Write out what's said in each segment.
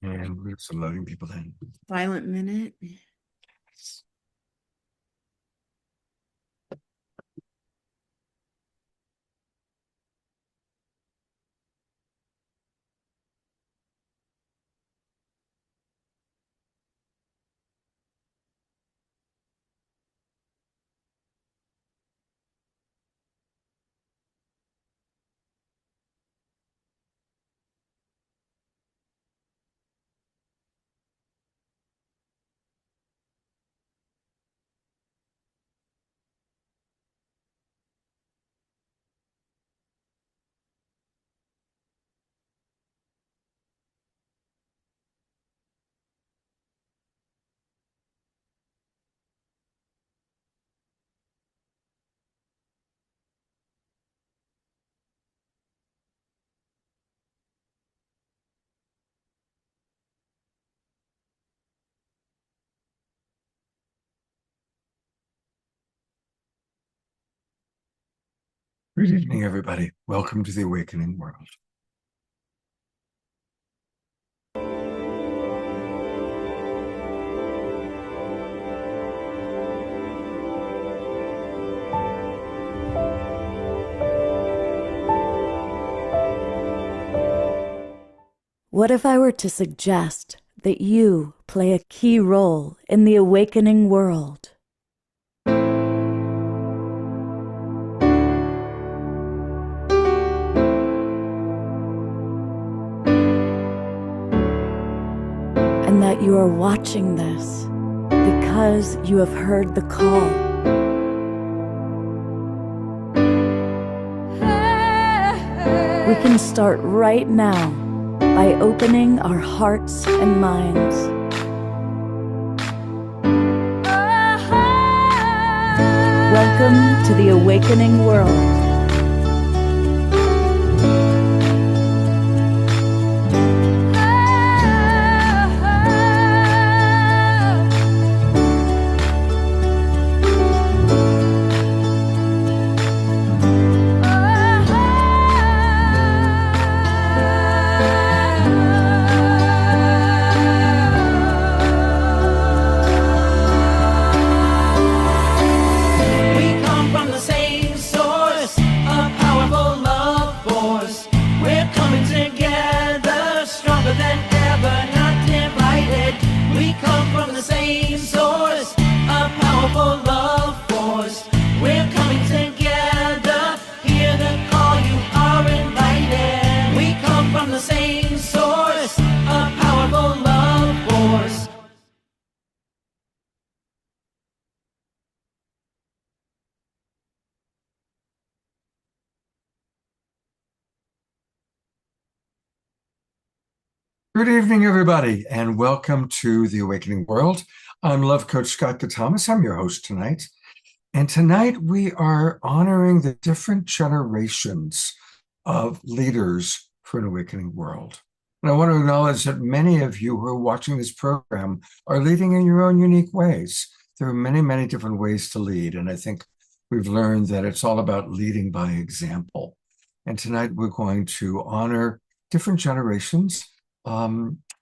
And we're just loading people in. Silent minute. Good evening, everybody. Welcome to the Awakening World. What if I were to suggest that you play a key role in the awakening world? And that you are watching this because you have heard the call. We can start right now by opening our hearts and minds. Welcome to the awakening world. Good evening, everybody, and welcome to the Awakening World. I'm Love Coach Scott Catamas. I'm your host tonight. And tonight we are honoring the different generations of leaders for an awakening world. And I want to acknowledge that many of you who are watching this program are leading in your own unique ways. There are many, many different ways to lead. And I think we've learned that it's all about leading by example. And tonight we're going to honor different generations,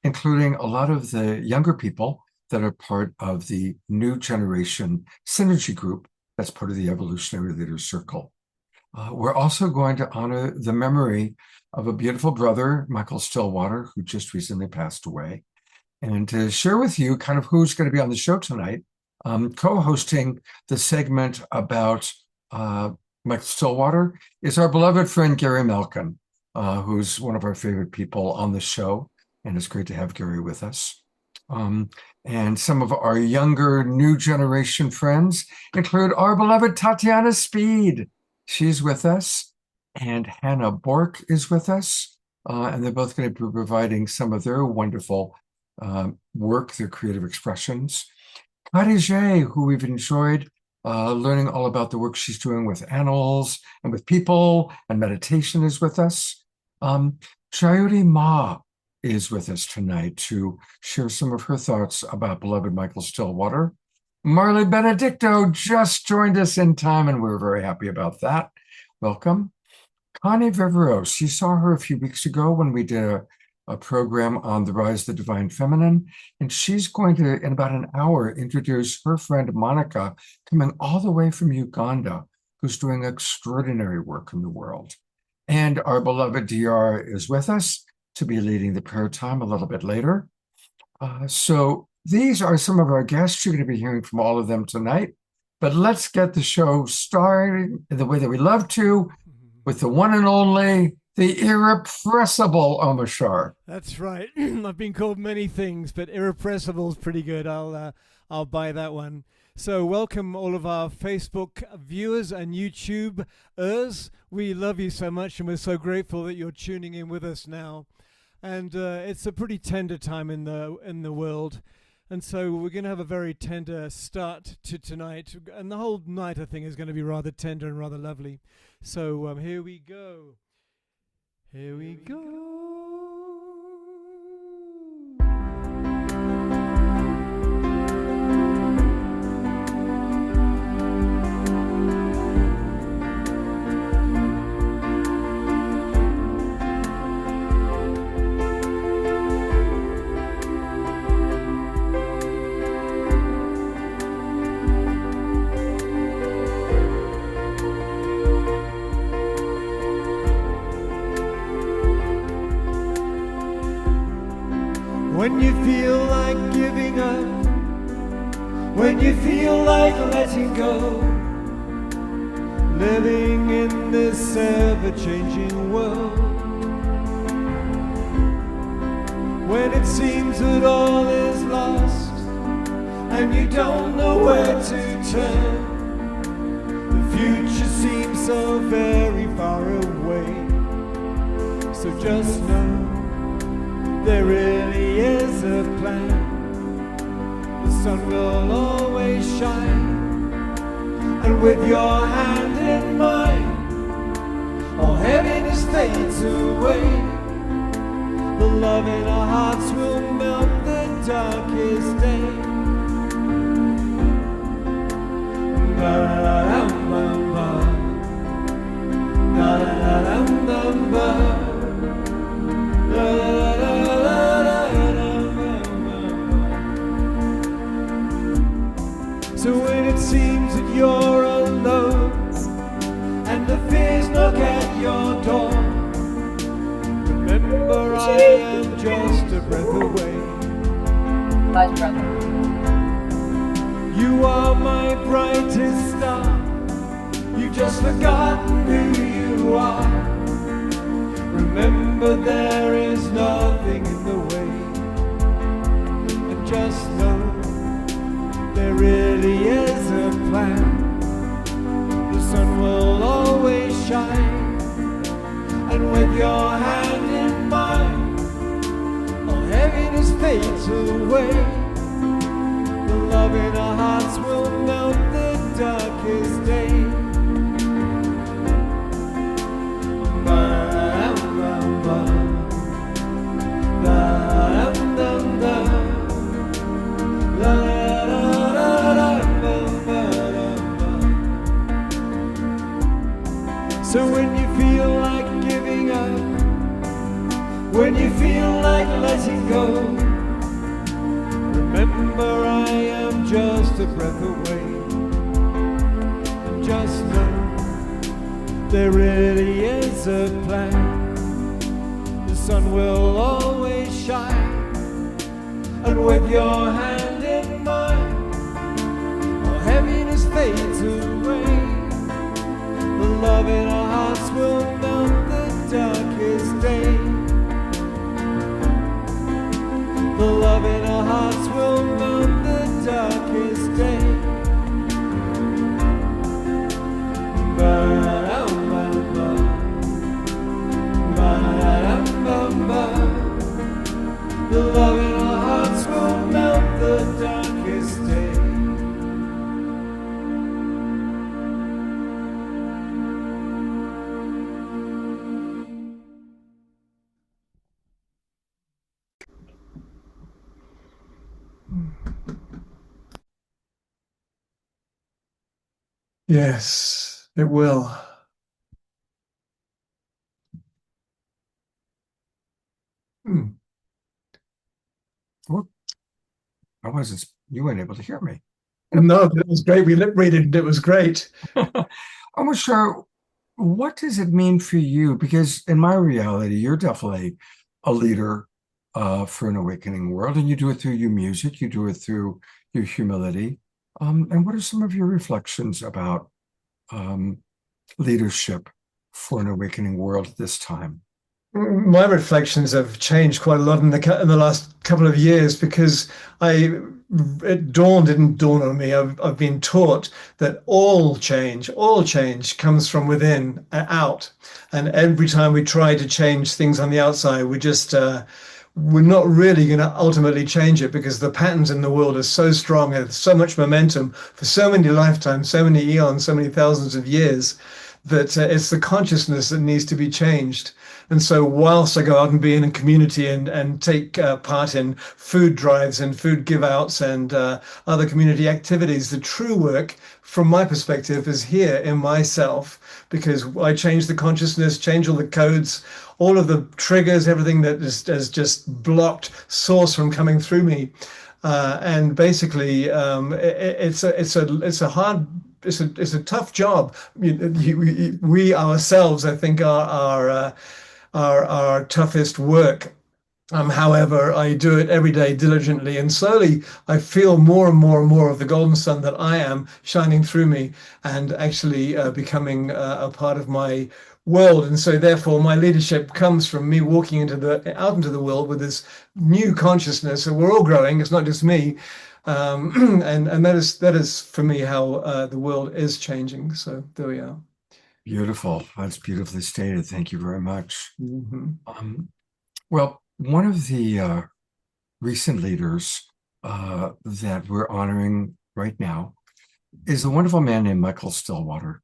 including a lot of the younger people that are part of the new generation synergy group that's part of the Evolutionary Leaders Circle. We're also going to honor the memory of a beautiful brother, Michael Stillwater, who just recently passed away. And to share with you kind of who's going to be on the show tonight, co-hosting the segment about Michael Stillwater is our beloved friend, Gary Malkin, who's one of our favorite people on the show. And it's great to have Gary with us. And some of our younger new generation friends include our beloved Tatiana Speed. She's with us. And Hannah Bourke is with us. And they're both going to be providing some of their wonderful work, their creative expressions. Khadijih, who we've enjoyed learning all about the work she's doing with animals and with people, and meditation, is with us. Chayuri Ma is with us tonight to share some of her thoughts about beloved Michael Stillwater. Marley Benedicto just joined us in time, and we're very happy about that. Welcome. Connie Viveros, you saw her a few weeks ago when we did a program on the rise of the divine feminine. And she's going to, in about an hour, introduce her friend Monica, coming all the way from Uganda, who's doing extraordinary work in the world. And our beloved DR is with us to be leading the prayer time a little bit later. So these are some of our guests. You're going to be hearing from all of them tonight. But let's get the show started in the way that we love to, with the one and only, the irrepressible Omashar. That's right. I've been called many things, but irrepressible is pretty good. I'll buy that one. So welcome all of our Facebook viewers and YouTubers. We love you so much, and we're so grateful that you're tuning in with us now. And it's a pretty tender time in the world. And so we're going to have a very tender start to tonight. And the whole night, I think, is going to be rather tender and rather lovely. So here we go. Here we go. When you feel like giving up, when you feel like letting go, living in this ever-changing world, when it seems that all is lost and you don't know where to turn, the future seems so very far away. So just know there really is a plan. The sun will always shine, and with your hand in mine, all heaviness fades away. The love in our hearts will melt the darkest day. Ba-da-dum-bum-bum, da-da-dum-bum-bum. So when it seems that you're alone and the fears knock at your door, remember I am just a breath away. Nice brother. You are my brightest star. You've just forgotten who you are. Remember there is nothing in the way, and just know there really is a plan. The sun will always shine, and with your hand in mine, all heaviness fades away. The love in our hearts will melt the darkest day. So when you feel like giving up, when you feel like letting go, remember I am just a breath away. And just know there really is a plan. The sun will always shine, and with your hand in mine, all heaviness fades away. The love in our hearts will melt the darkest day. The love in our hearts will melt the darkest day. Ba-da-dum-bum-bum, ba-da-dum-bum-bum. The love in our hearts will melt the darkest day. Yes, it will. Well, you weren't able to hear me. No, it was great. We lip read it. It was great. I'm not sure, what does it mean for you? Because in my reality, you're definitely a leader for an awakening world, and you do it through your music, you do it through your humility. And what are some of your reflections about leadership for an awakening world at this time? My reflections have changed quite a lot in the last couple of years because it didn't dawn on me. I've been taught that all change comes from within out, and every time we try to change things on the outside, we're not really going to ultimately change it because the patterns in the world are so strong and so much momentum for so many lifetimes, so many eons, so many thousands of years that it's the consciousness that needs to be changed. And so whilst I go out and be in a community and take part in food drives and food give outs and other community activities, the true work from my perspective is here in myself, because I change the consciousness, change all the codes, all of the triggers, everything that has just blocked source from coming through me. And basically, it's a tough job. We ourselves, I think, are our toughest work. However, I do it every day diligently, and slowly I feel more and more and more of the golden sun that I am shining through me and actually becoming a part of my world. And so therefore my leadership comes from me walking out into the world with this new consciousness. So we're all growing, it's not just me. And that is for me how the world is changing. So there we are. Beautiful. That's beautifully stated. Thank you very much. Mm-hmm. Well, one of the recent leaders that we're honoring right now is a wonderful man named Michael Stillwater.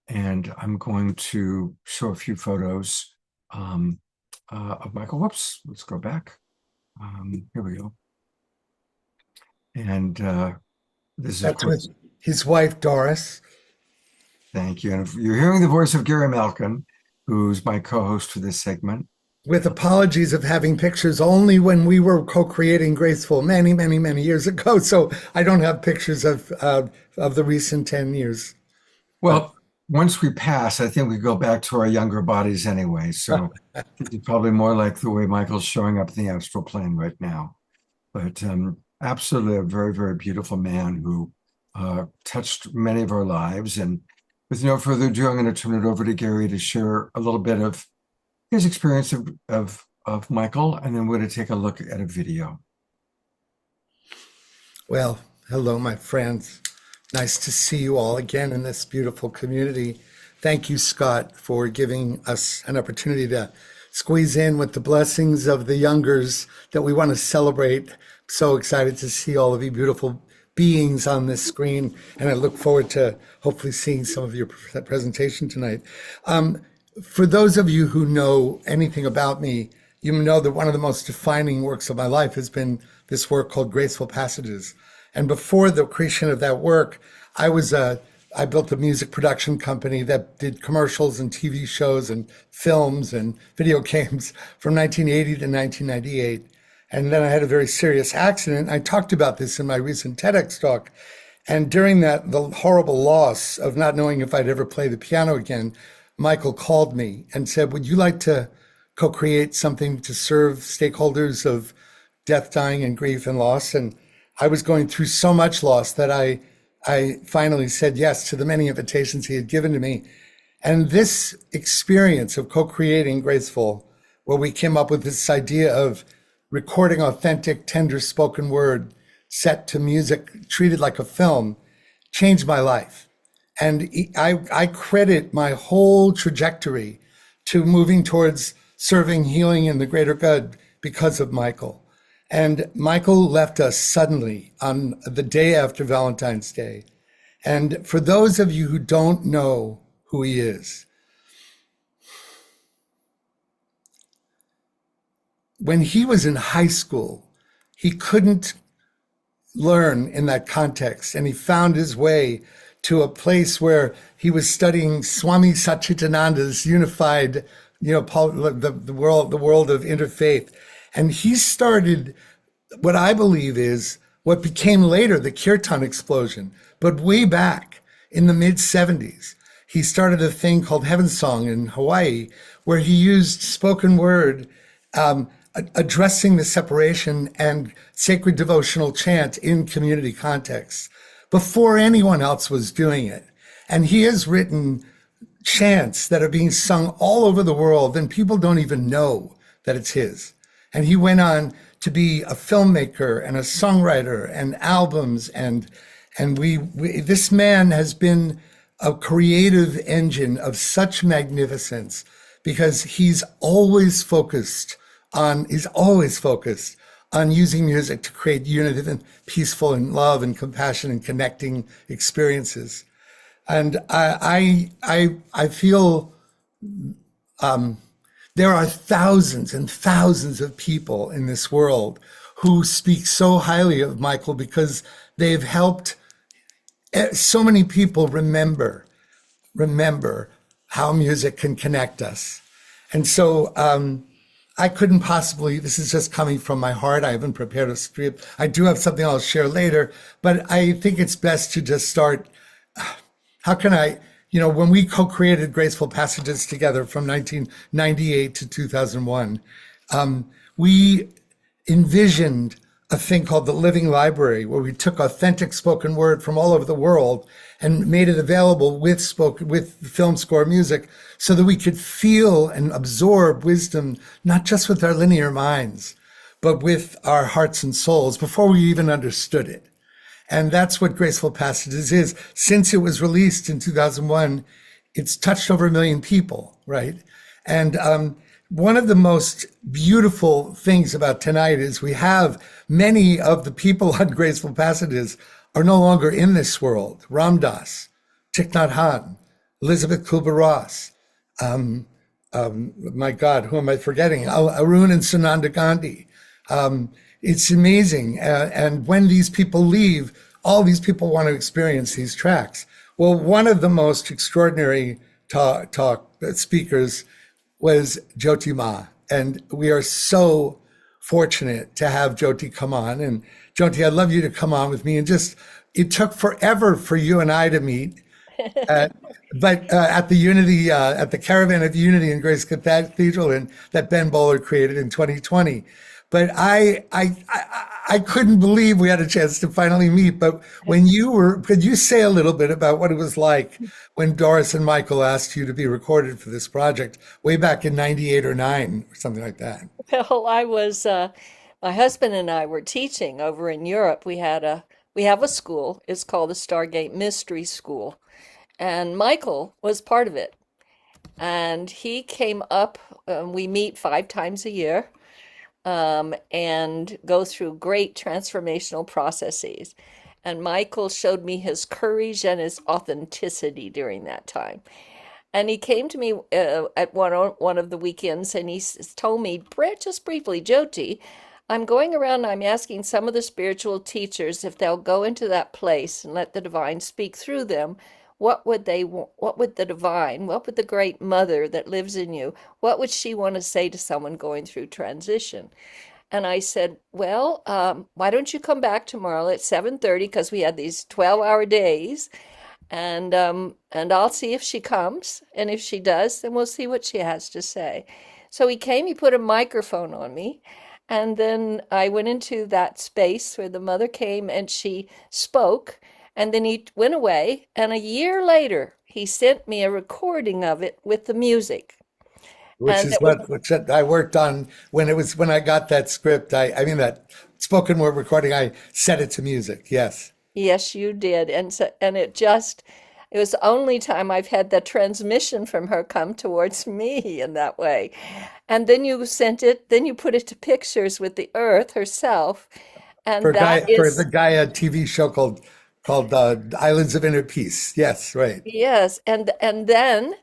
And I'm going to show a few photos of Michael. Whoops, let's go back. Here we go. And this is, of That's course, with his wife, Doris. thank you. And if you're hearing the voice of Gary Malkin, who's my co-host for this segment. With apologies of having pictures only when we were co-creating Graceful many, many, many years ago. So I don't have pictures of the recent 10 years. Well, once we pass, I think we go back to our younger bodies anyway. So it's probably more like the way Michael's showing up in the astral plane right now. But absolutely a very, very beautiful man who touched many of our lives. And with no further ado, I'm going to turn it over to Gary to share a little bit of his experience of Michael, and then we're going to take a look at a video. Well, hello, my friends. Nice to see you all again in this beautiful community. Thank you, Scott, for giving us an opportunity to squeeze in with the blessings of the youngers that we want to celebrate. So excited to see all of you beautiful beings on this screen, and I look forward to hopefully seeing some of your presentation tonight. For those of you who know anything about me, you know that one of the most defining works of my life has been this work called Graceful Passages. And before the creation of that work, I built a music production company that did commercials and TV shows and films and video games from 1980 to 1998. And then I had a very serious accident. I talked about this in my recent TEDx talk. And during that, the horrible loss of not knowing if I'd ever play the piano again, Michael called me and said, would you like to co-create something to serve stakeholders of death, dying, and grief and loss? And I was going through so much loss that I finally said yes to the many invitations he had given to me. And this experience of co-creating Graceful, where we came up with this idea of recording authentic, tender spoken word set to music, treated like a film, changed my life. And I credit my whole trajectory to moving towards serving, healing, and the greater good because of Michael. And Michael left us suddenly on the day after Valentine's Day. And for those of you who don't know who he is, when he was in high school, he couldn't learn in that context, and he found his way to a place where he was studying Swami Satchitananda's unified, the world of interfaith. And he started what I believe is what became later the kirtan explosion. But way back in the mid 70s, he started a thing called Heaven Song in Hawaii, where he used spoken word, addressing the separation and sacred devotional chant in community contexts before anyone else was doing it. And he has written chants that are being sung all over the world, and people don't even know that it's his. And he went on to be a filmmaker and a songwriter and albums, and we this man has been a creative engine of such magnificence because he's always focused on using music to create unitive and peaceful and love and compassion and connecting experiences. And I feel there are thousands and thousands of people in this world who speak so highly of Michael because they've helped so many people remember how music can connect us. And so I couldn't possibly, this is just coming from my heart. I haven't prepared a script. I do have something I'll share later, but I think it's best to just start. How can I, when we co-created Graceful Passages together from 1998 to 2001, we envisioned a thing called the Living Library, where we took authentic spoken word from all over the world and made it available with film score music so that we could feel and absorb wisdom, not just with our linear minds, but with our hearts and souls before we even understood it. And that's what Graceful Passages is. Since it was released in 2001, it's touched over 1 million people, right? And one of the most beautiful things about tonight is we have many of the people on Graceful Passages are no longer in this world. Ram Dass, Thich Nhat Hanh, Elizabeth Kubler-Ross, my God, who am I forgetting? Arun and Sunanda Gandhi. It's amazing. And when these people leave, all these people want to experience these tracks. Well, one of the most extraordinary talk speakers was Jyoti Ma. And we are so fortunate to have Jyoti come on. And Jyoti, I'd love you to come on with me. And it took forever for you and I to meet. But at the Caravan of Unity in Grace Cathedral that Ben Bowler created in 2020. But I couldn't believe we had a chance to finally meet. But could you say a little bit about what it was like when Doris and Michael asked you to be recorded for this project way back in 98 or 9 or something like that? Well, I was, my husband and I were teaching over in Europe. We have a school. It's called the Stargate Mystery School. And Michael was part of it. And he came up, we meet 5 times a year. And go through great transformational processes. And Michael showed me his courage and his authenticity during that time. And he came to me at one of the weekends and he told me, just briefly, Jyoti, I'm going around and I'm asking some of the spiritual teachers if they'll go into that place and let the divine speak through them. What would the great mother that lives in you, what would she want to say to someone going through transition? And I said, well, why don't you come back tomorrow at 7:30 because we had these 12-hour days, and I'll see if she comes, and if she does, then we'll see what she has to say. So he came, he put a microphone on me, and then I went into that space where the mother came and she spoke. And then he went away, and a year later, he sent me a recording of it with the music. Which I worked on when I got that script. I mean that spoken word recording. I set it to music. Yes. Yes, you did, and it was the only time I've had that transmission from her come towards me in that way. And then you put it to pictures with the Earth herself, and for the Gaia TV show called Islands of Inner Peace. Yes, right. Yes, and then,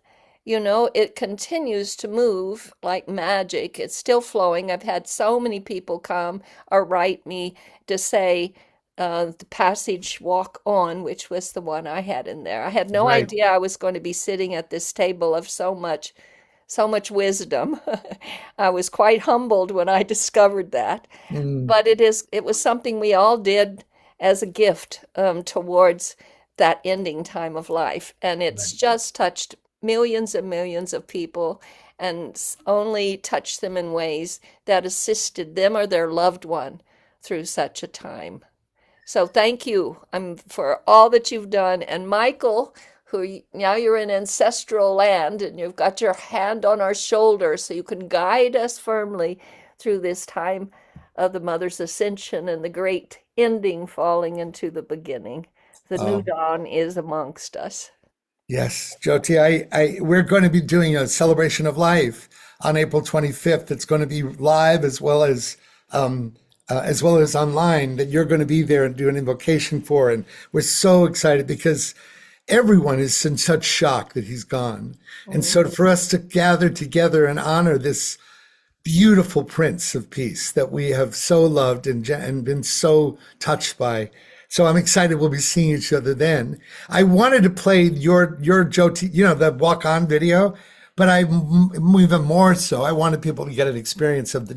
it continues to move like magic. It's still flowing. I've had so many people come or write me to say the passage Walk On, which was the one I had in there. I had no Right. idea I was going to be sitting at this table of so much so much wisdom. I was quite humbled when I discovered that. But it was something we all did as a gift towards that ending time of life. And it's just touched millions and millions of people and only touched them in ways that assisted them or their loved one through such a time. So thank you for all that you've done. And Michael, now you're in ancestral land and you've got your hand on our shoulder so you can guide us firmly through this time of the Mother's Ascension and the great ending falling into the beginning. The new dawn is amongst us. Yes, Jyoti, we're going to be doing a celebration of life on April 25th. It's going to be live as well as online, that you're going to be there and do an invocation for. And we're so excited because everyone is in such shock that he's gone. And so for us to gather together and honor this beautiful Prince of Peace that we have so loved and been so touched by. So I'm excited we'll be seeing each other then. I wanted to play your Jyoti, the walk on video, but even more so, I wanted people to get an experience of the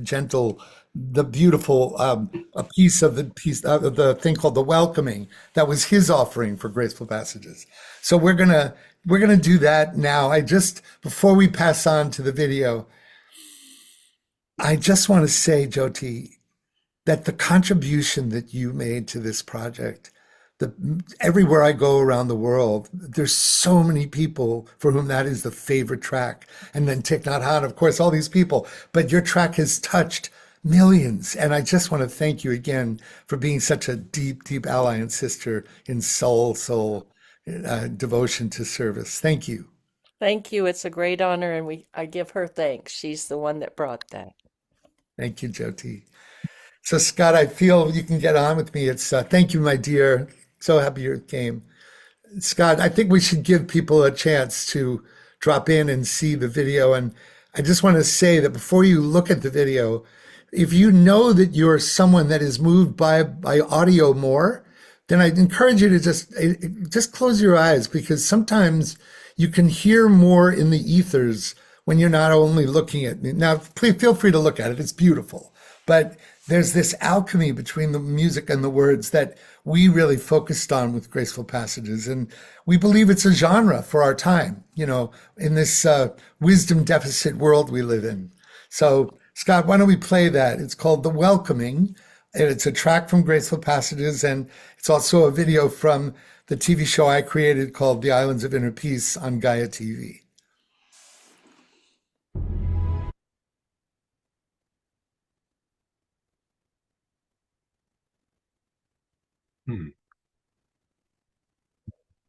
beautiful a piece of the thing called the welcoming that was his offering for Graceful Passages. So we're gonna do that now. Before we pass on to the video, I just want to say, Jyoti, that the contribution that you made to this project, everywhere I go around the world, there's so many people for whom that is the favorite track. And then Thich Nhat Hanh, of course, all these people, but your track has touched millions. And I just want to thank you again for being such a deep, deep ally and sister in soul devotion to service. Thank you. Thank you. It's a great honor, and I give her thanks. She's the one that brought that. Thank you, Jyoti. So Scott, I feel you can get on with me. It's thank you, my dear. So happy you came. Scott, I think we should give people a chance to drop in and see the video. And I just want to say that before you look at the video, if you know that you're someone that is moved by audio more, then I'd encourage you to just close your eyes, because sometimes you can hear more in the ethers when you're not only looking at me. Now, please feel free to look at it. It's beautiful. But there's this alchemy between the music and the words that we really focused on with Graceful Passages. And we believe it's a genre for our time, in this wisdom deficit world we live in. So, Scott, why don't we play that? It's called The Welcoming, and it's a track from Graceful Passages, and it's also a video from the TV show I created called The Islands of Inner Peace on Gaia TV.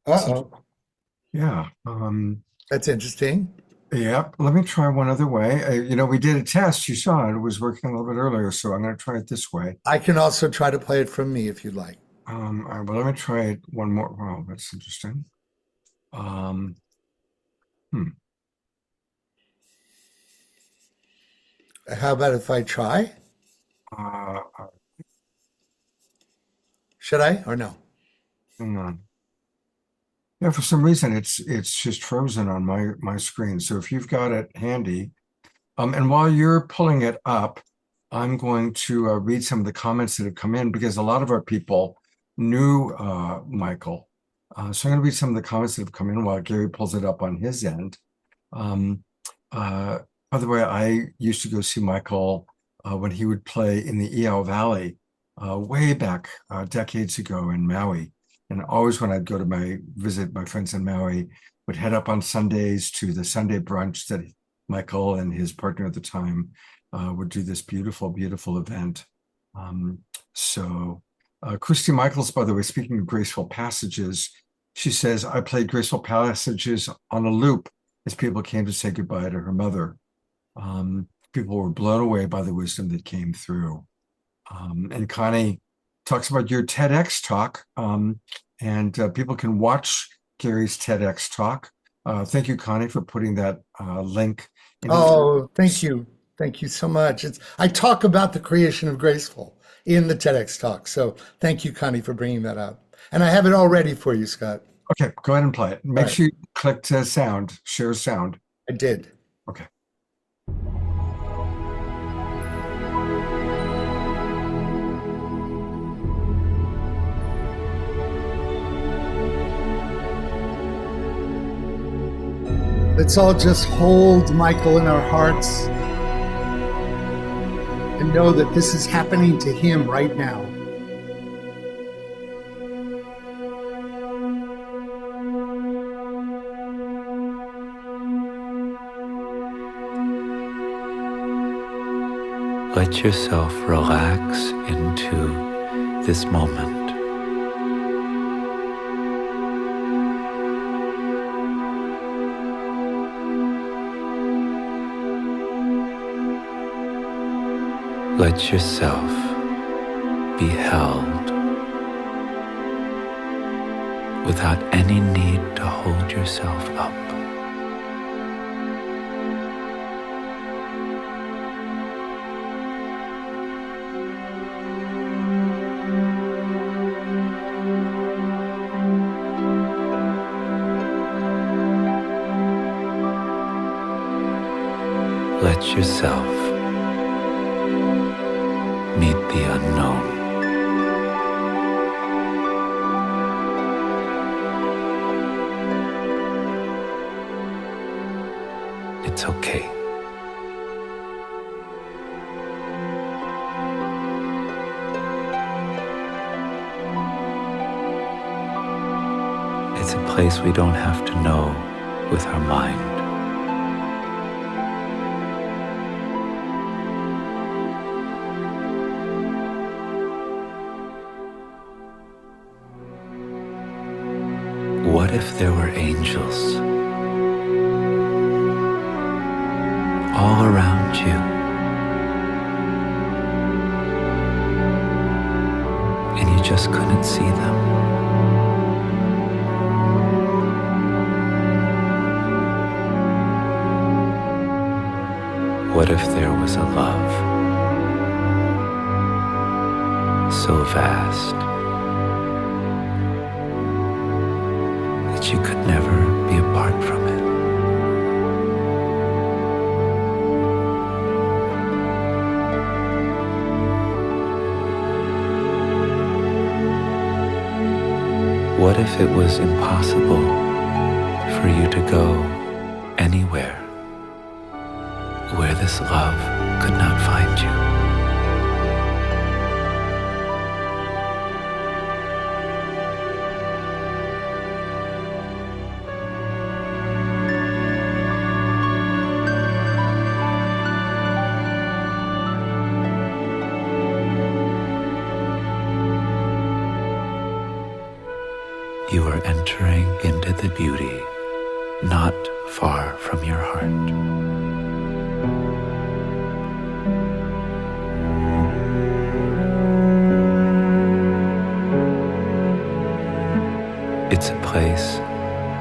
Uh-oh. Yeah. That's interesting. Yeah. Let me try one other way. We did a test. You saw it. It was working a little bit earlier, so I'm going to try it this way. I can also try to play it from me if you'd like. All right, well, let me try it one more. Wow, that's interesting. How about if I try? Uh, Should I or no? Hang on. Yeah, for some reason it's just frozen on my screen. So if you've got it handy, and while you're pulling it up, I'm going to read some of the comments that have come in, because a lot of our people knew Michael. So I'm going to read some of the comments that have come in while Gary pulls it up on his end. By the way, I used to go see Michael when he would play in the Iao Valley way back decades ago in Maui. And always when I'd go to visit my friends in Maui, would head up on Sundays to the Sunday brunch that Michael and his partner at the time would do this beautiful, beautiful event. Christy Michaels, by the way, speaking of Graceful Passages, she says, I played Graceful Passages on a loop as people came to say goodbye to her mother. People were blown away by the wisdom that came through. And Connie talks about your TEDx talk, and people can watch Gary's TEDx talk. Thank you, Connie, for putting that link. Thank you. Thank you so much. I talk about the creation of Graceful in the TEDx talk. So thank you, Connie, for bringing that up. And I have it all ready for you, Scott. Okay, go ahead and play it. Make sure you click sound, share sound. I did. Okay. Let's all just hold Michael in our hearts and know that this is happening to him right now. Let yourself relax into this moment. Let yourself be held without any need to hold yourself up. Let yourself meet the unknown. It's okay. It's a place we don't have to know with our mind. What if there were angels all around you, and you just couldn't see them? What if there was a love so vast that you could never be apart from it? What if it was impossible for you to go anywhere where this love could not find you? You are entering into the beauty not far from your heart. It's a place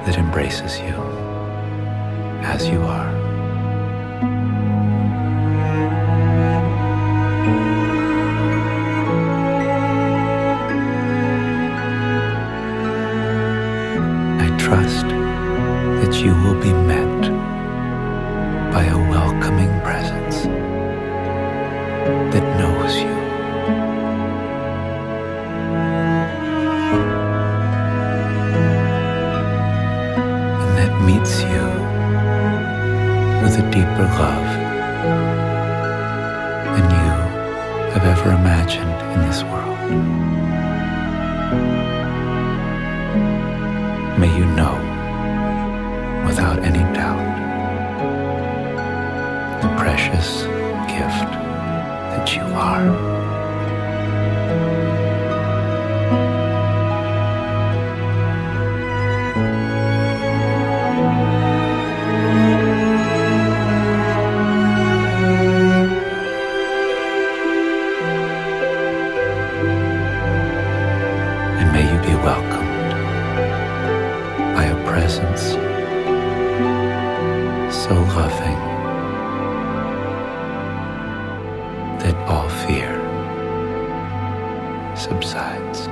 that embraces you as you are. Trust that you will be met by a welcoming presence that knows you. And that meets you with a deeper love than you have ever imagined in this world. May you know, without any doubt, the precious gift that you are. And may you be welcomed by a presence so loving that all fear subsides.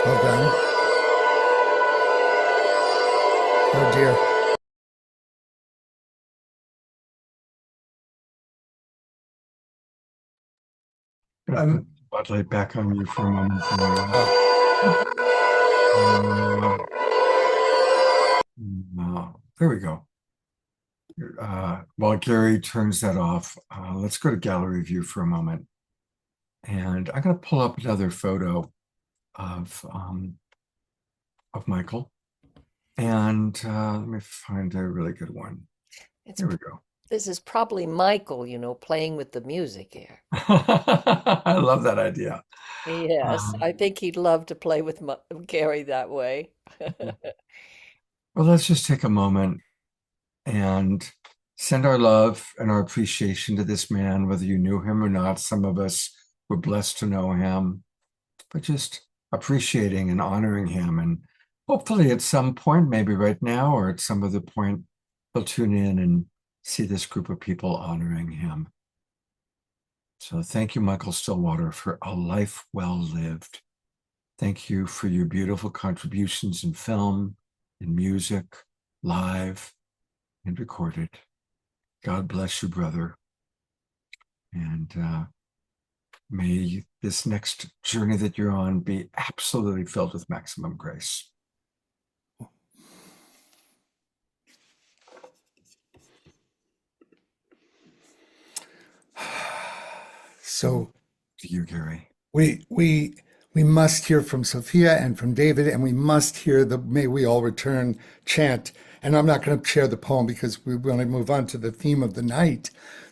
Well done. Oh dear. spotlight back on you for a moment. There we go. While Gary turns that off, let's go to gallery view for a moment. And I'm going to pull up another photo of Michael. And let me find a really good one. There we go. This is probably Michael, playing with the music here. I love that idea. Yes, I think he'd love to play with Gary that way. Well, let's just take a moment and send our love and our appreciation to this man, whether you knew him or not. Some of us were blessed to know him, but just appreciating and honoring him. And hopefully at some point, maybe right now or at some other point, he'll tune in and see this group of people honoring him. So thank you, Michael Stillwater, for a life well lived. Thank you for your beautiful contributions in film, in music, live, and recorded. God bless you, brother. And may this next journey that you're on be absolutely filled with maximum grace. So to you, Gary. We must hear from Sophia and from David, and we must hear the "May We All Return" chant. And I'm not going to share the poem because we want to move on to the theme of the night.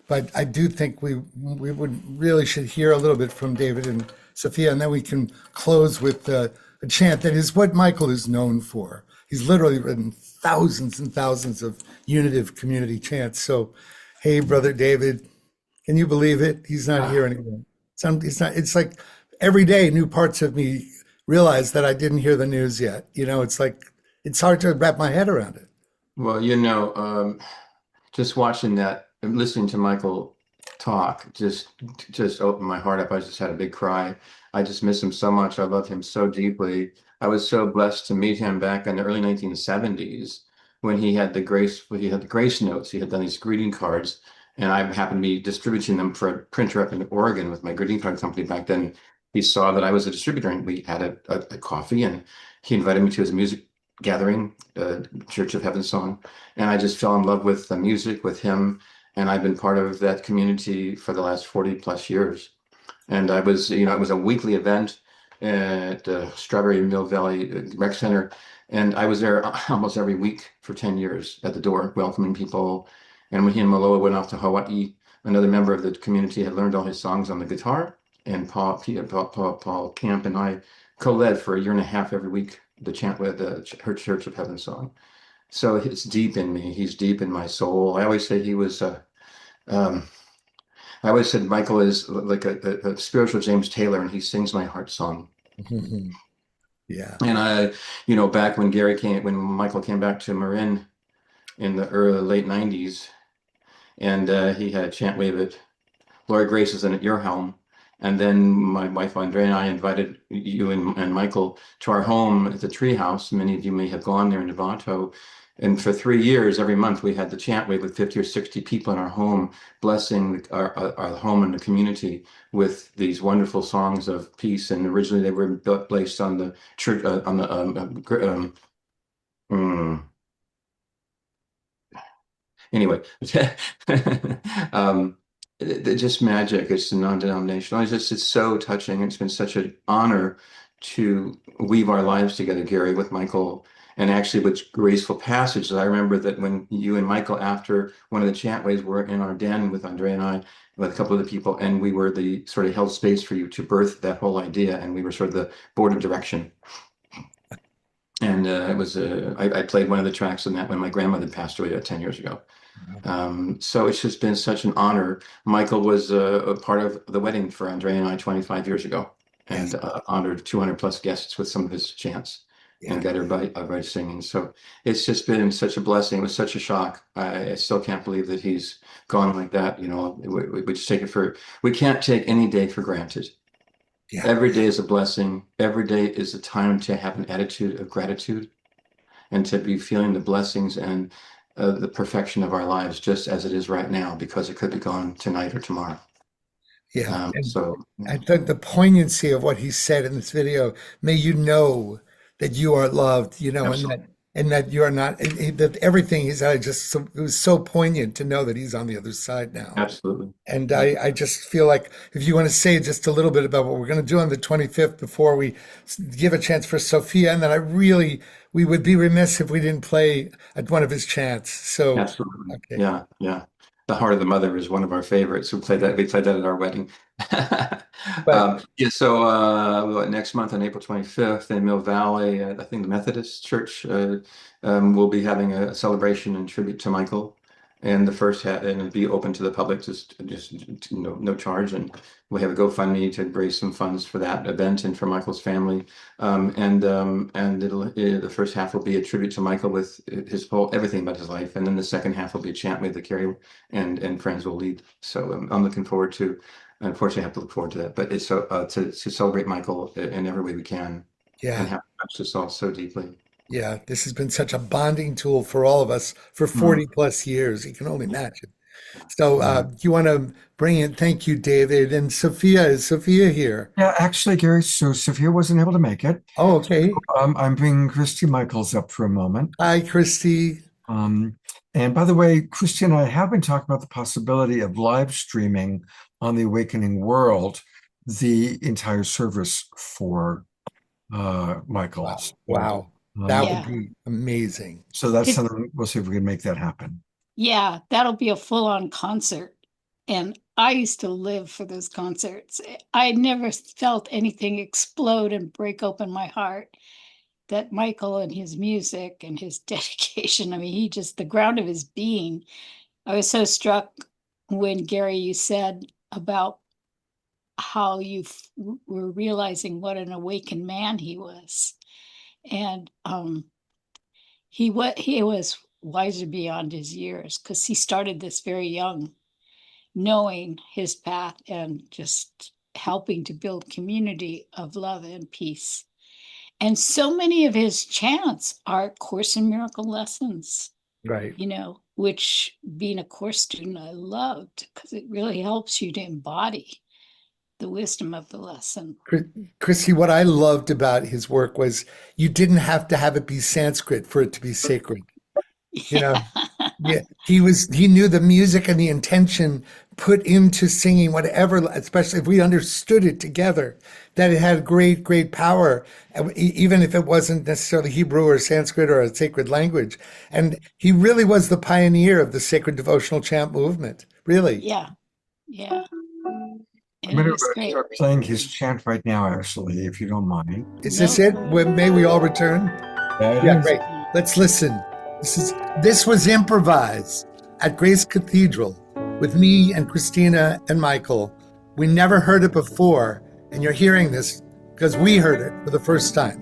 But I do think we really should hear a little bit from David and Sophia, and then we can close with a chant that is what Michael is known for. He's literally written thousands and thousands of unitive community chants. So, hey, brother David, can you believe it? He's not here anymore. It's like every day new parts of me realize that I didn't hear the news yet. It's like, it's hard to wrap my head around it. Well, just watching that and listening to Michael talk just opened my heart up. I just had a big cry. I just miss him so much. I love him so deeply. I was so blessed to meet him back in the early 1970s when he had the grace notes. He had done these greeting cards, and I happened to be distributing them for a printer up in Oregon with my greeting card company back then. He saw that I was a distributor, and we had a coffee, and he invited me to his music gathering, Church of Heaven song, and I just fell in love with the music, with him, and I've been part of that community for the last 40 plus years. And I was, it was a weekly event at Strawberry Mill Valley Rec Center, and I was there almost every week for 10 years at the door, welcoming people. And when he and Maloa went off to Hawaii, another member of the community had learned all his songs on the guitar, and Paul Camp and I co-led for a year and a half every week the chant with her Church of Heaven song. So it's deep in me. He's deep in my soul. I always say he was. I always said Michael is like a spiritual James Taylor, and he sings my heart song. Yeah. And back when Michael came back to Marin in the late 90s, and he had a chant wave at Lord Grace's and at your home. And then my wife Andrea and I invited you and Michael to our home at the Treehouse. Many of you may have gone there in Novato. And for 3 years, every month, we had the chant wave with 50 or 60 people in our home, blessing our home and the community with these wonderful songs of peace. And originally, they were placed on the church, anyway, just magic. It's non-denominational. It's so touching. It's been such an honor to weave our lives together, Gary, with Michael, and actually with graceful passages. I remember that when you and Michael, after one of the chant waves, were in our den with Andrea and I, with a couple of the people, and we were the sort of held space for you to birth that whole idea, and we were sort of the board of direction. And it was I played one of the tracks in that when my grandmother passed away 10 years ago. So it's just been such an honor. Michael was a part of the wedding for Andrea and I 25 years ago, and honored 200 plus guests with some of his chants, and got everybody singing. So it's just been such a blessing. It was such a shock. I still can't believe that he's gone like that. We just take we can't take any day for granted. Yeah. Every day is a blessing. Every day is a time to have an attitude of gratitude and to be feeling the blessings and the perfection of our lives just as it is right now, because it could be gone tonight or tomorrow. Yeah. So I think the poignancy of what he said in this video, may you know that you are loved, absolutely. and that you are not, that everything is, it was so poignant to know that he's on the other side now. Absolutely. And I just feel like if you want to say just a little bit about what we're going to do on the 25th before we give a chance for Sophia, and then we would be remiss if we didn't play at one of his chants. So, Absolutely. okay. Yeah. The Heart of the Mother is one of our favorites. We played that at our wedding. But So next month on April 25th in Mill Valley, I think the Methodist Church will be having a celebration in tribute to Michael. And the first and it'll be open to the public, just no charge. And we have a GoFundMe to raise some funds for that event and for Michael's family. And the first half will be a tribute to Michael with his everything about his life, and then the second half will be a chant with the Carrie and friends will lead. So I'm looking forward to. Unfortunately, I have to look forward to that, but it's so to celebrate Michael in every way we can. yeah. And have touched us all so deeply. Yeah, this has been such a bonding tool for all of us for 40 plus years. You can only imagine. So you want to bring in, thank you, David. And Sophia, is Sophia here? Yeah, actually, Gary, so Sophia wasn't able to make it. Oh, okay. I'm bringing Christy Michaels up for a moment. Hi, Christy. And by the way, Christy and I have been talking about the possibility of live streaming on the Awakening World the entire service for Michael. Wow. That would be amazing. So that's something, we'll see if we can make that happen. Yeah, that'll be a full-on concert. And I used to live for those concerts. I never felt anything explode and break open my heart that Michael and his music and his dedication. I mean, the ground of his being. I was so struck when, Gary, you said about how you were realizing what an awakened man he was. And he was wiser beyond his years because he started this very young, knowing his path and just helping to build community of love and peace. And so many of his chants are Course in Miracle lessons, right? Which being a course student, I loved because it really helps you to embody the wisdom of the lesson. Chrissy, what I loved about his work was you didn't have to have it be Sanskrit for it to be sacred. Yeah, he knew the music and the intention put into singing whatever, especially if we understood it together, that it had great power, even if it wasn't necessarily Hebrew or Sanskrit or a sacred language. And he really was the pioneer of the sacred devotional chant movement, really. Yeah. I'm going to start playing his chant right now, actually, if you don't mind. Is this it? May we all return? Yeah, great. Let's listen. This was improvised at Grace Cathedral with me and Christina and Michael. We never heard it before, and you're hearing this because we heard it for the first time.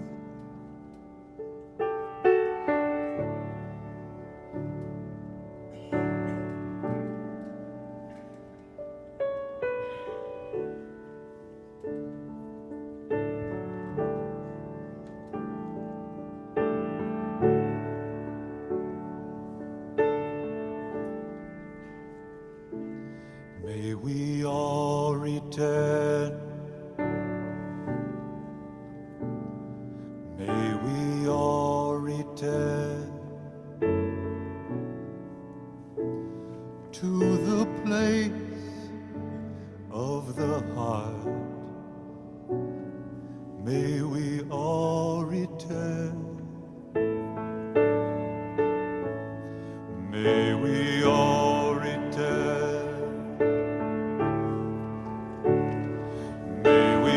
May we all return. May we all return to the place of the heart. May we all return. May we all return. May we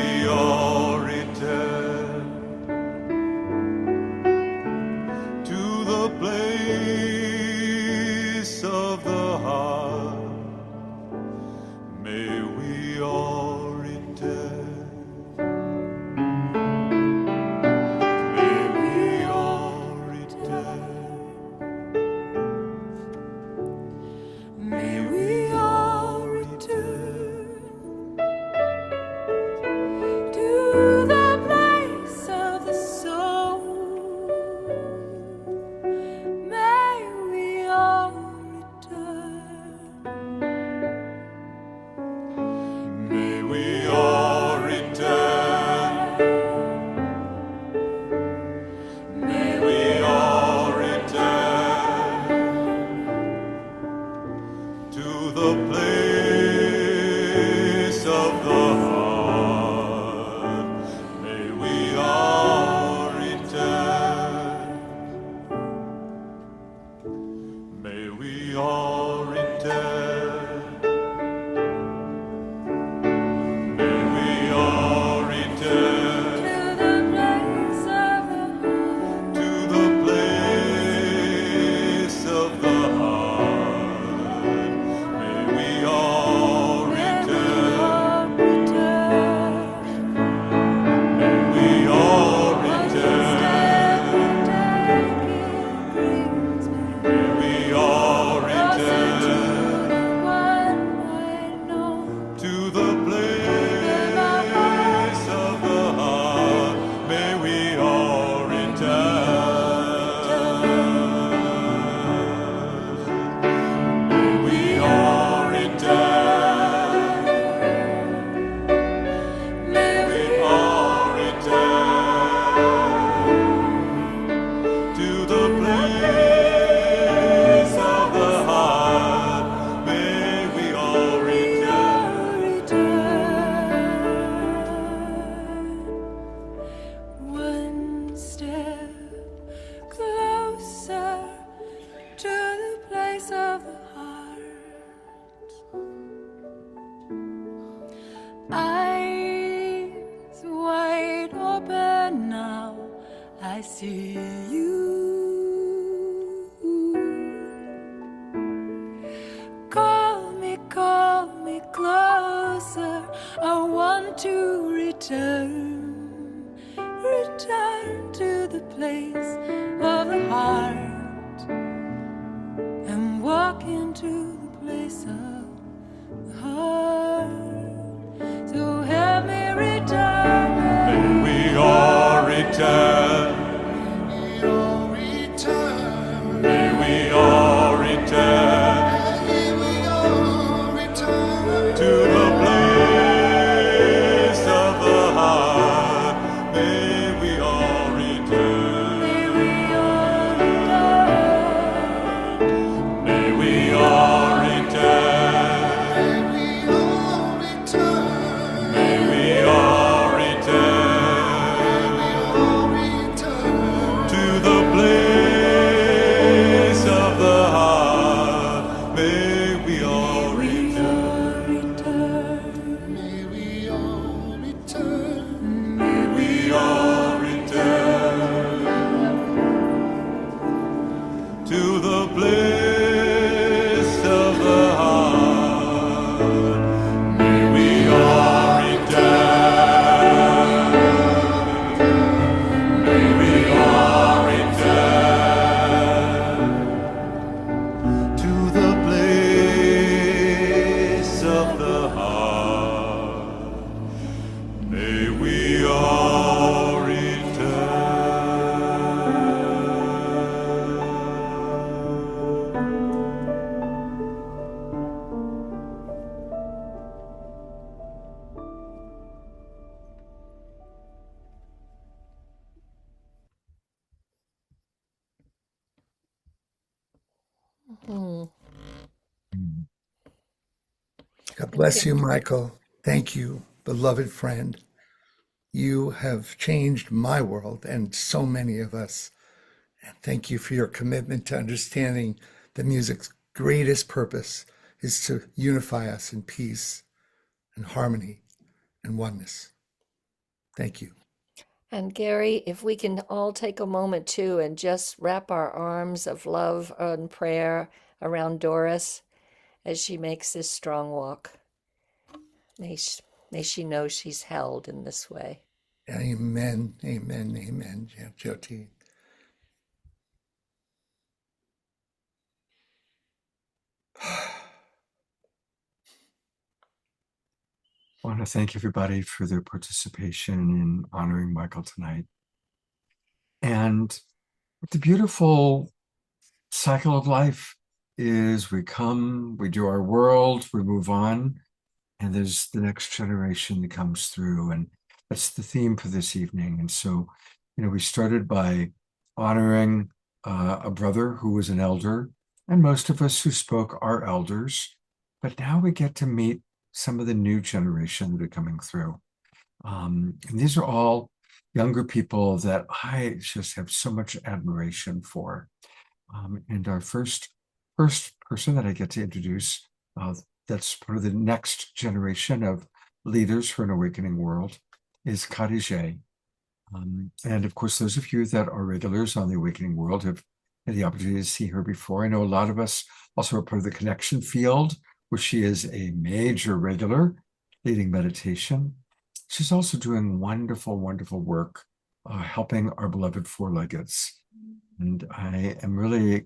it open now. I see you. Call me closer. I want to return to the place of the heart and walk into the place of the heart. So help me return. May we all return. May we all return to the place of the heart. May we all return. May we all return. May we all return to the place of the heart. May we all return. May we all return. May we all return to the place of the heart. May we all return. May we all return to the place of the heart. May we all Hmm. God bless you, Michael. Thank you, beloved friend. You have changed my world and so many of us. And thank you for your commitment to understanding that music's greatest purpose is to unify us in peace and harmony and oneness. Thank you. And Gary, if we can all take a moment too and just wrap our arms of love and prayer around Doris as she makes this strong walk. May she know she's held in this way. Amen, amen, amen, Jyoti. I want to thank everybody for their participation in honoring Michael tonight. And the beautiful cycle of life is we come, we do our world, we move on, and there's the next generation that comes through. And that's the theme for this evening. And so, we started by honoring a brother who was an elder, and most of us who spoke are elders. But now we get to meet some of the new generation that are coming through. And these are all younger people that I just have so much admiration for. And our first person that I get to introduce, that's part of the next generation of leaders for an awakening world, is Khadijih. And of course, those of you that are regulars on the Awakening World have had the opportunity to see her before. I know a lot of us also are part of the connection field, where she is a major regular leading meditation. She's also doing wonderful, wonderful work helping our beloved four-leggeds. And I am really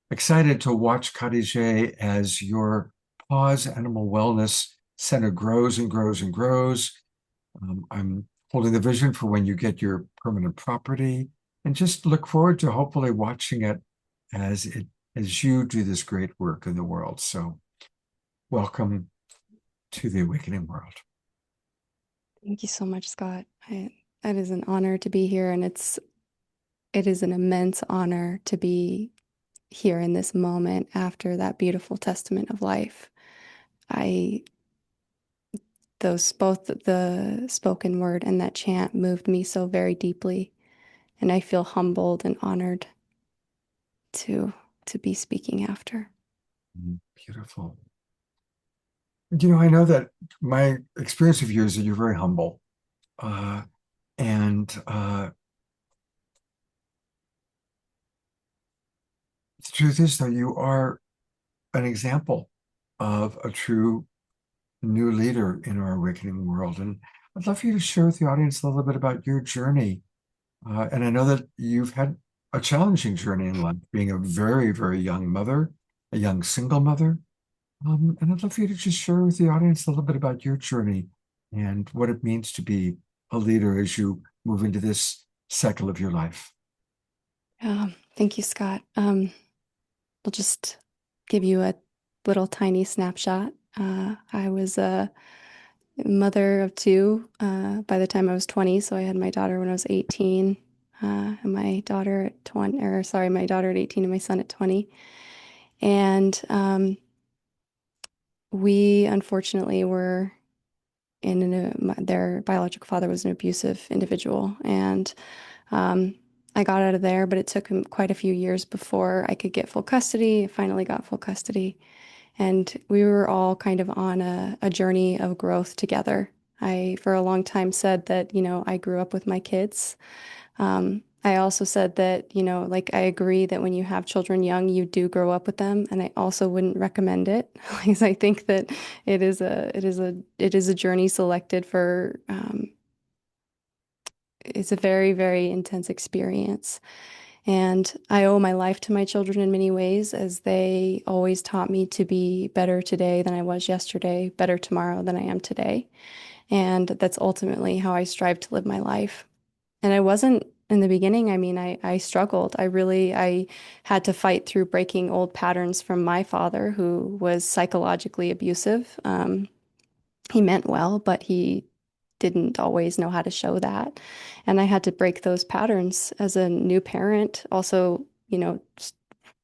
excited to watch Khadijih as your Pause Animal Wellness Center grows and grows and grows. I'm holding the vision for when you get your permanent property, and just look forward to hopefully watching it as you do this great work in the world. So welcome to the Awakening World. Thank you so much, Scott. That is an honor to be here, and it is an immense honor to be here in this moment after that beautiful testament of life. Both the spoken word and that chant moved me so very deeply, and I feel humbled and honored to be speaking after. Beautiful. I know that my experience of you is that you're very humble. And And the truth is that you are an example of a true new leader in our awakening world. And I'd love for you to share with the audience a little bit about your journey. And I know that you've had a challenging journey in life, being a very, very young mother, a young single mother. And I'd love for you to just share with the audience a little bit about your journey and what it means to be a leader as you move into this cycle of your life. Thank you, Scott. I'll just give you a little tiny snapshot. I was a mother of two by the time I was 20, so I had my daughter when I was 18, and my daughter at 20, or sorry, my daughter at 18 and my son at 20. And we unfortunately were their biological father was an abusive individual, and I got out of there, but it took him quite a few years before I could get full custody. I finally got full custody. And we were all kind of on a journey of growth together. I, for a long time, said that, I grew up with my kids. I also said that, like, I agree that when you have children young, you do grow up with them. And I also wouldn't recommend it, because I think that it is a journey selected for, it's a very, very intense experience. And I owe my life to my children in many ways, as they always taught me to be better today than I was yesterday, better tomorrow than I am today. And that's ultimately how I strive to live my life. And I wasn't in the beginning. I mean, I struggled. I had to fight through breaking old patterns from my father, who was psychologically abusive. He meant well, but he didn't always know how to show that. And I had to break those patterns as a new parent. Also,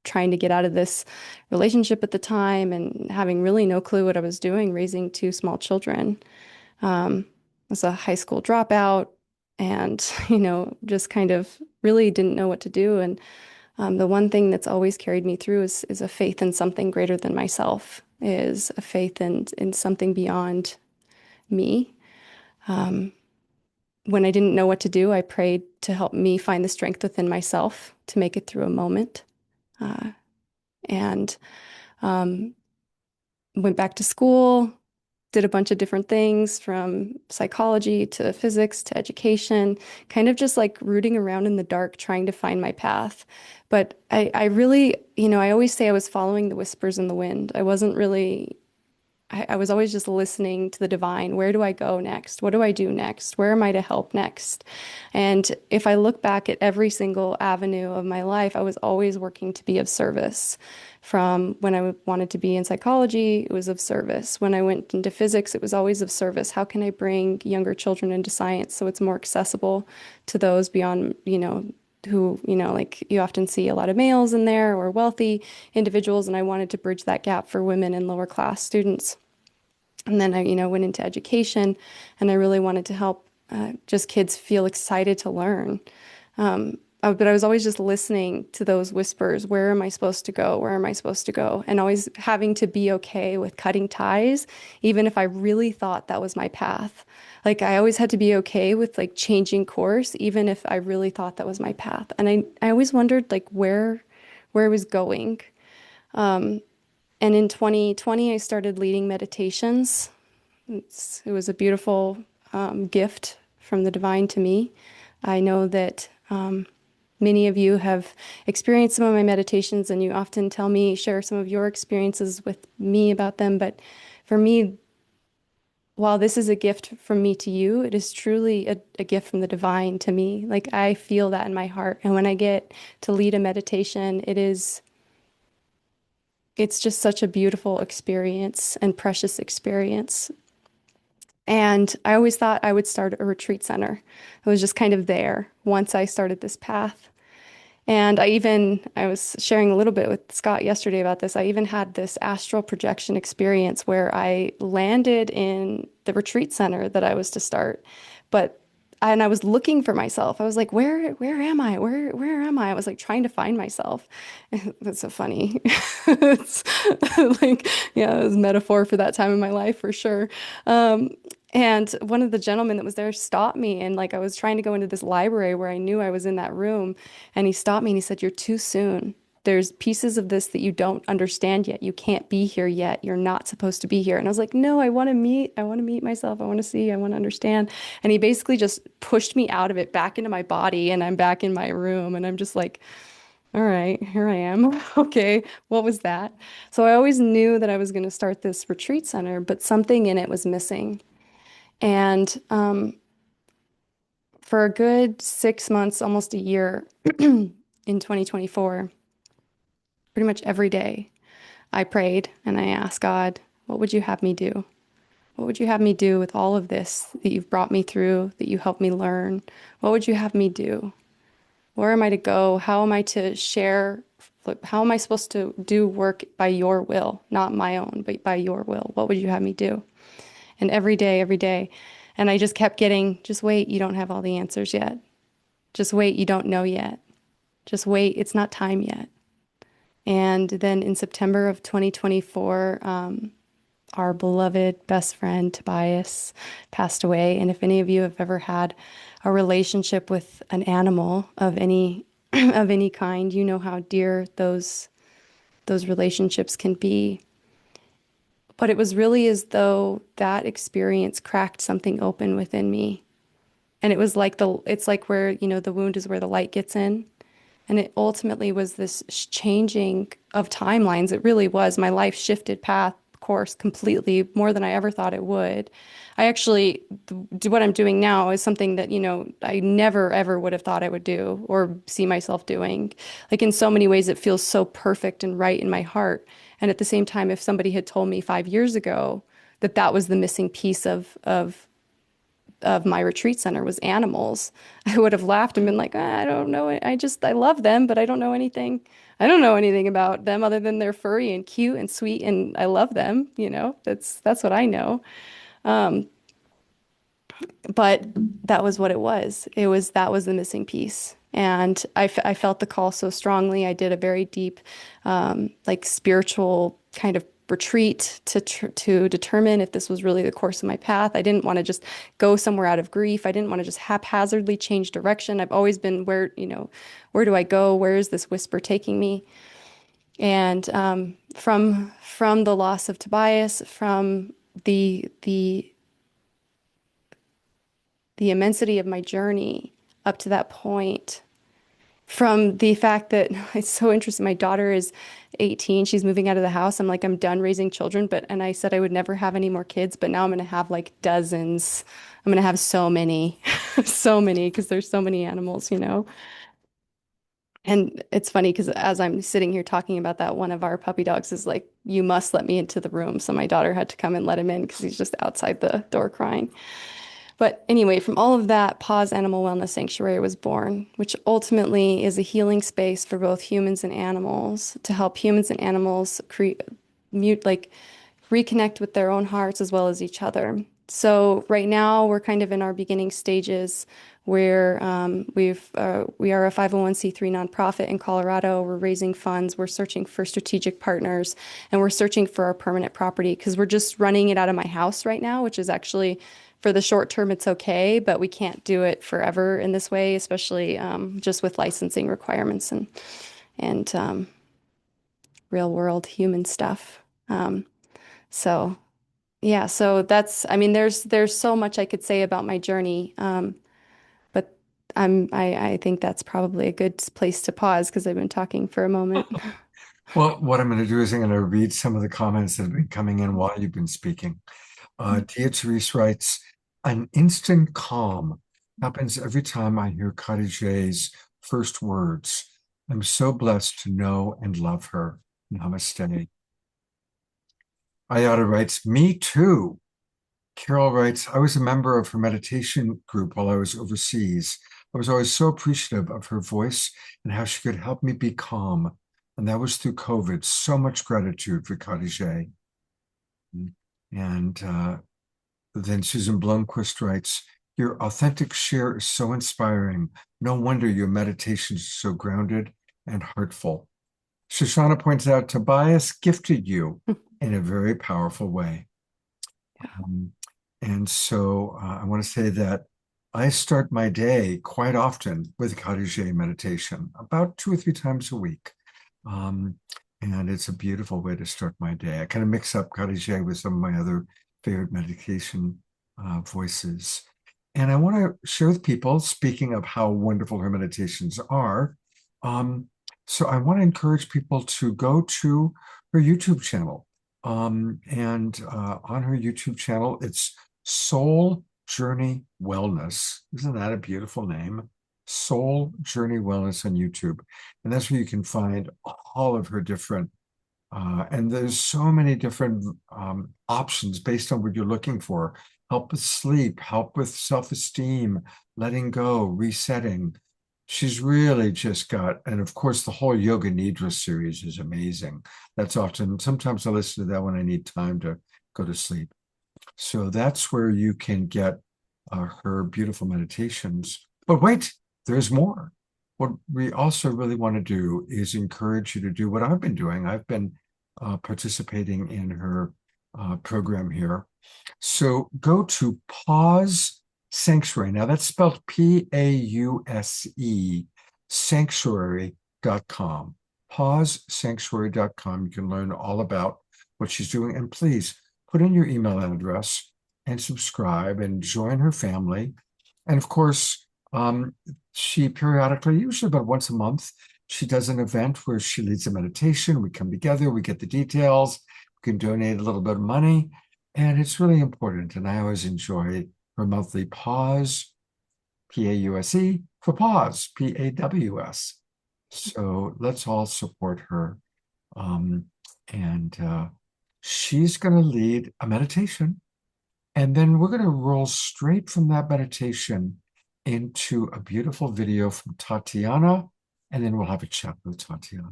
trying to get out of this relationship at the time and having really no clue what I was doing, raising two small children. I was a high school dropout and, just kind of really didn't know what to do. And the one thing that's always carried me through is a faith in something greater than myself, is a faith in something beyond me. When I didn't know what to do, I prayed to help me find the strength within myself to make it through a moment. And went back to school, did a bunch of different things, from psychology to physics to education, kind of just like rooting around in the dark, trying to find my path. But I really, I always say I was following the whispers in the wind. I wasn't really, I was always just listening to the divine. Where do I go next? What do I do next? Where am I to help next? And if I look back at every single avenue of my life, I was always working to be of service. From when I wanted to be in psychology, it was of service. When I went into physics, it was always of service. How can I bring younger children into science so it's more accessible to those beyond, who, like you often see a lot of males in there or wealthy individuals. And I wanted to bridge that gap for women and lower class students. And then I, went into education, and I really wanted to help just kids feel excited to learn. But I was always just listening to those whispers. Where am I supposed to go? Where am I supposed to go? And always having to be okay with cutting ties, even if I really thought that was my path. Like, I always had to be okay with like changing course, even if I really thought that was my path. And I always wondered like where I was going. And in 2020, I started leading meditations. It was a beautiful gift from the divine to me. I know that many of you have experienced some of my meditations, and you often share some of your experiences with me about them. But for me, while this is a gift from me to you, it is truly a gift from the divine to me. Like, I feel that in my heart. And when I get to lead a meditation, it's just such a beautiful experience and precious experience. And I always thought I would start a retreat center. I was just kind of there once I started this path. And I was sharing a little bit with Scott yesterday about this. I even had this astral projection experience where I landed in the retreat center that I was to start. And I was looking for myself. I was like, where am I? Where am I? I was like trying to find myself. That's so funny. It's like, yeah, it was a metaphor for that time in my life for sure. And one of the gentlemen that was there stopped me. And like I was trying to go into this library where I knew I was in that room. And he stopped me and he said, "You're too soon. There's pieces of this that you don't understand yet. You can't be here yet. You're not supposed to be here." And I was like, "No, I want to meet. I want to meet myself. I want to see. I want to understand." And he basically just pushed me out of it back into my body. And I'm back in my room. And I'm just like, all right, here I am. Okay, what was that? So I always knew that I was going to start this retreat center, but something in it was missing. And for a good 6 months, almost a year in 2024, pretty much every day, I prayed and I asked God, what would you have me do? What would you have me do with all of this that you've brought me through, that you helped me learn? What would you have me do? Where am I to go? How am I to share? How am I supposed to do work by your will, not my own, but by your will? What would you have me do? And every day, every day. And I just kept getting, just wait, you don't have all the answers yet. Just wait, you don't know yet. Just wait, it's not time yet. And then in September of 2024, our beloved best friend Tobias passed away. And if any of you have ever had a relationship with an animal of any of any kind, you know how dear those relationships can be. But it was really as though that experience cracked something open within me. And it was like it's like where, the wound is where the light gets in. And it ultimately was this changing of timelines. It really was. My life shifted path, course completely, more than I ever thought it would. I actually, what I'm doing now is something that, I never, ever would have thought I would do or see myself doing. Like in so many ways, it feels so perfect and right in my heart. And at the same time, if somebody had told me 5 years ago that that was the missing piece of my retreat center was animals, I would have laughed and been like, I don't know. I love them, but I don't know anything. I don't know anything about them other than they're furry and cute and sweet and I love them. That's what I know. But that was what it was. That was the missing piece. And I felt the call so strongly. I did a very deep, like spiritual kind of retreat to determine if this was really the course of my path. I didn't want to just go somewhere out of grief. I didn't want to just haphazardly change direction. I've always been where do I go? Where is this whisper taking me? And from the loss of Tobias, from the immensity of my journey up to that point, from the fact that it's so interesting. My daughter is 18. She's moving out of the house. I'm like, I'm done raising children. And I said I would never have any more kids, but now I'm going to have like dozens. I'm going to have so many, so many, because there's so many animals, And it's funny because as I'm sitting here talking about that, one of our puppy dogs is like, you must let me into the room. So my daughter had to come and let him in because he's just outside the door crying. But anyway, from all of that, Paws Animal Wellness Sanctuary was born, which ultimately is a healing space for both humans and animals to help humans and animals reconnect with their own hearts as well as each other. So right now we're kind of in our beginning stages where we are a 501c3 nonprofit in Colorado. We're raising funds. We're searching for strategic partners, and we're searching for our permanent property because we're just running it out of my house right now, which is actually, for the short term, it's okay, but we can't do it forever in this way, especially just with licensing requirements and real world human stuff. So yeah, so that's, I mean, there's so much I could say about my journey, but I think that's probably a good place to pause because I've been talking for a moment. Well, what I'm going to do is I'm going to read some of the comments that have been coming in while you've been speaking. Tia Therese writes, an instant calm happens every time I hear Khadijih's first words. I'm so blessed to know and love her. Namaste. Ayada writes, me too. Carol writes, I was a member of her meditation group while I was overseas. I was always so appreciative of her voice and how she could help me be calm. And that was through COVID. So much gratitude for Khadijih. And then Susan Blomquist writes, your authentic share is so inspiring. No wonder your meditations are so grounded and heartful. Shoshana points out Tobias gifted you in a very powerful way. And so I want to say that I start my day quite often with Khadijih meditation, about 2 or 3 times a week. And it's a beautiful way to start my day. I kind of mix up Khadijih with some of my other favorite meditation voices. And I want to share with people, speaking of how wonderful her meditations are, so I want to encourage people to go to her YouTube channel. And on her YouTube channel, it's Soul Journey Wellness. Isn't that a beautiful name? Soul Journey Wellness on YouTube. And that's where you can find all of her different, and there's so many different options based on what you're looking for. Help with sleep, help with self-esteem, letting go, resetting. She's really just got, and of course, the whole Yoga Nidra series is amazing. That's often, sometimes I listen to that when I need time to go to sleep. So that's where you can get her beautiful meditations. But wait, there's more. What we also really want to do is encourage you to do what I've been doing. I've been participating in her program here. So go to Pause Sanctuary. Now that's spelled Pause, sanctuary.com. PauseSanctuary.com. You can learn all about what she's doing. And please put in your email address and subscribe and join her family. And of course, she periodically, usually about once a month, she does an event where she leads a meditation. We come together, we get the details, we can donate a little bit of money, and it's really important. And I always enjoy her monthly Pause, P-A-U-S-E, for Pause, P-A-W-S. So let's all support her. She's going to lead a meditation, and then we're going to roll straight from that meditation into a beautiful video from Tatiana, and then we'll have a chat with Tatiana.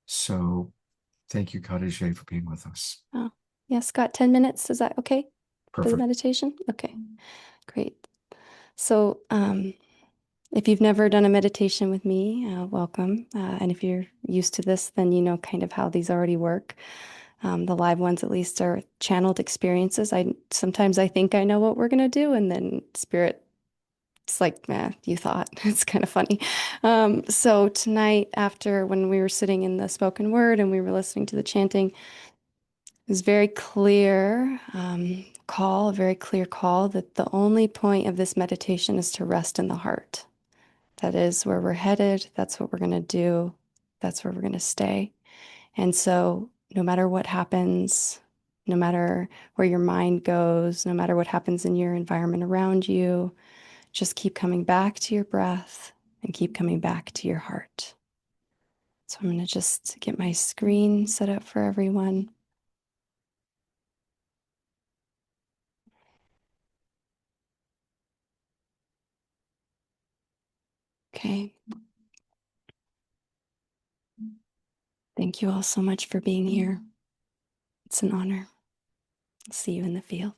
So thank you, Khadijih, for being with us. Oh, yeah, Scott, 10 minutes. Is that okay for the Perfect. meditation? Okay, great. So if you've never done a meditation with me, welcome. And if you're used to this, then you know kind of how these already work. The live ones, at least, are channeled experiences. Sometimes I think I know what we're going to do, and then spirit, it's like, you thought. It's kind of funny. So tonight, after when we were sitting in the spoken word and we were listening to the chanting, it was very clear a very clear call that the only point of this meditation is to rest in the heart. That is where we're headed. That's what we're going to do. That's where we're going to stay. And so no matter what happens, no matter where your mind goes, no matter what happens in your environment around you, just keep coming back to your breath and keep coming back to your heart. So I'm going to just get my screen set up for everyone. Okay. Thank you all so much for being here. It's an honor. I'll see you in the field.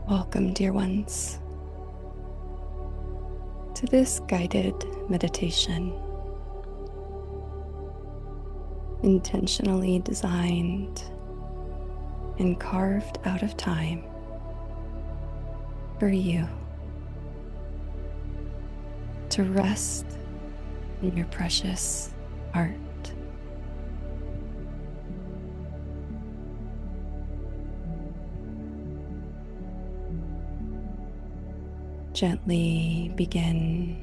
Welcome, dear ones, to this guided meditation, intentionally designed and carved out of time for you to rest in your precious heart. Gently begin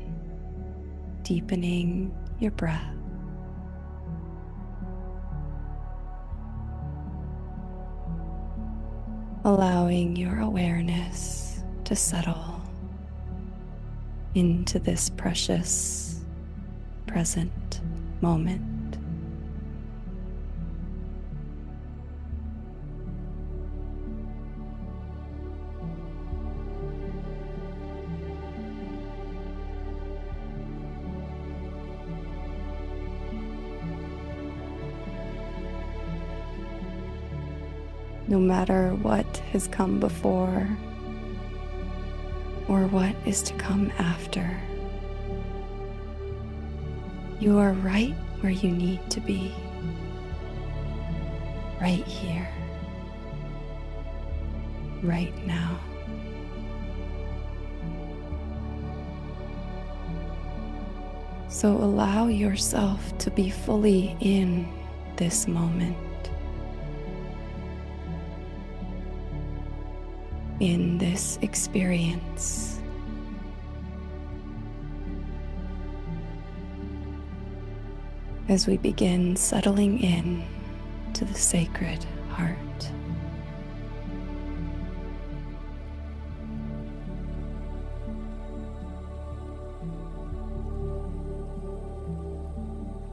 deepening your breath. Allowing your awareness to settle into this precious present moment. no matter what has come before or what is to come after. You are right where you need to be, right here, right now. So allow yourself to be fully in this moment, in this experience. As we begin settling in to the Sacred Heart.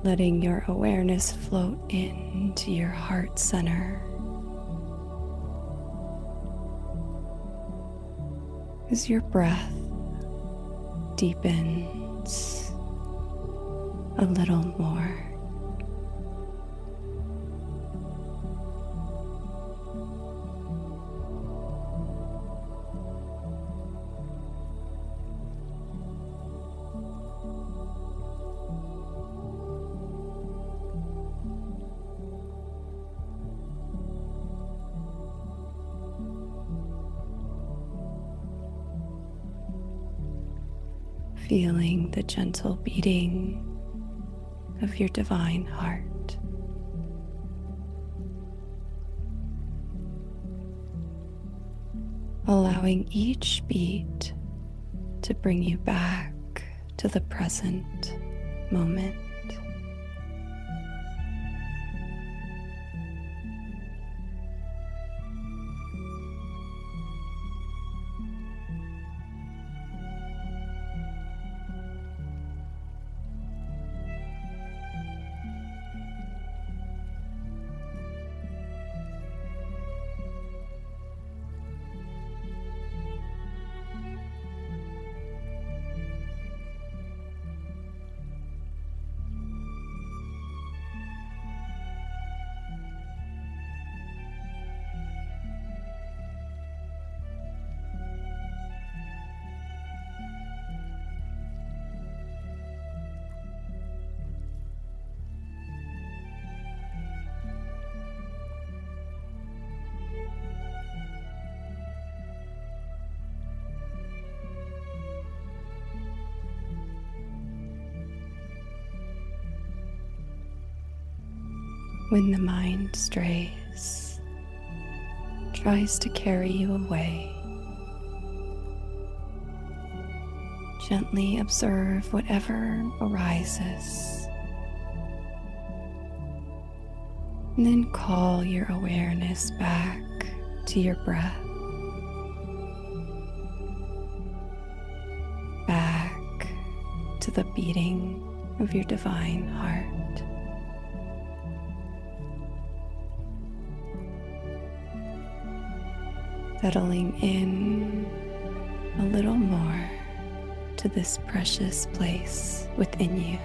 Letting your awareness float into your heart center. As your breath deepens a little more. Feeling the gentle beating of your divine heart. Allowing each beat to bring you back to the present moment. When the mind strays, tries to carry you away, gently observe whatever arises, and then call your awareness back to your breath, back to the beating of your divine heart. Settling in a little more to this precious place within you.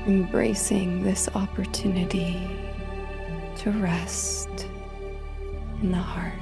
Embracing this opportunity to rest in the heart.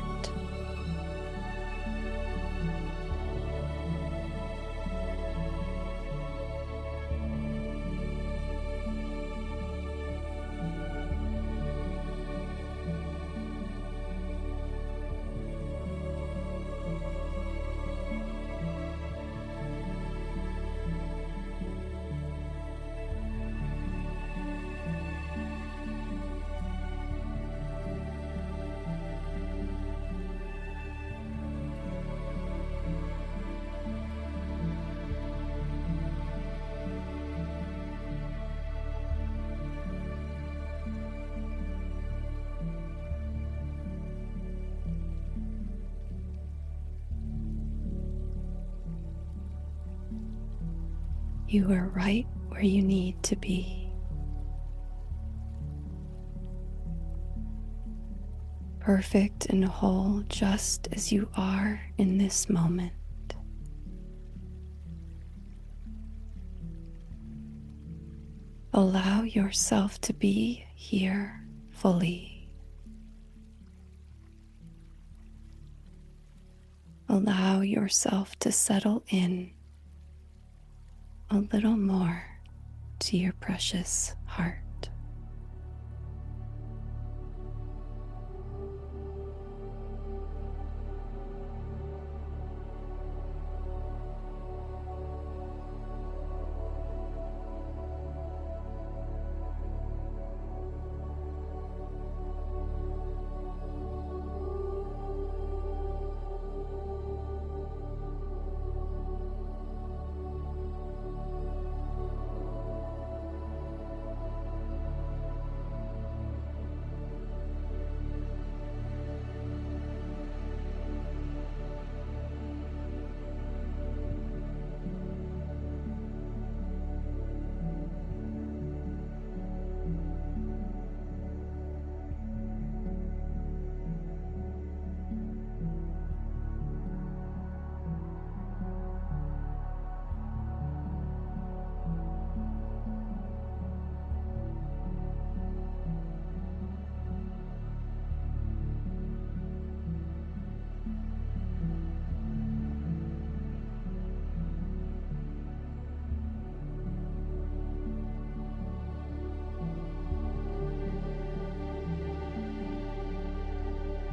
You are right where you need to be. Perfect and whole just as you are in this moment. Allow yourself to be here fully. Allow yourself to settle in a little more to your precious heart.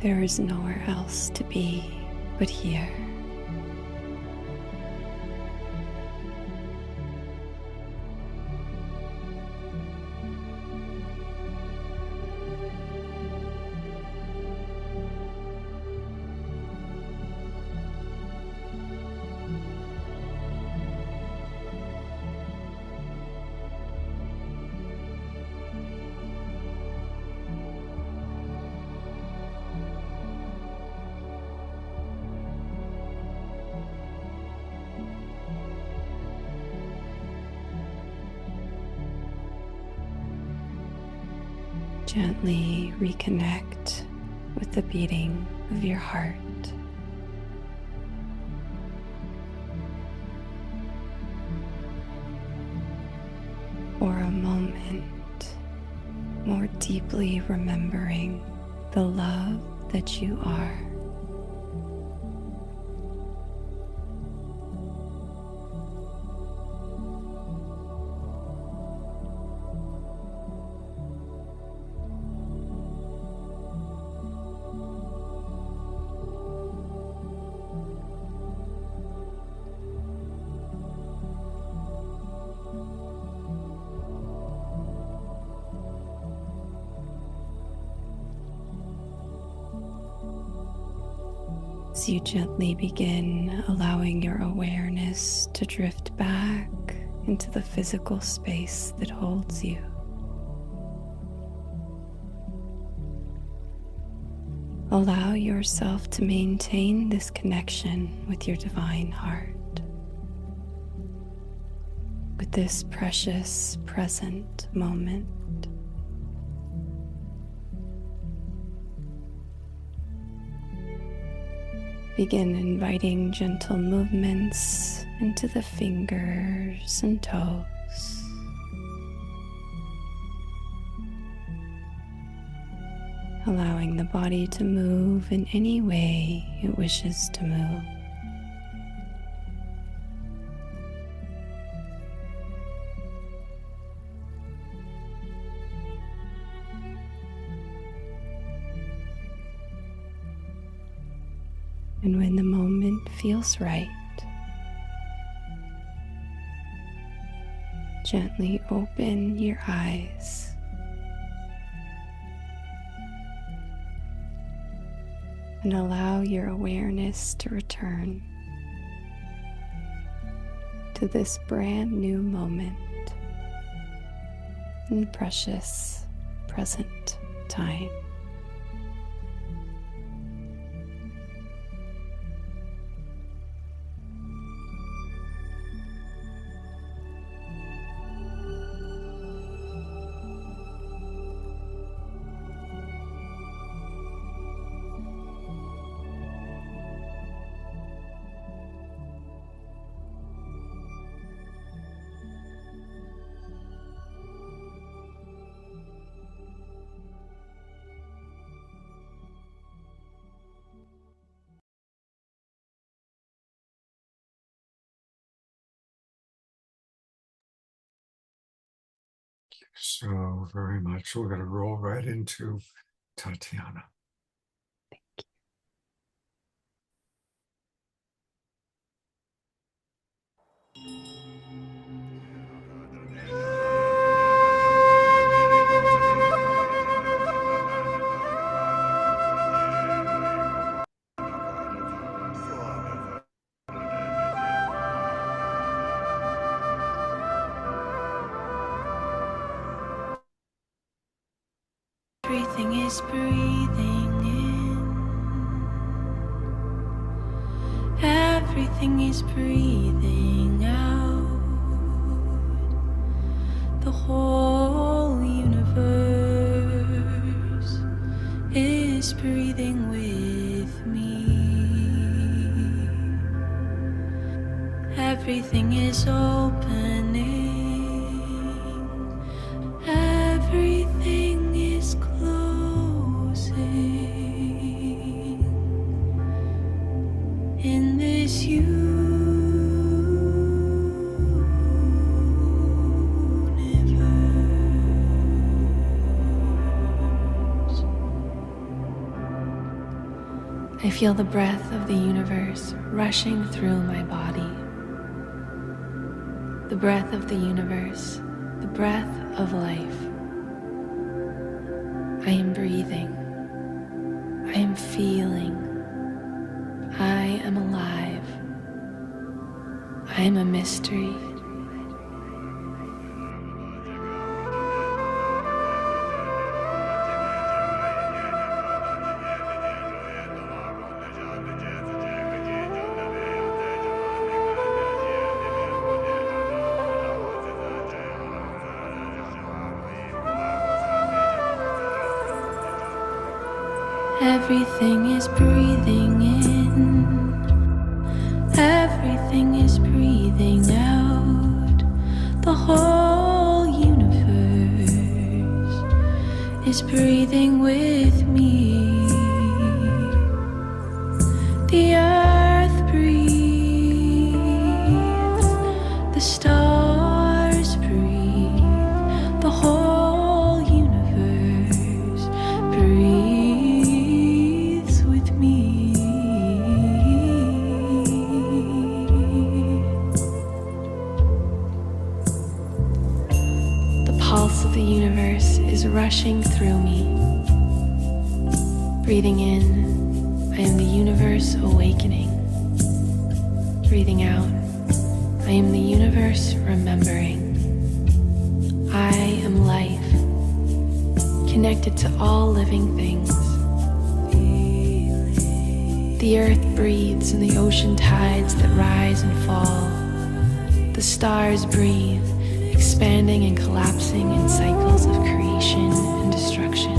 There is nowhere else to be but here. Gently reconnect with the beating of your heart. For a moment, more deeply remembering the love that you are. As you gently begin allowing your awareness to drift back into the physical space that holds you. Allow yourself to maintain this connection with your divine heart, with this precious present moment. Begin inviting gentle movements into the fingers and toes. Allowing the body to move in any way it wishes to move. And when the moment feels right, gently open your eyes. And allow your awareness to return to this brand new moment in precious present time. So very much. We're going to roll right into Tatiana. Everything is breathing in. Everything is breathing out. The whole universe is breathing with me. Everything is opening. Everything is closing in this universe. I feel the breath of the universe rushing through my body. The breath of the universe, the breath of life. I am breathing. I am feeling. I am alive. I am a mystery. Everything is breathing in. Everything is breathing out. The whole universe is breathing with me. The earth breathes. The stars breathe. The whole universe breathes. The universe is rushing through me. Breathing in, I am the universe awakening. Breathing out, I am the universe remembering. I am life, connected to all living things. The earth breathes in the ocean tides that rise and fall. The stars breathe, expanding and collapsing in cycles of creation and destruction.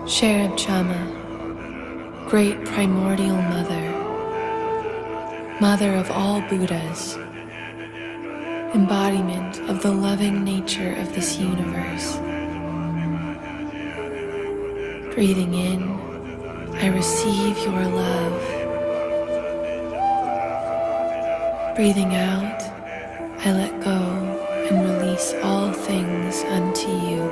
Cherub Chama, great primordial mother, mother of all Buddhas, embodiment of the loving nature of this universe, Breathing in, I receive your love. Breathing out, I let go and release all things unto you.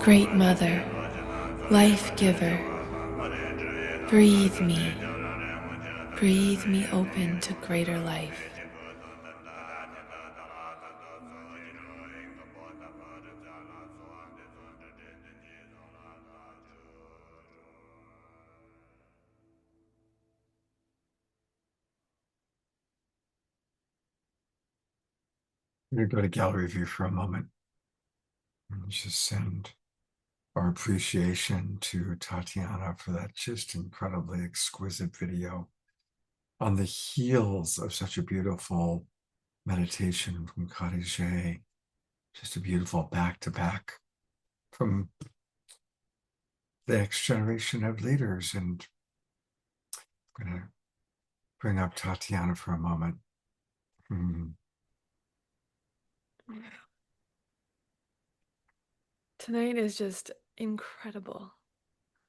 Great Mother, Life Giver, breathe me open to greater life. I'm going to go to gallery view for a moment and just send our appreciation to Tatiana for that just incredibly exquisite video on the heels of such a beautiful meditation from Khadijih. Just a beautiful back-to-back from the next generation of leaders. And I'm going to bring up Tatiana for a moment. Tonight is just incredible.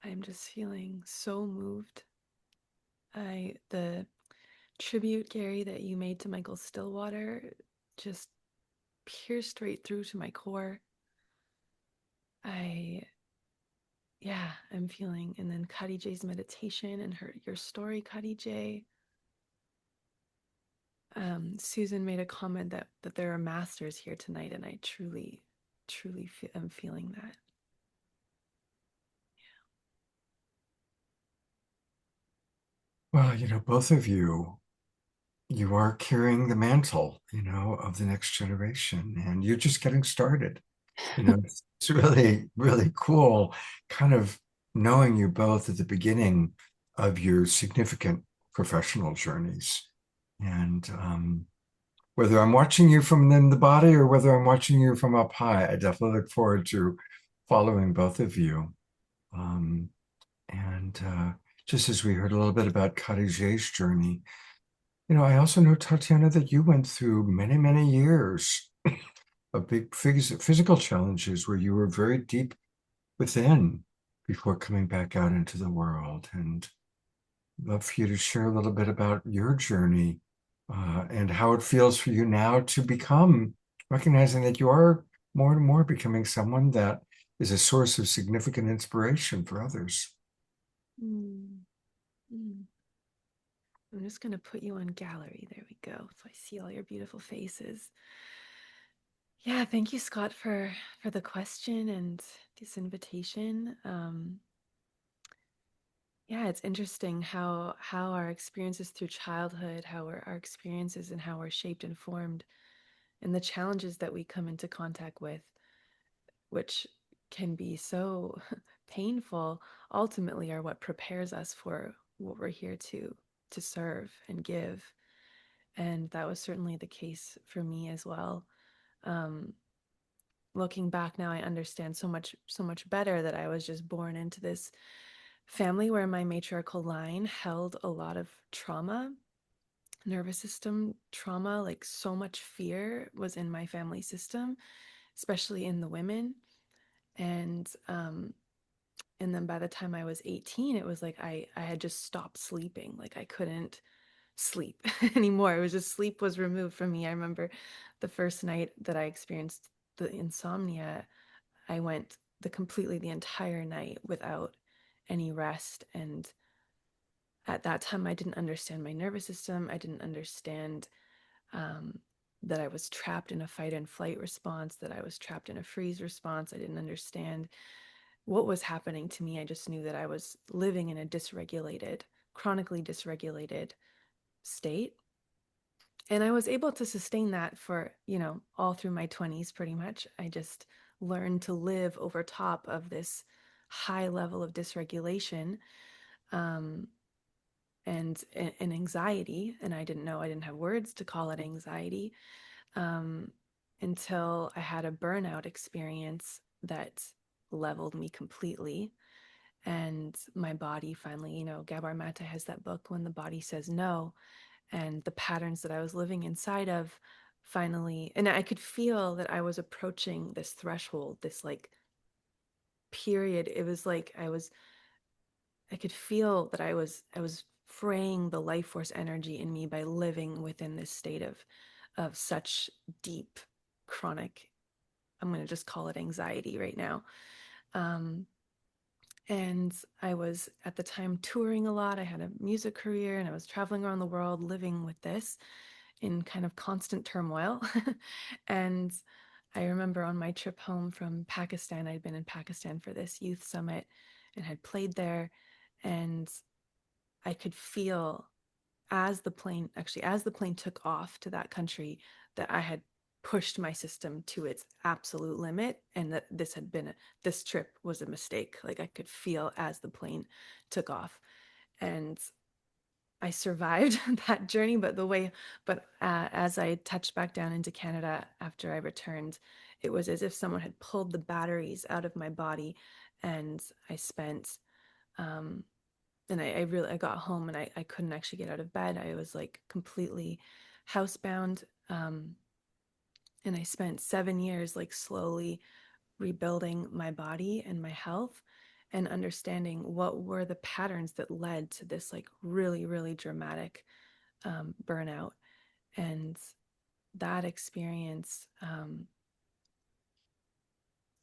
I'm just feeling so moved. The tribute, Gary, that you made to Michael Stillwater just pierced straight through to my core. I'm feeling, and then Khadijih's meditation and your story, Khadijih. Susan made a comment that there are masters here tonight, and I truly am feeling that. Well, both of you are carrying the mantle, of the next generation, and you're just getting started. It's really, really cool kind of knowing you both at the beginning of your significant professional journeys. And whether I'm watching you from in the body or whether I'm watching you from up high, I definitely look forward to following both of you. Just as we heard a little bit about Khadijih's journey, I also know, Tatiana, that you went through many, many years of big physical challenges where you were very deep within before coming back out into the world. And I'd love for you to share a little bit about your journey and how it feels for you now to become, recognizing that you are more and more becoming someone that is a source of significant inspiration for others. I'm just going to put you on gallery. There we go. So I see all your beautiful faces. Yeah, thank you, Scott, for the question and this invitation. It's interesting how our experiences through childhood, how our experiences and how we're shaped and formed, and the challenges that we come into contact with, which can be so painful, ultimately are what prepares us for what we're here to serve and give. And that was certainly the case for me as well. Looking back now, I understand so much better that I was just born into this family where my matriarchal line held a lot of trauma, nervous system trauma, like so much fear was in my family system, especially in the women. And then by the time I was 18, it was like I had just stopped sleeping. Like I couldn't sleep anymore. It was just sleep was removed from me. I remember the first night that I experienced the insomnia, I went the entire night without any rest. And at that time, I didn't understand my nervous system. I didn't understand that I was trapped in a fight and flight response, that I was trapped in a freeze response. I didn't understand what was happening to me. I just knew that I was living in a chronically dysregulated state. And I was able to sustain that for, all through my 20s, pretty much. I just learned to live over top of this high level of dysregulation and anxiety. And I didn't have words to call it anxiety until I had a burnout experience that leveled me completely. And my body finally, Gabor Mate has that book, When the Body Says No. And the patterns that I was living inside of finally, and I could feel that I was approaching this threshold, this like period. It was like I could feel that I was fraying the life force energy in me by living within this state of such deep chronic, I'm going to just call it anxiety right now. And I was at the time touring a lot. I had a music career and I was traveling around the world living with this in kind of constant turmoil. And I remember on my trip home from Pakistan, I'd been in Pakistan for this youth summit and had played there. And I could feel as the plane took off to that country, that I had pushed my system to its absolute limit, and that this trip was a mistake. Like I could feel as the plane took off, and I survived that journey. But as I touched back down into Canada after I returned, it was as if someone had pulled the batteries out of my body, and I spent and I got home and I couldn't actually get out of bed. I was like completely housebound. And I spent 7 years like slowly rebuilding my body and my health and understanding what were the patterns that led to this like really, really dramatic burnout. And that experience, I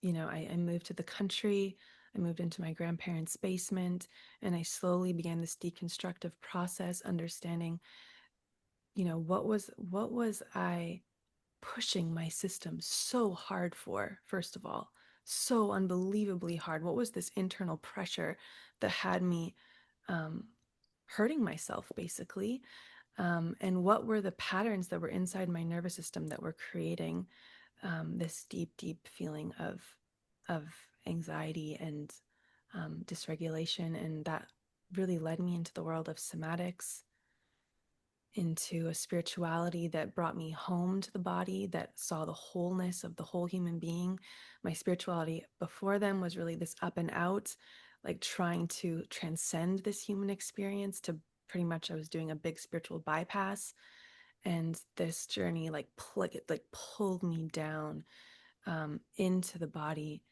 moved to the country. I moved into my grandparents' basement, and I slowly began this deconstructive process, understanding, what was I pushing my system so hard for, first of all, so unbelievably hard. What was this internal pressure that had me hurting myself, basically? And what were the patterns that were inside my nervous system that were creating this deep, deep feeling of anxiety and dysregulation? And that really led me into the world of somatics, into a spirituality that brought me home to the body, that saw the wholeness of the whole human being. My spirituality before them was really this up and out, like trying to transcend this human experience to pretty much I was doing a big spiritual bypass. And this journey like pulled me down into the body,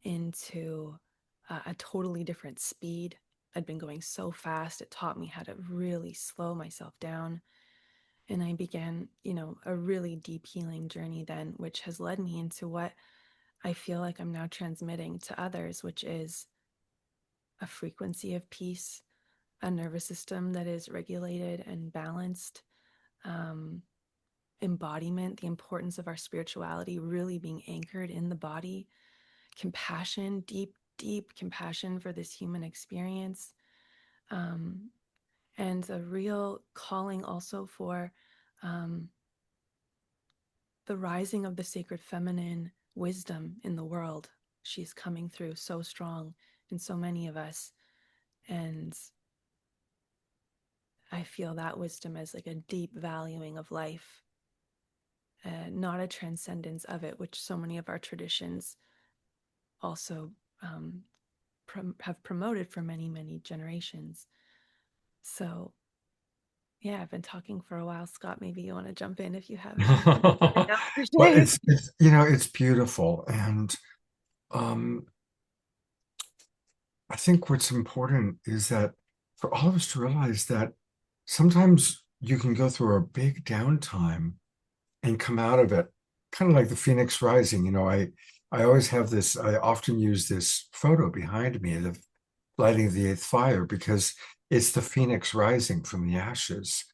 into a totally different speed. I'd been going so fast, it taught me how to really slow myself down. And I began, a really deep healing journey then, which has led me into what I feel like I'm now transmitting to others, which is a frequency of peace, a nervous system that is regulated and balanced, embodiment, the importance of our spirituality really being anchored in the body, compassion, deep, deep compassion for this human experience, and a real calling also for the rising of the sacred feminine wisdom in the world. She's coming through so strong in so many of us. And I feel that wisdom as like a deep valuing of life, not a transcendence of it, which so many of our traditions also have promoted for many, many generations. So, yeah, I've been talking for a while. Scott, maybe you want to jump in if you have Well, it's beautiful. And I think what's important is that for all of us to realize that sometimes you can go through a big downtime and come out of it kind of like the phoenix rising. I always have this, I often use this photo behind me of lighting the eighth fire because it's the phoenix rising from the ashes.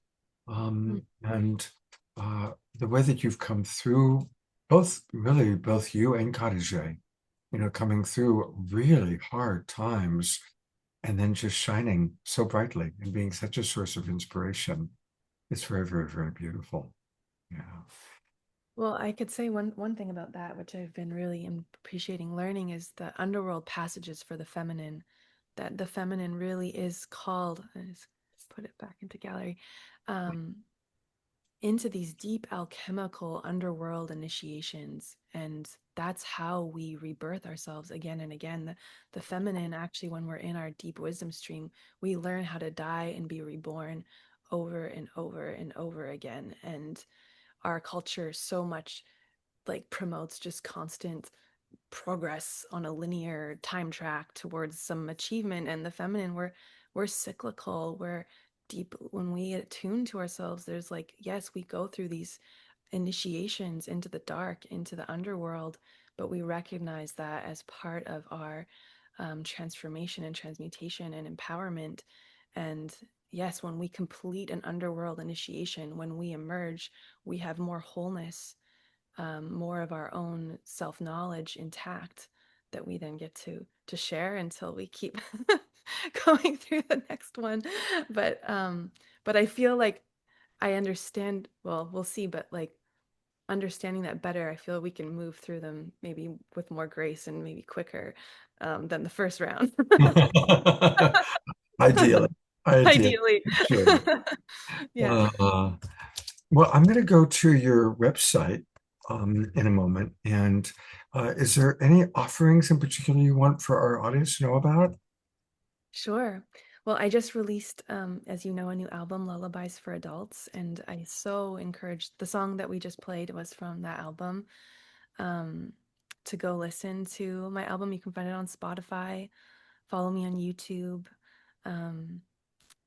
And the way that you've come through, both you and Khadijih, coming through really hard times and then just shining so brightly and being such a source of inspiration. It's very, very, very beautiful. Yeah. Well, I could say one thing about that, which I've been really appreciating learning, is the underworld passages for the feminine. That the feminine really is called, I just put it back into gallery, into these deep alchemical underworld initiations. And that's how we rebirth ourselves again and again. The feminine, actually, when we're in our deep wisdom stream, we learn how to die and be reborn over and over and over again. And our culture so much like promotes just constant progress on a linear time track towards some achievement, and the feminine, we're cyclical, we're deep. When we attune to ourselves, there's like, yes, we go through these initiations into the dark, into the underworld, but we recognize that as part of our transformation and transmutation and empowerment. And yes, when we complete an underworld initiation, when we emerge, we have more wholeness, more of our own self-knowledge intact that we then get to share until we keep going through the next one. But I feel like I understand, well, we'll see, but like understanding that better, I feel we can move through them maybe with more grace and maybe quicker than the first round. Ideally, ideally, Ideally. sure. Yeah. Well, I'm going to go to your website in a moment. And is there any offerings in particular you want for our audience to know about? Sure. Well, I just released, as you know, a new album, Lullabies for Adults, and I so encouraged, the song that we just played was from that album, to go listen to my album. You can find it on Spotify, follow me on YouTube,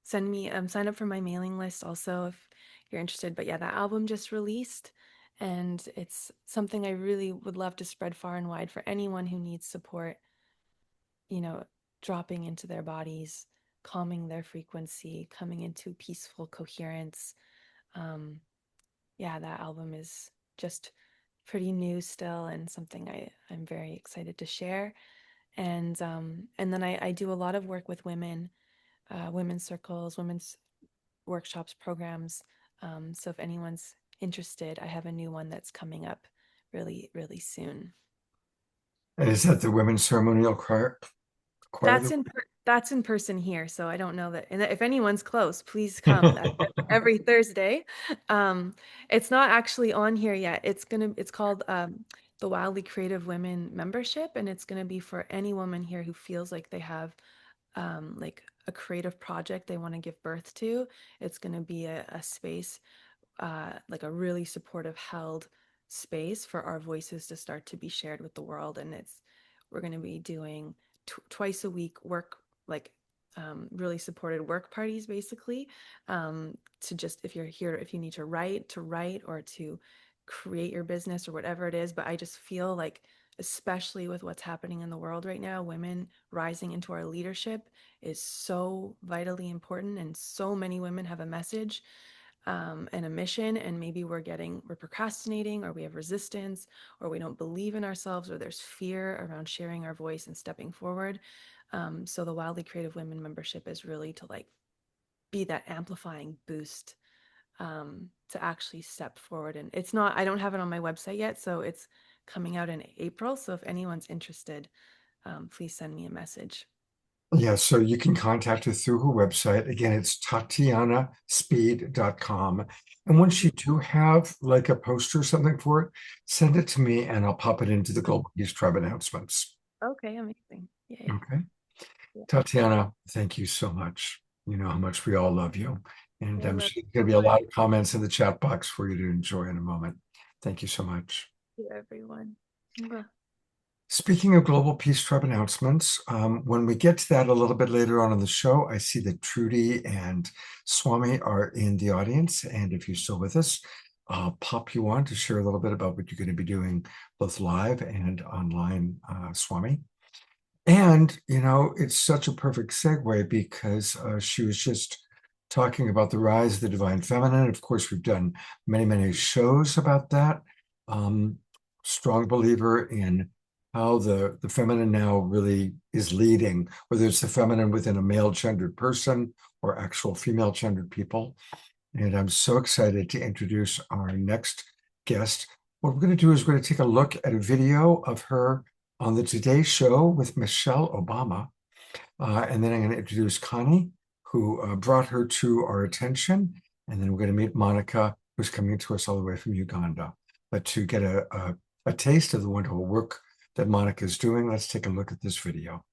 sign up for my mailing list also if you're interested. But yeah, that album just released, and it's something I really would love to spread far and wide for anyone who needs support, you know, dropping into their bodies, calming their frequency, coming into peaceful coherence. Yeah, that album is just pretty new still, and something I'm very excited to share. And then I do a lot of work with women, women's circles, women's workshops, programs. So if anyone's interested, I have a new one that's coming up really, really soon. And is that the women's ceremonial choir? That's in person here, so I don't know that. And if anyone's close, please come. That's every Thursday. It's not actually on here yet. It's called the Wildly Creative Women Membership, and it's gonna be for any woman here who feels like they have like a creative project they want to give birth to. It's gonna be a space, like a really supportive, held space for our voices to start to be shared with the world. And we're going to be doing twice a week work, like really supported work parties, basically, to just, if you're here, if you need to write or to create your business or whatever it is. But I just feel like, especially with what's happening in the world right now, women rising into our leadership is so vitally important, and so many women have a message and a mission, and maybe we're procrastinating, or we have resistance, or we don't believe in ourselves, or there's fear around sharing our voice and stepping forward. So the Wildly Creative Women membership is really to like be that amplifying boost to actually step forward. And I don't have it on my website yet, so it's coming out in April. So if anyone's interested, please send me a message. Yeah, so you can contact her through her website. Again, it's TatianaSpeed.com. And once you do have like a poster or something for it, send it to me and I'll pop it into the Global Peace Tribe announcements. Okay, amazing. Yeah. Okay. Yeah. Tatiana, thank you so much. You know how much we all love you. And I'm sure there's going to be a lot of comments in the chat box for you to enjoy in a moment. Thank you so much. Thank you, everyone. Speaking of Global Peace Tribe announcements, when we get to that a little bit later on in the show, I see that Trudy and Swami are in the audience. And if you're still with us, I'll pop you on to share a little bit about what you're going to be doing both live and online, Swami. And, you know, it's such a perfect segue because she was just talking about the rise of the divine feminine. Of course, we've done many, many shows about that. Strong believer in how the feminine now really is leading, whether it's the feminine within a male gendered person or actual female gendered people. And I'm so excited to introduce our next guest. What we're going to do is we're going to take a look at a video of her on the Today Show with Michele Obama. And then I'm going to introduce Connie, who brought her to our attention. And then we're going to meet Monica, who's coming to us all the way from Uganda. But to get a taste of the wonderful work that Monica is doing, let's take a look at this video.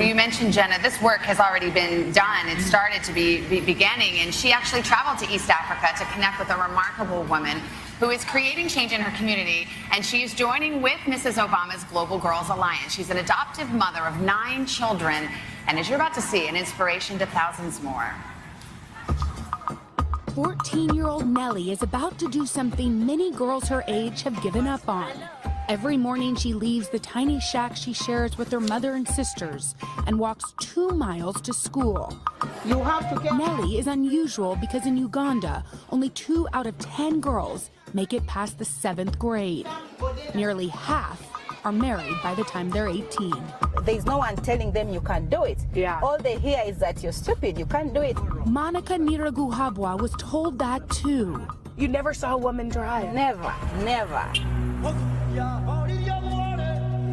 Well, you mentioned Jenna. This work has already been done. It started to be beginning, and she actually traveled to East Africa to connect with a remarkable woman who is creating change in her community, and she is joining with Mrs. Obama's Global Girls Alliance. She's an adoptive mother of 9 children, and as you're about to see, an inspiration to thousands more. 14-year-old Nellie is about to do something many girls her age have given up on. Every morning she leaves the tiny shack she shares with her mother and sisters and walks 2 miles to school. Nellie is unusual because in Uganda, only 2 out of 10 girls make it past the 7th grade. Nearly half are married by the time they're 18. There's no one telling them you can't do it. Yeah. All they hear is that you're stupid, you can't do it. Monica Nyiraguhabwa was told that too. You never saw a woman drive? Never, never.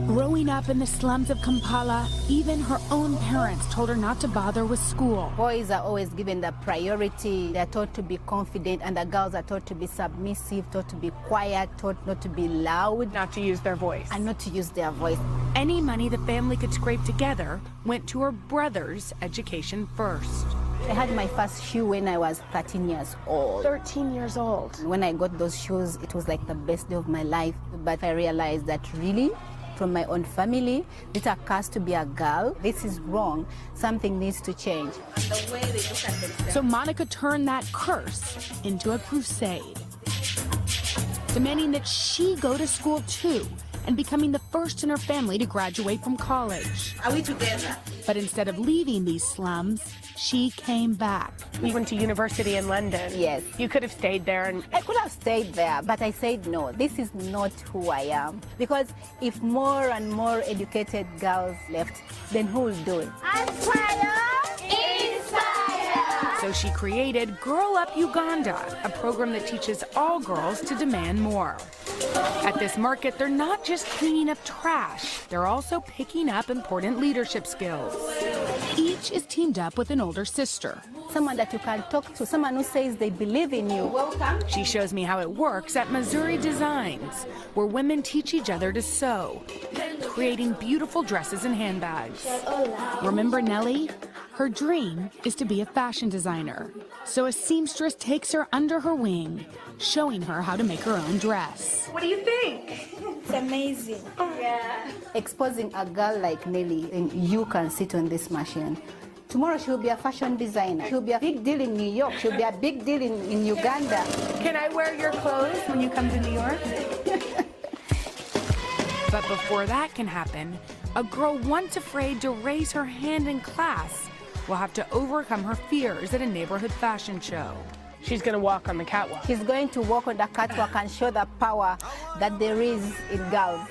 Growing up in the slums of Kampala, even her own parents told her not to bother with school. Boys are always given the priority. They're taught to be confident, and the girls are taught to be submissive, taught to be quiet, taught not to be loud. Not to use their voice. And not to use their voice. Any money the family could scrape together went to her brother's education first. I had my first shoe when I was 13 years old. 13 years old. When I got those shoes, it was like the best day of my life. But I realized that really, from my own family, it's a curse to be a girl. This is wrong. Something needs to change. The way they look at themselves. So Monica turned that curse into a crusade, demanding that she go to school too, and becoming the first in her family to graduate from college. Are we together? But instead of leaving these slums, she came back. You went to university in London. Yes. You could have stayed there. And I could have stayed there, but I said no, this is not who I am. Because if more and more educated girls left, then who will do it? So she created Girl Up Uganda, a program that teaches all girls to demand more. At this market, they're not just cleaning up trash, they're also picking up important leadership skills. Each is teamed up with an older sister. Someone that you can talk to, someone who says they believe in you. Welcome. She shows me how it works at Missouri Designs, where women teach each other to sew, creating beautiful dresses and handbags. Remember Nellie? Her dream is to be a fashion designer. So a seamstress takes her under her wing, showing her how to make her own dress. What do you think? It's amazing. Yeah. Exposing a girl like Nellie, and you can sit on this machine. Tomorrow she'll be a fashion designer. She'll be a big deal in New York. She'll be a big deal in Uganda. Can I wear your clothes when you come to New York? But before that can happen, a girl once afraid to raise her hand in class will have to overcome her fears at a neighborhood fashion show. She's going to walk on the catwalk. She's going to walk on the catwalk and show the power that there is in girls.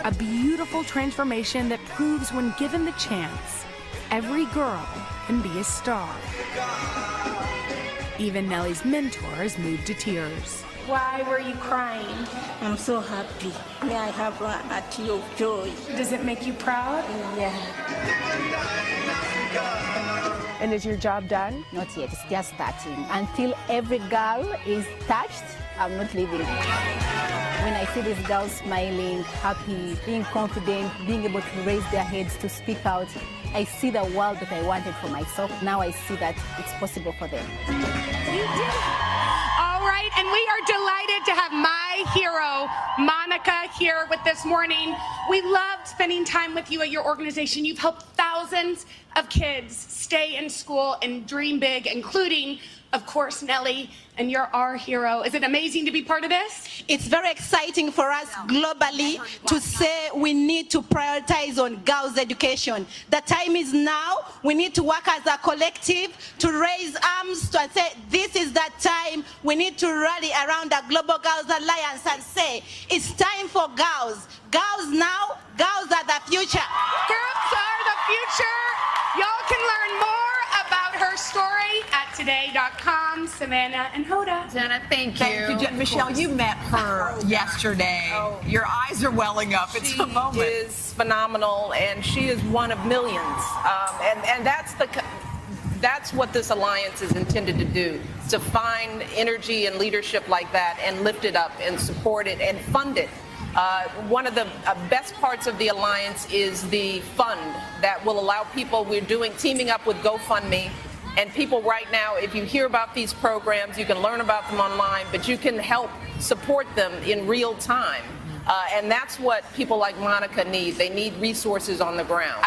A beautiful transformation that proves when given the chance, every girl can be a star. Even Nellie's mentor is moved to tears. Why were you crying? I'm so happy. May I have a tear of joy. Does it make you proud? Yeah. And is your job done? Not yet, it's just starting. Until every girl is touched, I'm not leaving. When I see these girls smiling, happy, being confident, being able to raise their heads to speak out, I see the world that I wanted for myself. Now I see that it's possible for them. You did it! All right, and we are delighted to have my hero, Monica, here with this morning. We loved spending time with you at your organization. You've helped thousands of kids stay in school and dream big, including, of course, Nellie, and you're our hero. Is it amazing to be part of this? It's very exciting for us globally to say we need to prioritize on girls' education. The time is now. We need to work as a collective to raise arms to say this is that time. We need to rally around the Global Girls Alliance and say it's time for girls. Girls now, girls are the future. Girls are the future. Y'all can learn more about her story at today.com. Savannah and Hoda. Jenna, thank you. Michelle, you met her yesterday. Your eyes are welling up. It's a moment. She is phenomenal, and she is one of millions. And that's what this alliance is intended to do, to find energy and leadership like that and lift it up and support it and fund it One of the best parts of the alliance is the fund that will allow people. We're teaming up with GoFundMe. And people right now, if you hear about these programs, you can learn about them online, but you can help support them in real time. And that's what people like Monica need. They need resources on the ground.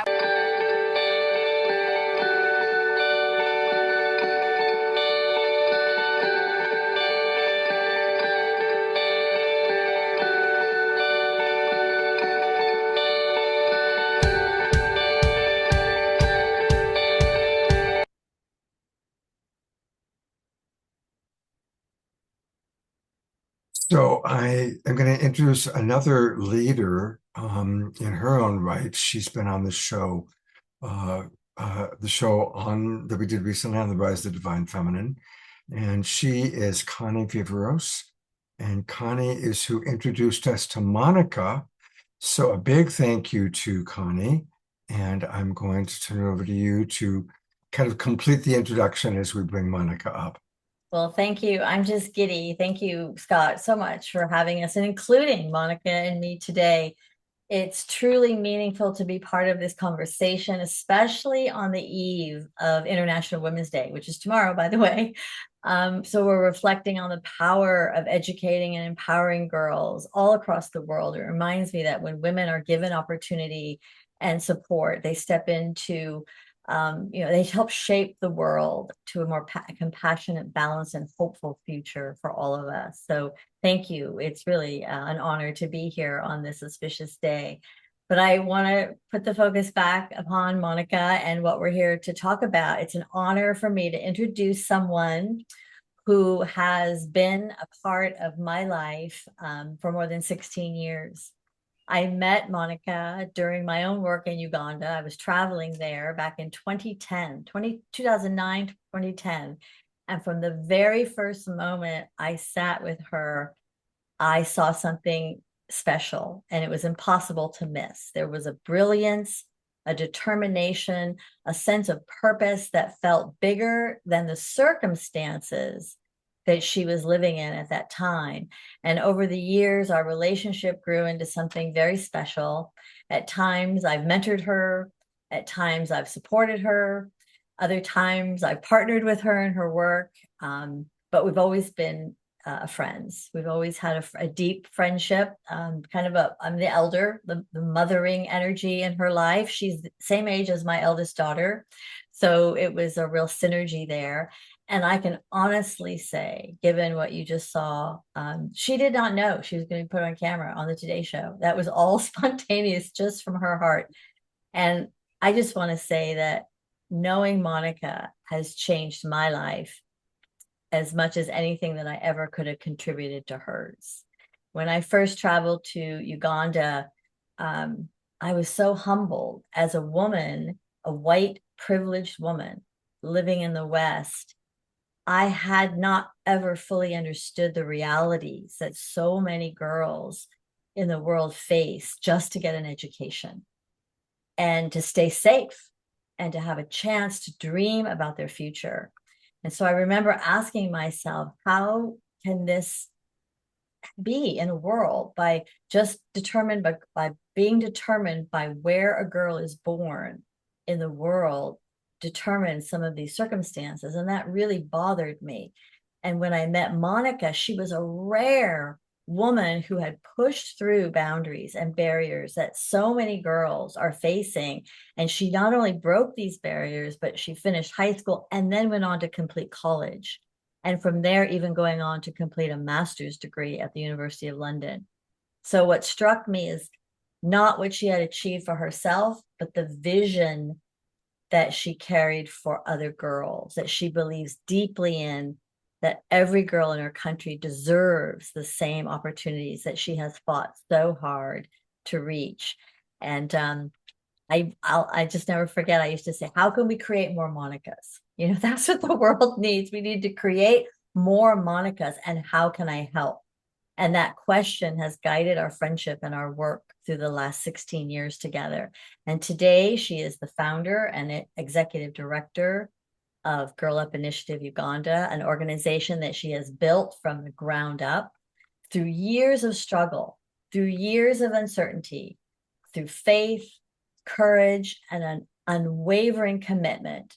So I am going to introduce another leader in her own right. She's been on the show that we did recently on the Rise of the Divine Feminine. And she is Connie Viveros. And Connie is who introduced us to Monica. So a big thank you to Connie. And I'm going to turn it over to you to kind of complete the introduction as we bring Monica up. Well, thank you. I'm just giddy. Thank you, Scott, so much for having us and including Monica and me today. It's truly meaningful to be part of this conversation, especially on the eve of International Women's Day, which is tomorrow, by the way. So we're reflecting on the power of educating and empowering girls all across the world. It reminds me that when women are given opportunity and support, they step into they help shape the world to a more compassionate, balanced, and hopeful future for all of us. So thank you. It's really an honor to be here on this auspicious day. But I want to put the focus back upon Monica and what we're here to talk about. It's an honor for me to introduce someone who has been a part of my life for more than 16 years. I met Monica during my own work in Uganda. I was traveling there back in 2009, 2010. And from the very first moment I sat with her, I saw something special and it was impossible to miss. There was a brilliance, a determination, a sense of purpose that felt bigger than the circumstances that she was living in at that time. And over the years, our relationship grew into something very special. At times, I've mentored her. At times, I've supported her. Other times, I've partnered with her in her work. But we've always been friends. We've always had a deep friendship. I'm the elder, the mothering energy in her life. She's the same age as my eldest daughter. So it was a real synergy there. And I can honestly say, given what you just saw, she did not know she was going to be put on camera on the Today Show. That was all spontaneous, just from her heart. And I just want to say that knowing Monica has changed my life as much as anything that I ever could have contributed to hers. When I first traveled to Uganda, I was so humbled as a woman, a white privileged woman living in the West. I had not ever fully understood the realities that so many girls in the world face just to get an education and to stay safe and to have a chance to dream about their future. And so I remember asking myself, how can this be in a world by being determined by where a girl is born in the world determine some of these circumstances? And that really bothered me. And when I met Monica, she was a rare woman who had pushed through boundaries and barriers that so many girls are facing. And she not only broke these barriers, but she finished high school and then went on to complete college. And from there, even going on to complete a master's degree at the University of London. So what struck me is not what she had achieved for herself, but the vision that she carried for other girls, that she believes deeply in, that every girl in her country deserves the same opportunities that she has fought so hard to reach. And I just never forget, I used to say, how can we create more Monicas? That's what the world needs. We need to create more Monicas, and how can I help? And that question has guided our friendship and our work through the last 16 years together. And today she is the founder and executive director of Up Initiative Uganda, an organization that she has built from the ground up through years of struggle through years of uncertainty, through faith, courage, and an unwavering commitment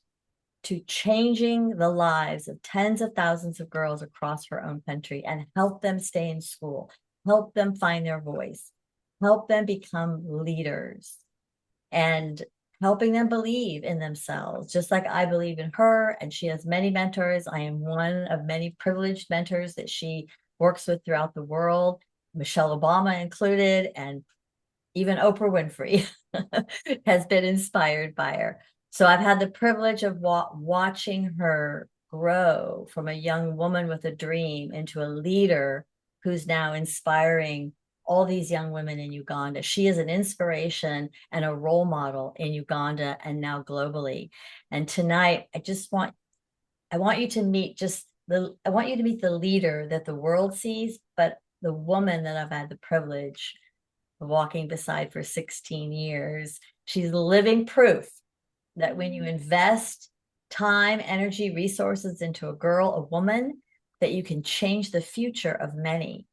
to changing the lives of tens of thousands of girls across her own country and help them stay in school, help them find their voice, help them become leaders, and helping them believe in themselves, just like I believe in her. And she has many mentors. I am one of many privileged mentors that she works with throughout the world, Michele Obama included, and even Oprah Winfrey has been inspired by her. So I've had the privilege of watching her grow from a young woman with a dream into a leader who's now inspiring all these young women in Uganda. She is an inspiration and a role model in Uganda and now globally. And tonight, I want you to meet the leader that the world sees, but the woman that I've had the privilege of walking beside for 16 years. She's living proof that when you invest time, energy, resources into a girl, a woman, that you can change the future of many.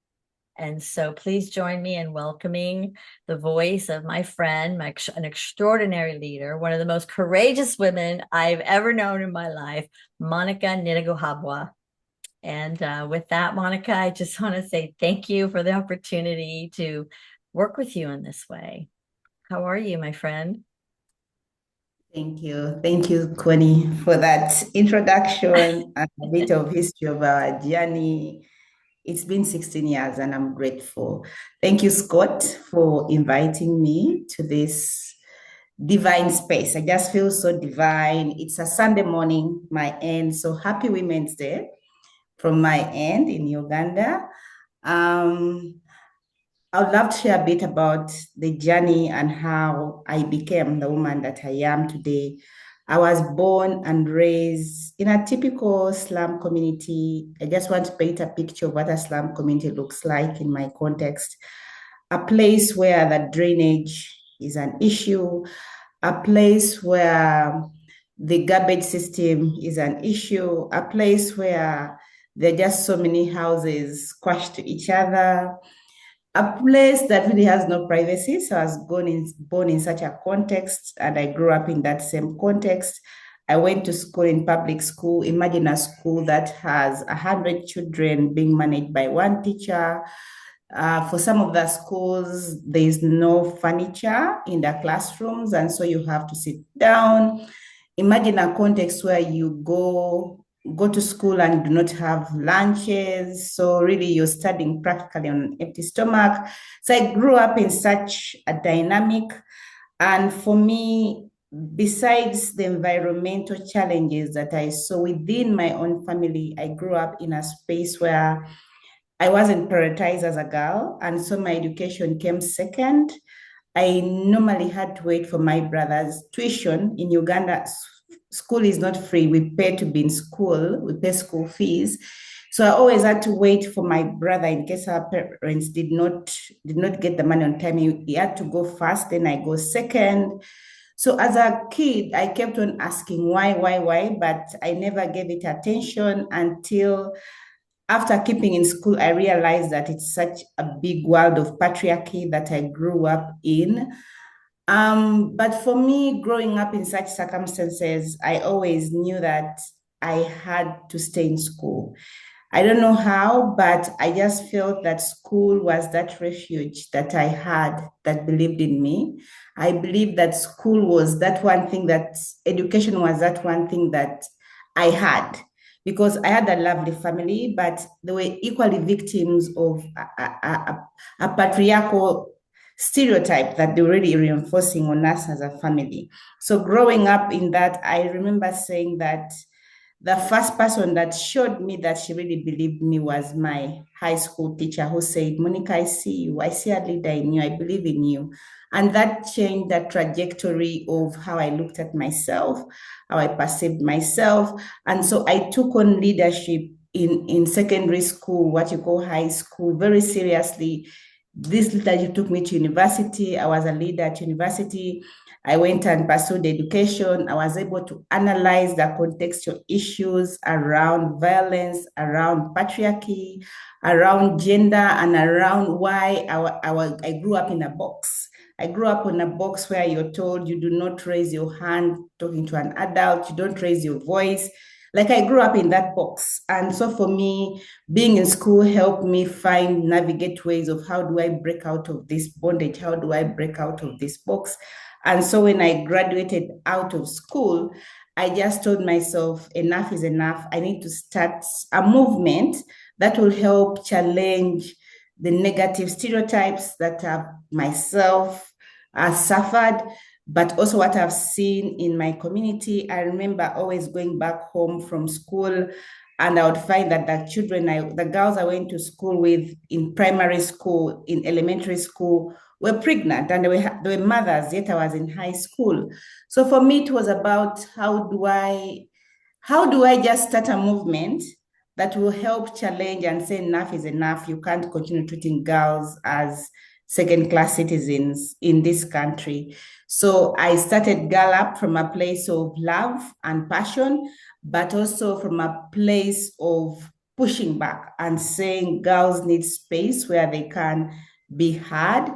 And so please join me in welcoming the voice of my friend, an extraordinary leader, one of the most courageous women I've ever known in my life, Monica Nyiraguhabwa. And with that, Monica, I just want to say thank you for the opportunity to work with you in this way. How are you, my friend? Thank you. Thank you, Connie, for that introduction and a bit of history of our journey. It's been 16 years and I'm grateful. Thank you, Scott, for inviting me to this divine space. I just feel so divine. It's a Sunday morning, my end. So happy Women's Day from my end in Uganda. I would love to share a bit about the journey and how I became the woman that I am today. I was born and raised in a typical slum community. I just want to paint a picture of what a slum community looks like in my context. A place where the drainage is an issue, a place where the garbage system is an issue, a place where there are just so many houses squashed to each other, a place that really has no privacy. So I was born in such a context, and I grew up in that same context. I went to school in public school. Imagine a school that has 100 children being managed by one teacher. For some of the schools, there is no furniture in the classrooms, and so you have to sit down. Imagine a context where you go to school and do not have lunches. So really you're studying practically on an empty stomach. So I grew up in such a dynamic. And for me, besides the environmental challenges that I saw within my own family, I grew up in a space where I wasn't prioritized as a girl. And so my education came second. I normally had to wait for my brother's tuition. In Uganda, school is not free. We pay to be in school. We pay school fees. So I always had to wait for my brother in case our parents did not get the money on time. He had to go first, then I go second. So as a kid, I kept on asking why, but I never gave it attention until after keeping in school, I realized that it's such a big world of patriarchy that I grew up in. But for me, growing up in such circumstances, I always knew that I had to stay in school. I don't know how, but I just felt that school was that refuge that I had that believed in me. I believe that school was that one thing, that education was that one thing that I had. Because I had a lovely family, but they were equally victims of a patriarchal stereotype that they were really reinforcing on us as a family. So growing up in that, I remember saying that the first person that showed me that she really believed me was my high school teacher, who said, "Monica, I see you. I see a leader in you. I believe in you." And that changed the trajectory of how I looked at myself, how I perceived myself. And so I took on leadership in secondary school, what you call high school, very seriously. This leadership took me to university. I was a leader at university. I went and pursued education. I was able to analyze the contextual issues around violence, around patriarchy, around gender, and around why I grew up in a box. I grew up in a box where you're told you do not raise your hand talking to an adult, you don't raise your voice. Like I grew up in that box. And so for me, being in school helped me navigate ways of how do I break out of this bondage? How do I break out of this box? And so when I graduated out of school, I just told myself, enough is enough. I need to start a movement that will help challenge the negative stereotypes that myself suffered, but also what I've seen in my community. I remember always going back home from school, and I would find that the girls I went to school with in primary school, in elementary school, were pregnant, and they were mothers, yet I was in high school. So for me, it was about how do I just start a movement that will help challenge and say enough is enough. You can't continue treating girls as second-class citizens in this country. So I started Girl Up from a place of love and passion, but also from a place of pushing back and saying girls need space where they can be heard.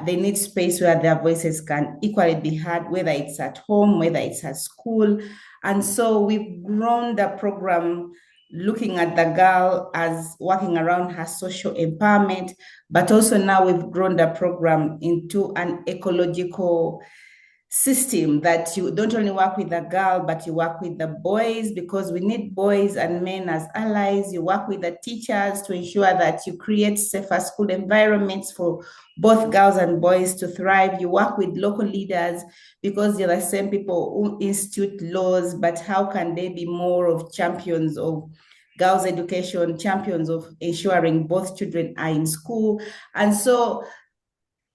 They need space where their voices can equally be heard, whether it's at home, whether it's at school. And so we've grown the program looking at the girl as working around her social empowerment, but also now we've grown the program into an ecological system that you don't only work with the girl, but you work with the boys, because we need boys and men as allies. You work with the teachers to ensure that you create safer school environments for both girls and boys to thrive. You work with local leaders, because they're the same people who institute laws, but how can they be more of champions of girls' education, champions of ensuring both children are in school? And so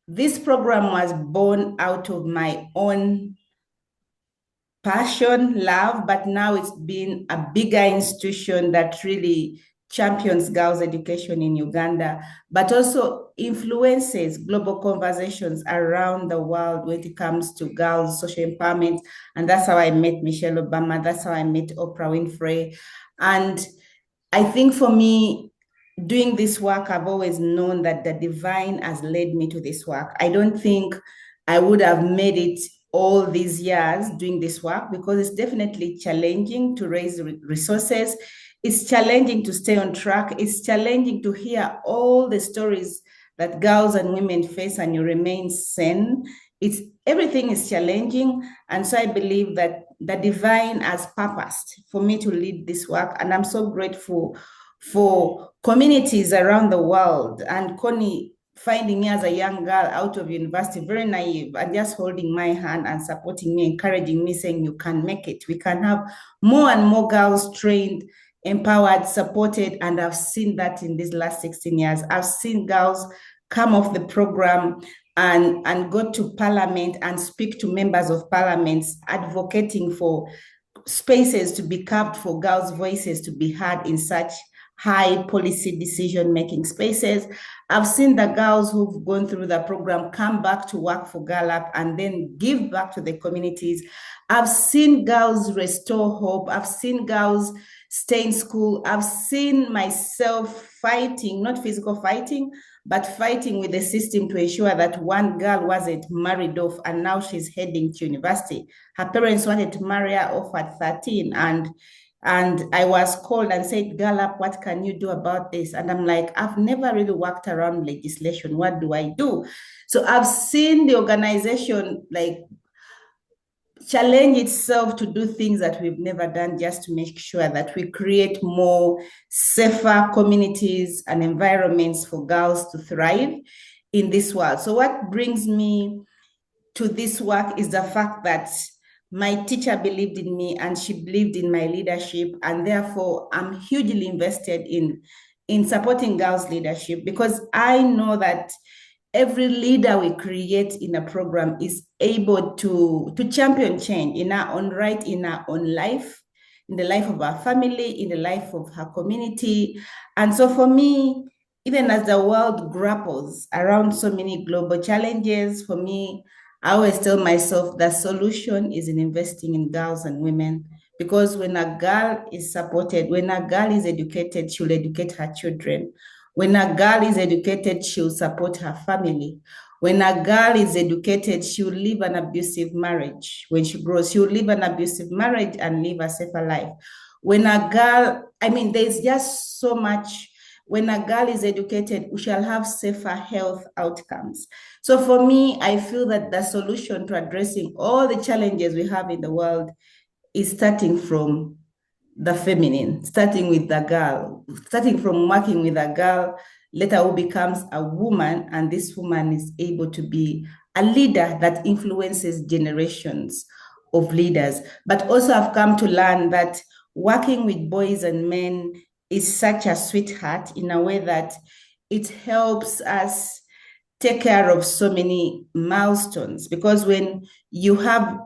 this program was born out of my own passion, love, but now it's been a bigger institution that really champions girls' education in Uganda, but also influences global conversations around the world when it comes to girls' social empowerment. And that's how I met Michele Obama. That's how I met Oprah Winfrey. And I think for me, doing this work, I've always known that the divine has led me to this work. I don't think I would have made it all these years doing this work, because it's definitely challenging to raise resources. It's challenging to stay on track. It's challenging to hear all the stories that girls and women face and you remain sane. Everything is challenging. And so I believe that the divine has purposed for me to lead this work. And I'm so grateful for communities around the world, and Connie finding me as a young girl out of university, very naive, and just holding my hand and supporting me, encouraging me, saying, you can make it. We can have more and more girls trained, empowered, supported. And I've seen that in these last 16 years. I've seen girls come off the program and go to parliament and speak to members of parliaments, advocating for spaces to be carved for girls' voices to be heard in such high policy decision-making spaces. I've seen the girls who've gone through the program come back to work for Girl Up and then give back to the communities. I've seen girls restore hope. I've seen girls stay in school. I've seen myself fighting, not physical fighting, but fighting with the system to ensure that one girl wasn't married off and now she's heading to university. Her parents wanted to marry her off at 13, and I was called and said, Girl Up, what can you do about this? And I'm like, I've never really worked around legislation. What do I do? So I've seen the organization challenge itself to do things that we've never done, just to make sure that we create more safer communities and environments for girls to thrive in this world. So what brings me to this work is the fact that my teacher believed in me and she believed in my leadership, and therefore I'm hugely invested in supporting girls' leadership, because I know that every leader we create in a program is able to champion change in our own right, in our own life, in the life of our family, in the life of her community. And so for me, even as the world grapples around so many global challenges, for me, I always tell myself the solution is in investing in girls and women, because when a girl is supported, when a girl is educated, she'll educate her children. When a girl is educated, she'll support her family. When a girl is educated, she'll live an abusive marriage. When she grows, she'll live an abusive marriage and live a safer life. When a girl, I mean, there's just so much. When a girl is educated, we shall have safer health outcomes. So for me, I feel that the solution to addressing all the challenges we have in the world is starting from the feminine, starting with the girl, starting from working with a girl, later who becomes a woman, and this woman is able to be a leader that influences generations of leaders. But also I've come to learn that working with boys and men is such a sweetheart in a way that it helps us take care of so many milestones, because when you have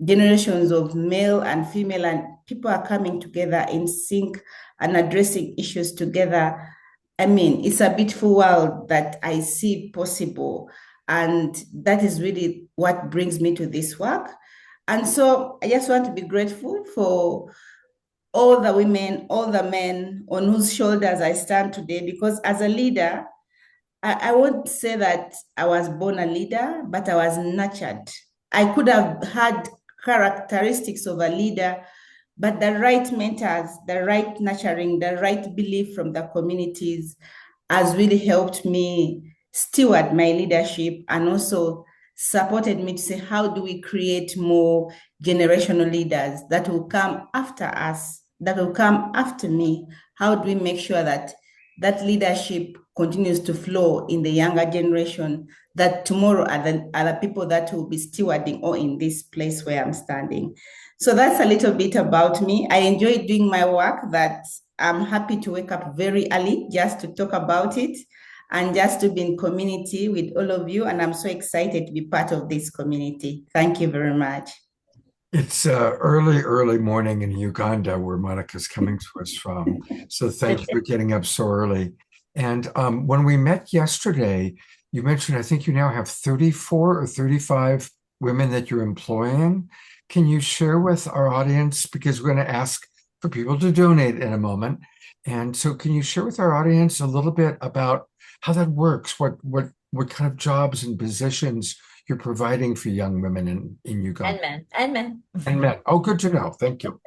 generations of male and female and people are coming together in sync and addressing issues together, I mean, it's a beautiful world that I see possible. And that is really what brings me to this work. And so I just want to be grateful for all the women, all the men on whose shoulders I stand today, because as a leader, I won't say that I was born a leader, but I was nurtured. I could have had characteristics of a leader, but the right mentors, the right nurturing, the right belief from the communities has really helped me steward my leadership, and also supported me to say, how do we create more generational leaders that will come after us, that will come after me? How do we make sure that that leadership continues to flow in the younger generation, that tomorrow are the people that will be stewarding or in this place where I'm standing? So that's a little bit about me. I enjoy doing my work, that I'm happy to wake up very early just to talk about it and just to be in community with all of you. And I'm so excited to be part of this community. Thank you very much. It's early morning in Uganda, where Monica's coming to us from. So thank you for getting up so early. And when we met yesterday, you mentioned, I think you now have 34 or 35 women that you're employing. Can you share with our audience, because we're going to ask for people to donate in a moment. And so can you share with our audience a little bit about how that works? What kind of jobs and positions you're providing for young women in Uganda? And men. And men. Oh, good to know. Thank you.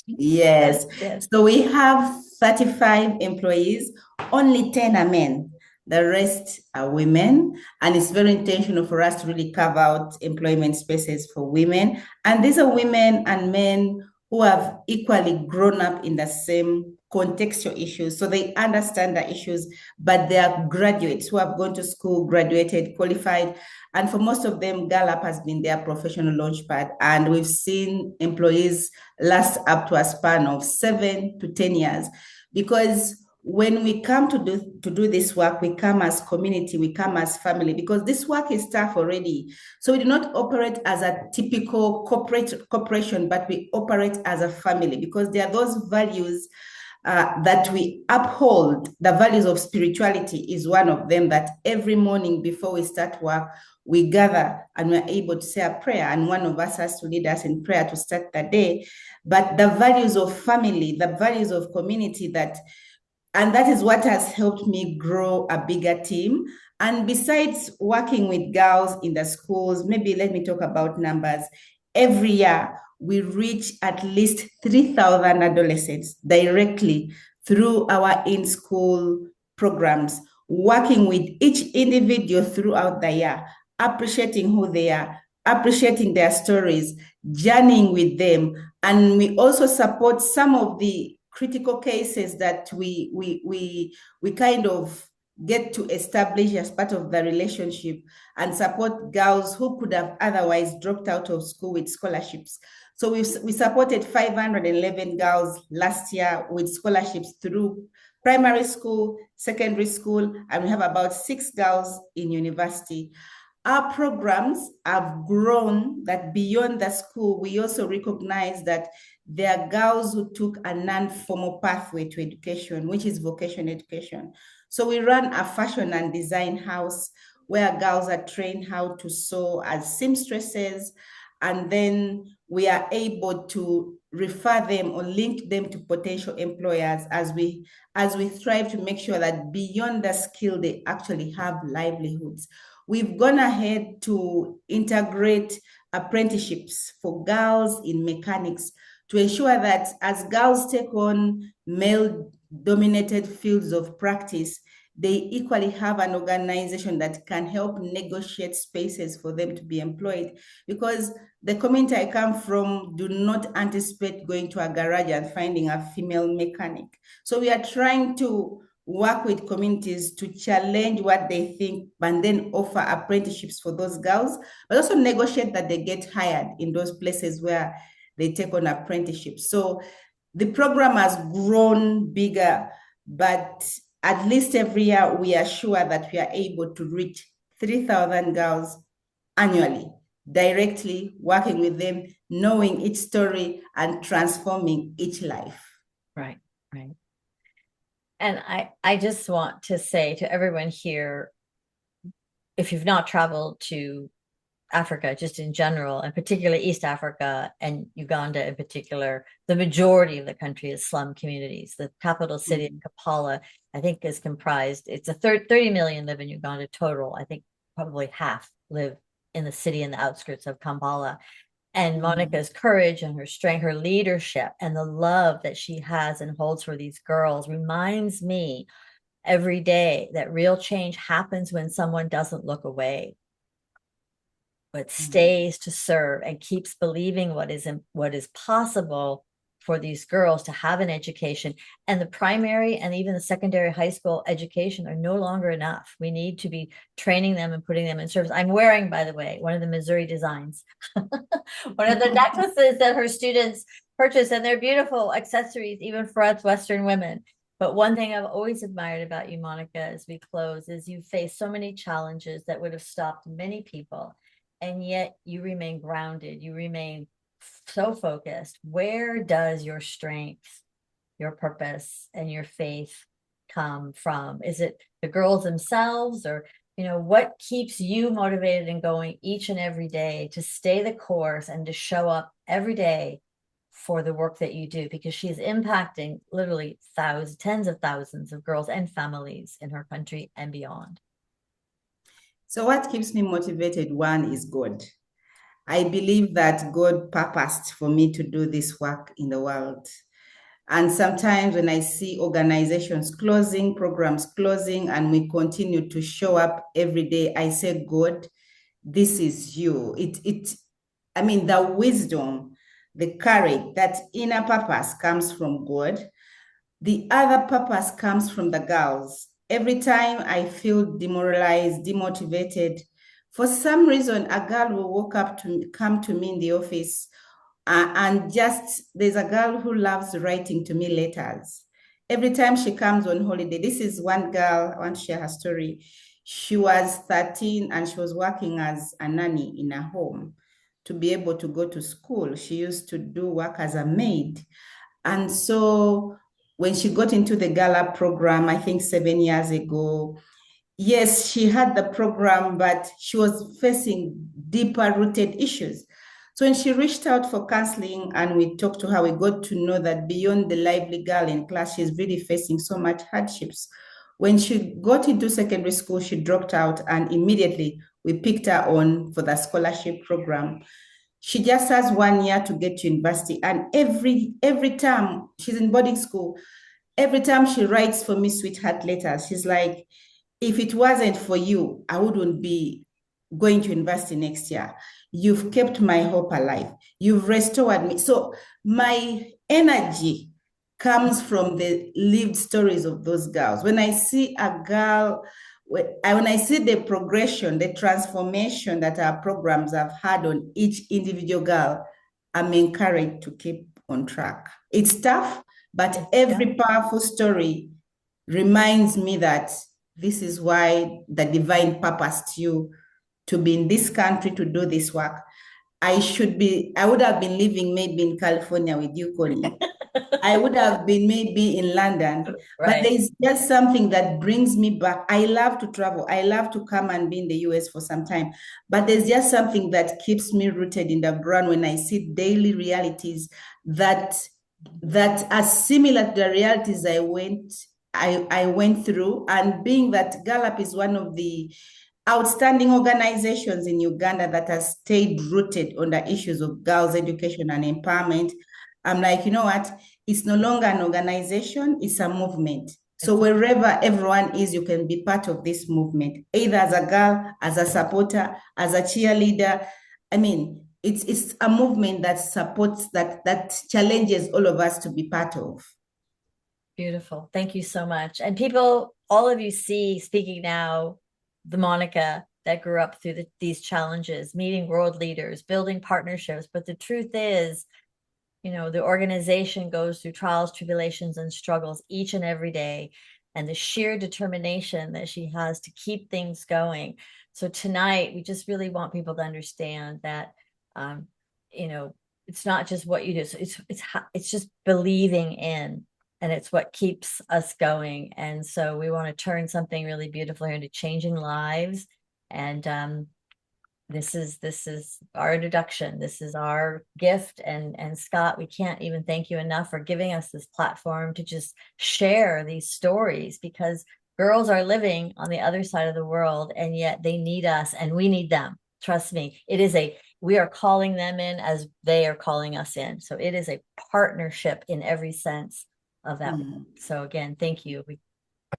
Yes. So we have 35 employees, only 10 are men. The rest are women. And it's very intentional for us to really carve out employment spaces for women. And these are women and men who have equally grown up in the same contextual issues. So they understand the issues, but they are graduates who have gone to school, graduated, qualified. And for most of them, Gallup has been their professional launchpad. And we've seen employees last up to a span of 7 to 10 years. Because when we come to do this work, we come as community, we come as family, because this work is tough already. So we do not operate as a typical corporation, but we operate as a family, because there are those values that we uphold. The values of spirituality is one of them, that every morning before we start work, we gather and we're able to say a prayer, and one of us has to lead us in prayer to start the day. But the values of family, the values of community, and that is what has helped me grow a bigger team. And besides working with girls in the schools, maybe let me talk about numbers. Every year, we reach at least 3,000 adolescents directly through our in-school programs, working with each individual throughout the year, appreciating who they are, appreciating their stories, journeying with them. And we also support some of the critical cases that we kind of get to establish as part of the relationship, and support girls who could have otherwise dropped out of school with scholarships. So we supported 511 girls last year with scholarships through primary school, secondary school, and we have about 6 girls in university. Our programs have grown that beyond the school, we also recognize that there are girls who took a non-formal pathway to education, which is vocational education. So we run a fashion and design house where girls are trained how to sew as seamstresses, and then we are able to refer them or link them to potential employers as we strive to make sure that beyond the skill, they actually have livelihoods. We've gone ahead to integrate apprenticeships for girls in mechanics to ensure that as girls take on male-dominated fields of practice, they equally have an organization that can help negotiate spaces for them to be employed. Because the community I come from do not anticipate going to a garage and finding a female mechanic. So we are trying to work with communities to challenge what they think and then offer apprenticeships for those girls, but also negotiate that they get hired in those places where they take on apprenticeships. So the program has grown bigger, but at least every year we are sure that we are able to reach 3,000 girls annually, directly working with them, knowing each story and transforming each life. Right, right. And I just want to say to everyone here, if you've not traveled to Africa, just in general, and particularly East Africa and Uganda in particular, the majority of the country is slum communities. The capital city, Kampala, I think is comprised, it's a 30 million live in Uganda total. I think probably half live in the city and the outskirts of Kampala. And Monica's courage and her strength, her leadership, and the love that she has and holds for these girls reminds me every day that real change happens when someone doesn't look away, but stays to serve and keeps believing what is possible for these girls to have an education. And the primary and even the secondary high school education are no longer enough. We need to be training them and putting them in service. I'm wearing, by the way, one of the Missouri designs, one of the necklaces that her students purchase, and they're beautiful accessories, even for us Western women. But one thing I've always admired about you, Monica, as we close, is you face so many challenges that would have stopped many people. And yet you remain grounded, you remain so focused. Where does your strength, your purpose, and your faith come from? Is it the girls themselves, or, what keeps you motivated and going each and every day to stay the course and to show up every day for the work that you do? Because she's impacting literally tens of thousands of girls and families in her country and beyond. So what keeps me motivated, one, is God. I believe that God purposed for me to do this work in the world. And sometimes when I see organizations closing, programs closing, and we continue to show up every day, I say, God, this is you. The wisdom, the courage, that inner purpose comes from God. The other purpose comes from the girls. Every time I feel demoralized, demotivated, for some reason, a girl will come to me in the office, and there's a girl who loves writing to me letters. Every time she comes on holiday, this is one girl, I want to share her story. She was 13 and she was working as a nanny in a home. To be able to go to school, she used to do work as a maid. And so when she got into the Gala program, I think 7 years ago, yes, she had the program, but she was facing deeper rooted issues. So when she reached out for counseling and we talked to her, we got to know that beyond the lively girl in class, she's really facing so much hardships. When she got into secondary school, she dropped out, and immediately we picked her on for the scholarship program. She just has 1 year to get to university. And every time she's in boarding school, every time she writes for me sweetheart letters, she's like, if it wasn't for you, I wouldn't be going to university next year. You've kept my hope alive. You've restored me. So my energy comes from the lived stories of those girls. When I see a girl, when I see the progression, the transformation that our programs have had on each individual girl, I'm encouraged to keep on track. It's tough, but every powerful story reminds me that this is why the divine purposed you to be in this country to do this work. I would have been living maybe in California with you, Connie. I would have been maybe in London, but Right. there's just something that brings me back. I love to travel. I love to come and be in the US for some time, but there's just something that keeps me rooted in the ground when I see daily realities that are similar to the realities I went through. And being that Gallup is one of the outstanding organizations in Uganda that has stayed rooted on the issues of girls' education and empowerment, I'm like, you know what? It's no longer an organization, it's a movement. So wherever everyone is, you can be part of this movement, either as a girl, as a supporter, as a cheerleader. I mean, it's a movement that supports, that challenges all of us to be part of. Beautiful. Thank you so much. And people, all of you see speaking now, the Monica that grew up through these challenges, meeting world leaders, building partnerships. But the truth is, you know, the organization goes through trials, tribulations, and struggles each and every day. And the sheer determination that she has to keep things going. So tonight, we just really want people to understand that, you know, it's not just what you do. So it's just believing in, and it's what keeps us going. And so we want to turn something really beautiful here into changing lives. And this is our introduction. This is our gift. And Scott, we can't even thank you enough for giving us this platform to just share these stories, because girls are living on the other side of the world, and yet they need us and we need them. Trust me, we are calling them in as they are calling us in. So it is a partnership in every sense of that. So again, thank you.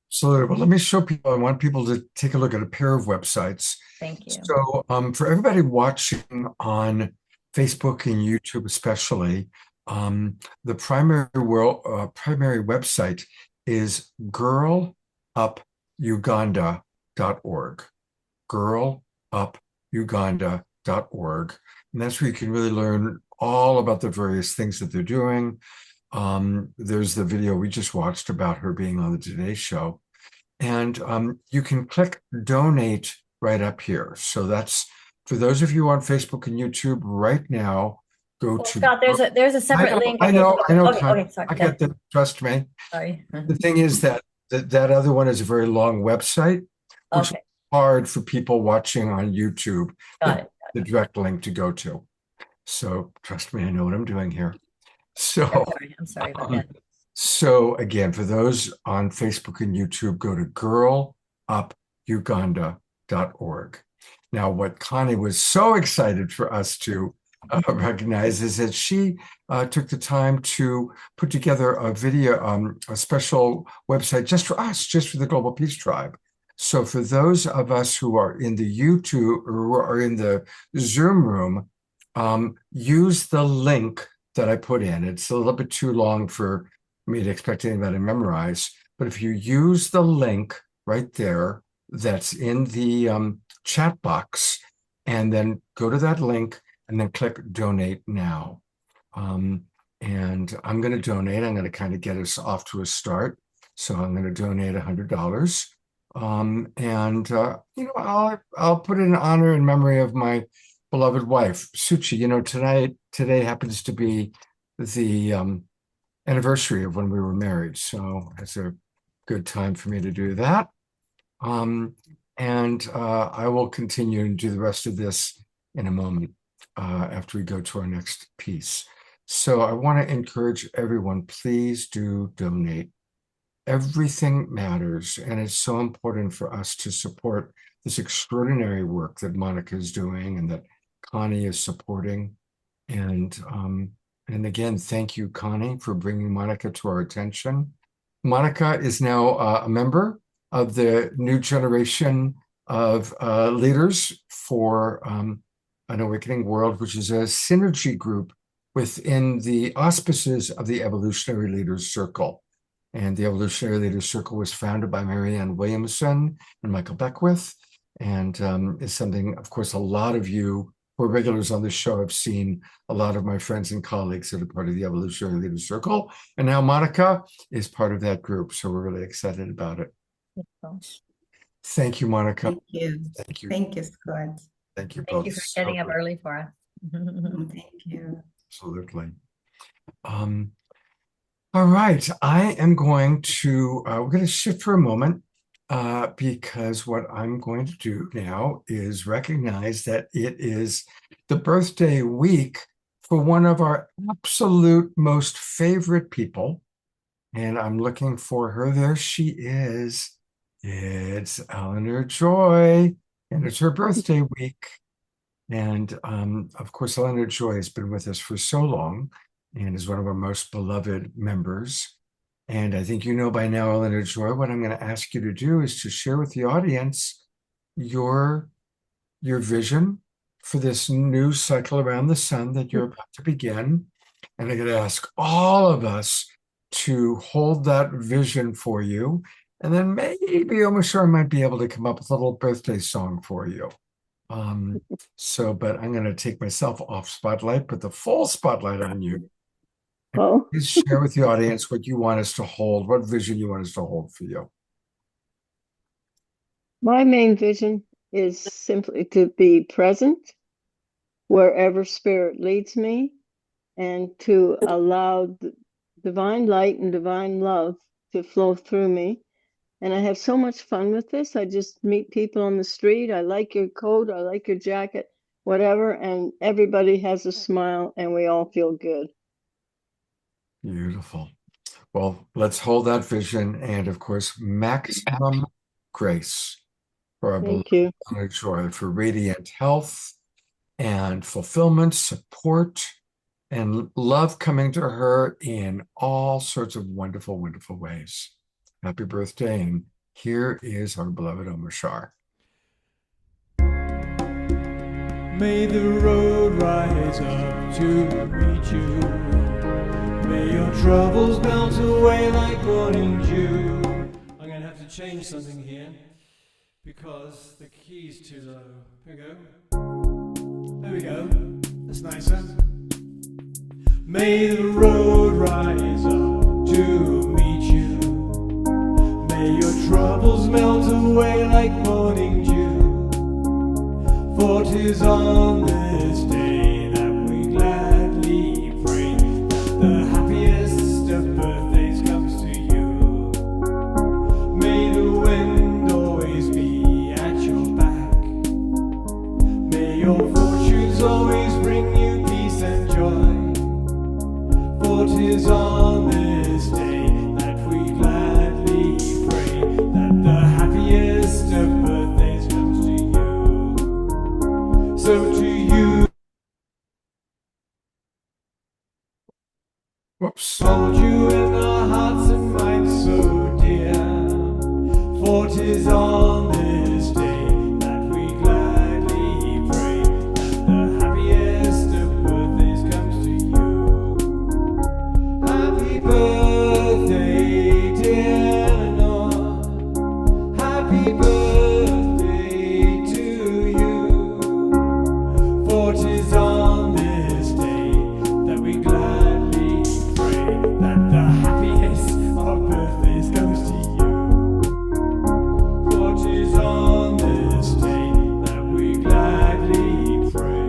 Absolutely. Well, let me show people. I want people to take a look at a pair of websites. Thank you. So for everybody watching on Facebook and YouTube especially, the primary website is girlupuganda.org. girlupuganda.org. And that's where you can really learn all about the various things that they're doing. There's the video we just watched about her being on the Today Show. And you can click donate right up here. So that's for those of you on Facebook and YouTube right now. Go to Scott, there's a separate link. I know. Okay, sorry. I get that. Trust me. Sorry. The thing is that other one is a very long website, which is hard for people watching on YouTube. Got it. The direct link to go to. So trust me, I know what I'm doing here. So I'm sorry about that. So again, for those on Facebook and YouTube, go to girlupuganda.org. Now, what Connie was so excited for us to recognize is that she took the time to put together a video, a special website just for us, just for the Global Peace Tribe. So for those of us who are in the YouTube or who are in the Zoom room, use the link that I put in. It's a little bit too long for me to expect anybody to memorize, but if you use the link right there that's in the chat box, and then go to that link and then click donate now. And I'm going to donate. I'm going to kind of get us off to a start. So I'm going to donate $100. You know, I'll put it in honor and memory of my beloved wife, Suchi. You know, today happens to be the anniversary of when we were married. So it's a good time for me to do that. I will continue and do the rest of this in a moment after we go to our next piece. So I want to encourage everyone, please do donate. Everything matters, and it's so important for us to support this extraordinary work that Monica is doing and that Connie is supporting. And again, thank you, Connie, for bringing Monica to our attention. Monica is now a member of the new generation of leaders for an awakening world, which is a synergy group within the auspices of the Evolutionary Leaders Circle. And the Evolutionary Leaders Circle was founded by Marianne Williamson and Michael Beckwith, and is something, of course, a lot of you who are regulars on this show have seen. A lot of my friends and colleagues that are part of the Evolutionary Leaders Circle. And now Monica is part of that group. So we're really excited about it. Thank you, Monica. Thank you. Thank you. Thank you, Scott. Thank you both. Thank you for getting up early for us. Thank you. Absolutely. All right, I am going to, we're going to shift for a moment because what I'm going to do now is recognize that it is the birthday week for one of our absolute most favorite people. And I'm looking for her. There she is. It's Eleanor Joy, and it's her birthday week. And of course, Eleanor Joy has been with us for so long and is one of our most beloved members. And I think you know by now, Eleanor Joy, what I'm going to ask you to do is to share with the audience your vision for this new cycle around the sun that you're about to begin. And I'm going to ask all of us to hold that vision for you. And then maybe Omashar might be able to come up with a little birthday song for you. But I'm going to take myself off spotlight, put the full spotlight on you. Oh, Please share with the audience what you want us to hold, what vision you want us to hold for you. my main vision is simply to be present wherever spirit leads me and to allow divine light and divine love to flow through me. And I have so much fun with this. I just meet people on the street. I like your coat. I like your jacket, whatever. And everybody has a smile and we all feel good. Beautiful. Well, let's hold that vision and, of course, maximum grace for our Thank beloved you. Eleanor Joy, for radiant health and fulfillment, support, and love coming to her in all sorts of wonderful, wonderful ways. Happy birthday. And here is our beloved Omashar. May the road rise up to meet you. May your troubles melt away like morning dew. I'm going to have to change something here because the key's too low. Here we go. There we go. That's nicer. May the road rise up to meet you. May your troubles melt away like morning dew. For 'tis on this day that we gladly pray that the happiest of birthdays comes to you. May the wind always be at your back. May your fortunes always bring you peace and joy. For 'tis on this day that we gladly pray that the happiest of birthdays comes to you. So to you, whoops, hold you in our hearts and minds so dear. For 'tis on this day that we gladly pray that the happiest of birthdays comes to you. Happy birthday, dear Lenore. Happy birthday to you. For 'tis on this day that we gladly pray that the happiest of birthdays comes to you. For 'tis on this day that we gladly pray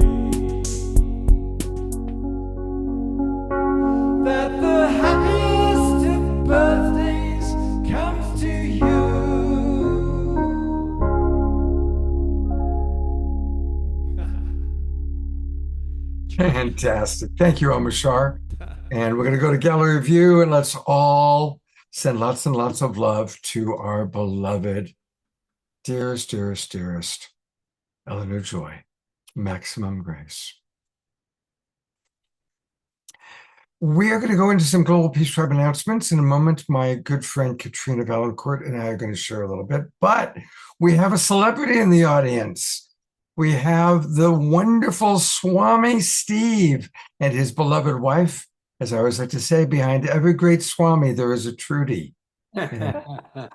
that the happiest of birthdays comes to you. Fantastic. Thank you, Omashar. And we're going to go to gallery view and let's all send lots and lots of love to our beloved, dearest, dearest, dearest Eleanor Joy. Maximum grace. We are going to go into some Global Peace Tribe announcements. In a moment, my good friend Katrina Valancourt and I are going to share a little bit, but we have a celebrity in the audience. We have the wonderful Swami Steve and his beloved wife. As I always like to say, behind every great Swami, there is a Trudy. A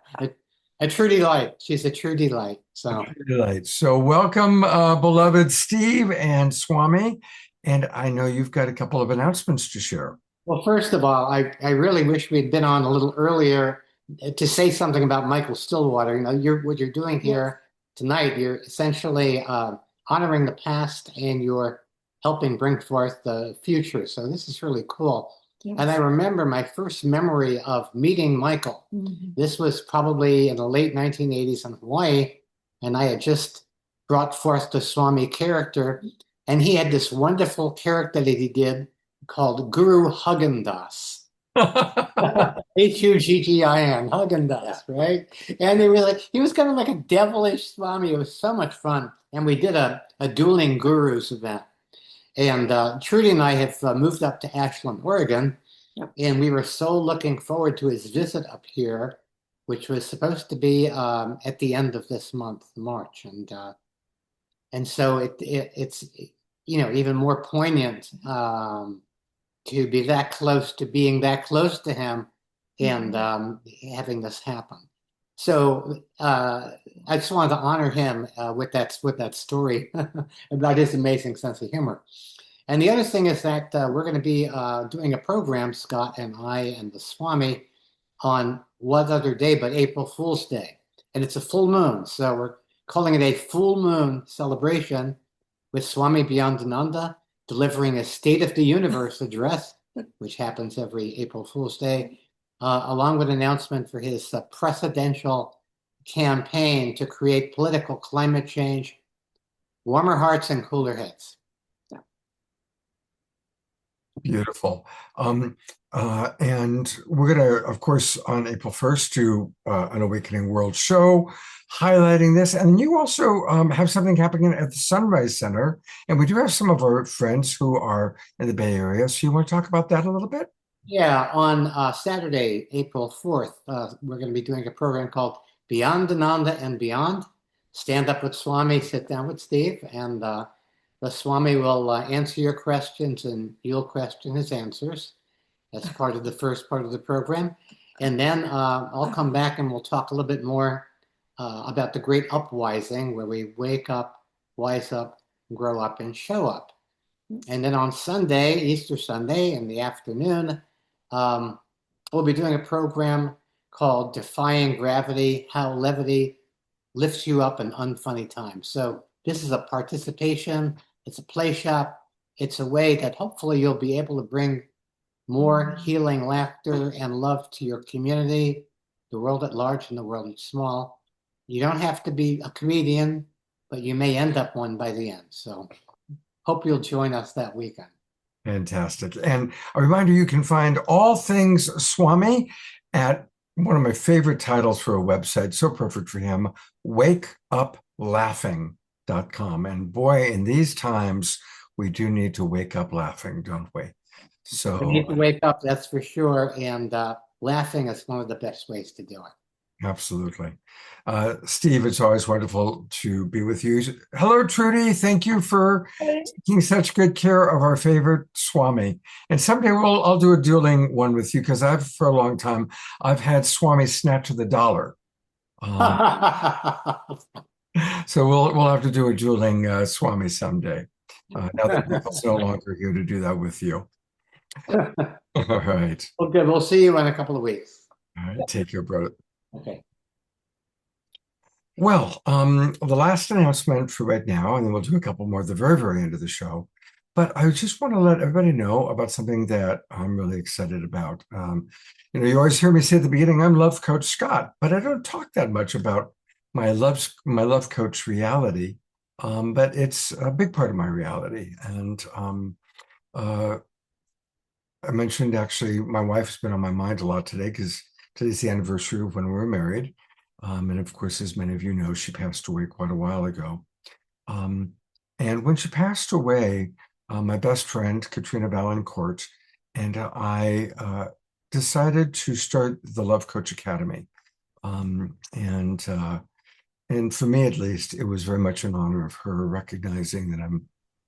true delight. She's a true delight. So, Delight. So welcome, beloved Steve and Swami. And I know you've got a couple of announcements to share. well, first of all, I really wish we'd been on a little earlier to say something about Michael Stillwater. You know, what you're doing here tonight, you're essentially honoring the past and you're helping bring forth the future. So this is really cool. And I remember my first memory of meeting Michael. This was probably in the late 1980s in Hawaii, and I had just brought forth the Swami character, and he had this wonderful character that he did called Guru Haagen-Dazs. Huggin, Haagen-Dazs, right? And he was kind of like a devilish Swami. It was so much fun. And we did a dueling gurus event. And Trudy and I have moved up to Ashland, Oregon, and we were so looking forward to his visit up here, which was supposed to be at the end of this month, March. And so it's even more poignant to be that close to being that close to him and having this happen. So I just wanted to honor him with that story about his amazing sense of humor. And the other thing is that we're going to be doing a program, Scott and I and the Swami, on what other day but April Fool's Day. And it's a full moon. So we're calling it a full moon celebration with Swami Beyondananda delivering a State of the Universe address, which happens every April Fool's Day, along with an announcement for his presidential campaign to create political climate change, warmer hearts and cooler heads. Beautiful. And we're going to, of course, on April 1st, do an Awakening World show highlighting this. And you also have something happening at the Sunrise Center. And we do have some of our friends who are in the Bay Area. So you want to talk about that a little bit? Yeah, on Saturday, April 4th, we're going to be doing a program called Beyondananda and Beyond. Stand up with Swami, sit down with Steve, and the Swami will answer your questions and you'll question his answers. That's part of the first part of the program. And then I'll come back and we'll talk a little bit more about the great upwising, where we wake up, wise up, grow up, and show up. And then on Sunday, Easter Sunday in the afternoon, we'll be doing a program called Defying Gravity, How Levity Lifts You Up in Unfunny Times. So this is a participation, it's a play shop, it's a way that hopefully you'll be able to bring more healing laughter and love to your community, the world at large and the world at small. You don't have to be a comedian, but you may end up one by the end. So hope you'll join us that weekend. Fantastic. And a reminder, you can find all things Swami at one of my favorite titles for a website, so perfect for him, wakeuplaughing.com. And boy, in these times, we do need to wake up laughing, don't we? So we need to wake up, that's for sure. And laughing is one of the best ways to do it. Absolutely. Steve, it's always wonderful to be with you. Hello, Trudy. Thank you for taking such good care of our favorite Swami. And someday I'll do a dueling one with you, because for a long time, I've had Swami snatch of the dollar. So we'll have to do a dueling Swami someday. Now that Michael's no longer here to do that with you. All right. Okay, we'll see you in a couple of weeks. All right, take care, brother. Okay. Well, the last announcement for right now, and then we'll do a couple more at the very, very end of the show. But I just want to let everybody know about something that I'm really excited about. You always hear me say at the beginning, I'm Love Coach Scott, but I don't talk that much about my love coach reality. But it's a big part of my reality. And I mentioned, actually, my wife's been on my mind a lot today, because today's the anniversary of when we were married. And of course, as many of you know, she passed away quite a while ago. And when she passed away, my best friend, Katrina Valancourt, and I decided to start the Love Coach Academy. And for me, at least, it was very much in honor of her, recognizing that I'm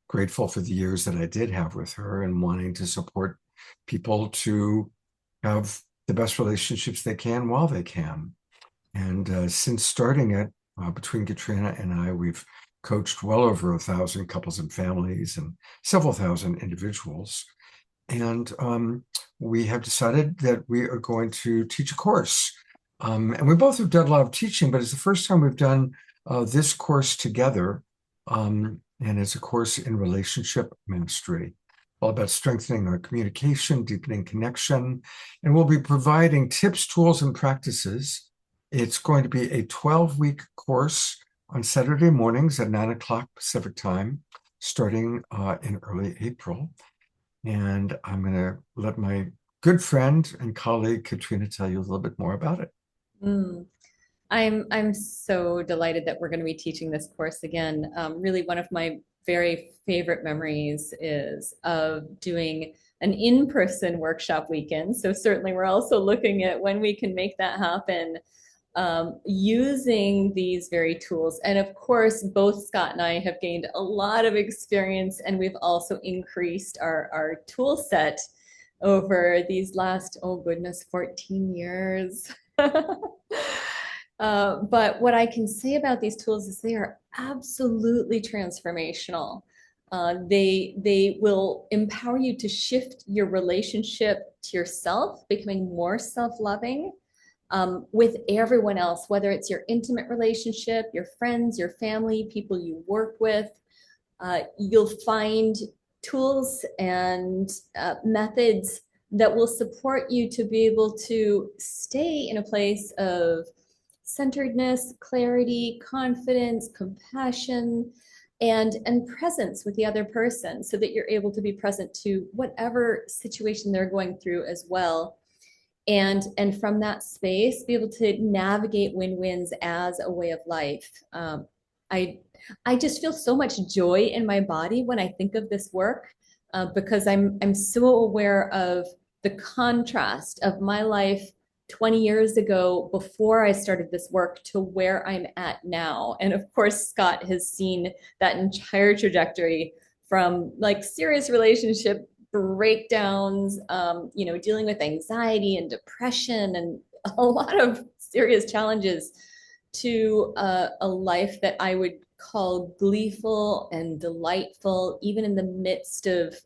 grateful for the years that I did have with her and wanting to support people to have the best relationships they can while they can. And since starting it, between Katrina and I, we've coached well over 1,000 couples and families and several thousand individuals. And we have decided that we are going to teach a course. And we both have done a lot of teaching, but it's the first time we've done this course together. And it's a course in relationship mastery. all about strengthening our communication, deepening connection, and we'll be providing tips, tools, and practices. It's going to be a 12-week course on Saturday mornings at 9 o'clock Pacific time, starting in early April. And I'm going to let my good friend and colleague, Katrina, tell you a little bit more about it. I'm so delighted that we're going to be teaching this course again. Really, one of my very favorite memories is of doing an in-person workshop weekend. So certainly we're also looking at when we can make that happen, using these very tools. And of course, both Scott and I have gained a lot of experience, and we've also increased our tool set over these last, oh goodness, 14 years. But what I can say about these tools is they are absolutely transformational. They will empower you to shift your relationship to yourself, becoming more self-loving with everyone else, whether it's your intimate relationship, your friends, your family, people you work with. You'll find tools and methods that will support you to be able to stay in a place of centeredness, clarity, confidence, compassion, and presence with the other person, so that you're able to be present to whatever situation they're going through as well. And from that space, be able to navigate win-wins as a way of life. I just feel so much joy in my body when I think of this work, because I'm so aware of the contrast of my life 20 years ago before I started this work to where I'm at now. And of course, Scott has seen that entire trajectory from like serious relationship breakdowns, dealing with anxiety and depression and a lot of serious challenges, to a life that I would call gleeful and delightful, even in the midst of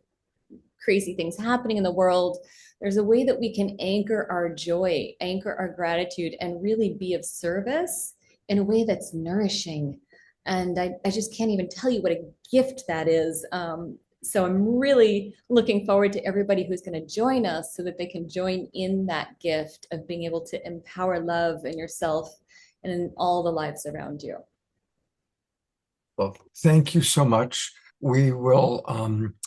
crazy things happening in the world. There's a way that we can anchor our joy, anchor our gratitude, and really be of service in a way that's nourishing. And I just can't even tell you what a gift that is. So I'm really looking forward to everybody who's going to join us, so that they can join in that gift of being able to empower love in yourself and in all the lives around you. Well, thank you so much. We will,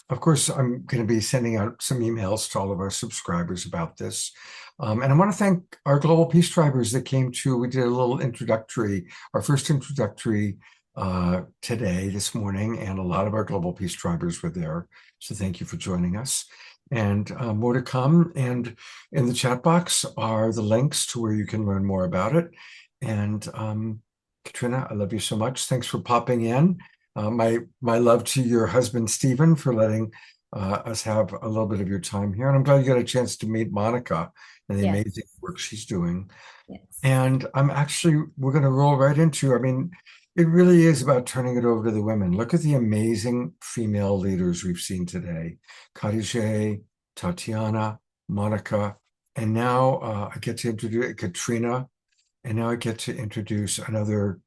of course, I'm going to be sending out some emails to all of our subscribers about this. And I want to thank our Global Peace Drivers that came to, we did a little introductory, our first introductory today, this morning, and a lot of our Global Peace Drivers were there. So thank you for joining us. And more to come. And in the chat box are the links to where you can learn more about it. And Katrina, I love you so much. Thanks for popping in. My love to your husband, Stephen, for letting us have a little bit of your time here. And I'm glad you got a chance to meet Monica and the amazing work she's doing. Yes. And we're going to roll right into, it really is about turning it over to the women. Look at the amazing female leaders we've seen today. Khadijih, Tatiana, Monica, and now I get to introduce Katrina, and now I get to introduce another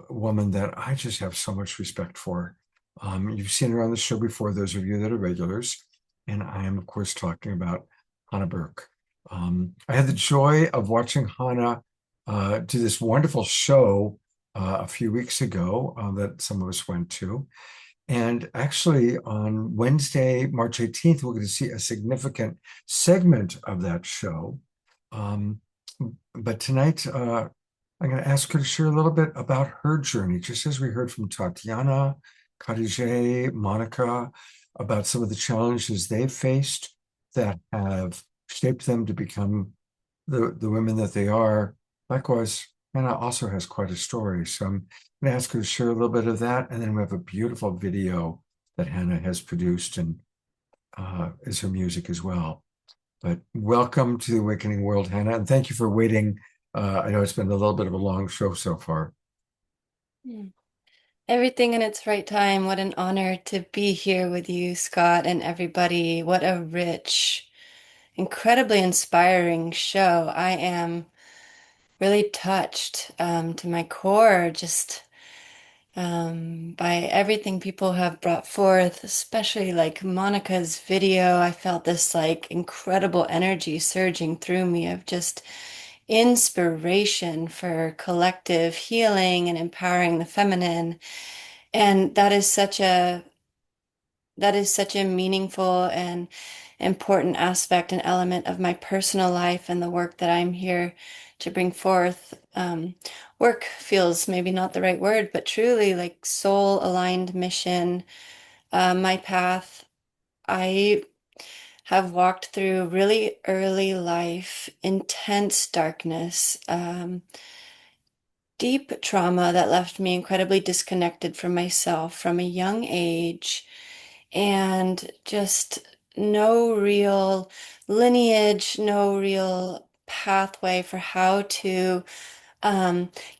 woman that I just have so much respect for. You've seen her on the show before, those of you that are regulars, and I am, of course, talking about Hannah Bourke. I had the joy of watching Hannah do this wonderful show a few weeks ago that some of us went to. And actually on Wednesday, March 18th, we're going to see a significant segment of that show. But tonight, I'm going to ask her to share a little bit about her journey, just as we heard from Tatiana, Khadijih, Monica, about some of the challenges they've faced that have shaped them to become the women that they are. Likewise, Hannah also has quite a story. So I'm going to ask her to share a little bit of that. And then we have a beautiful video that Hannah has produced and is her music as well. But welcome to the Awakening World, Hannah. And thank you for waiting. I know it's been a little bit of a long show so far. Everything in its right time. What an honor to be here with you, Scott, and everybody. What a rich, incredibly inspiring show. I am really touched to my core, just by everything people have brought forth, especially like Monica's video. I felt this like incredible energy surging through me of just inspiration for collective healing and empowering the feminine. And that is such a meaningful and important aspect and element of my personal life and the work that I'm here to bring forth. Work feels maybe not the right word, but truly like soul aligned mission. My path, I have walked through really early life, intense darkness, deep trauma that left me incredibly disconnected from myself from a young age, and just no real lineage, no real pathway for how to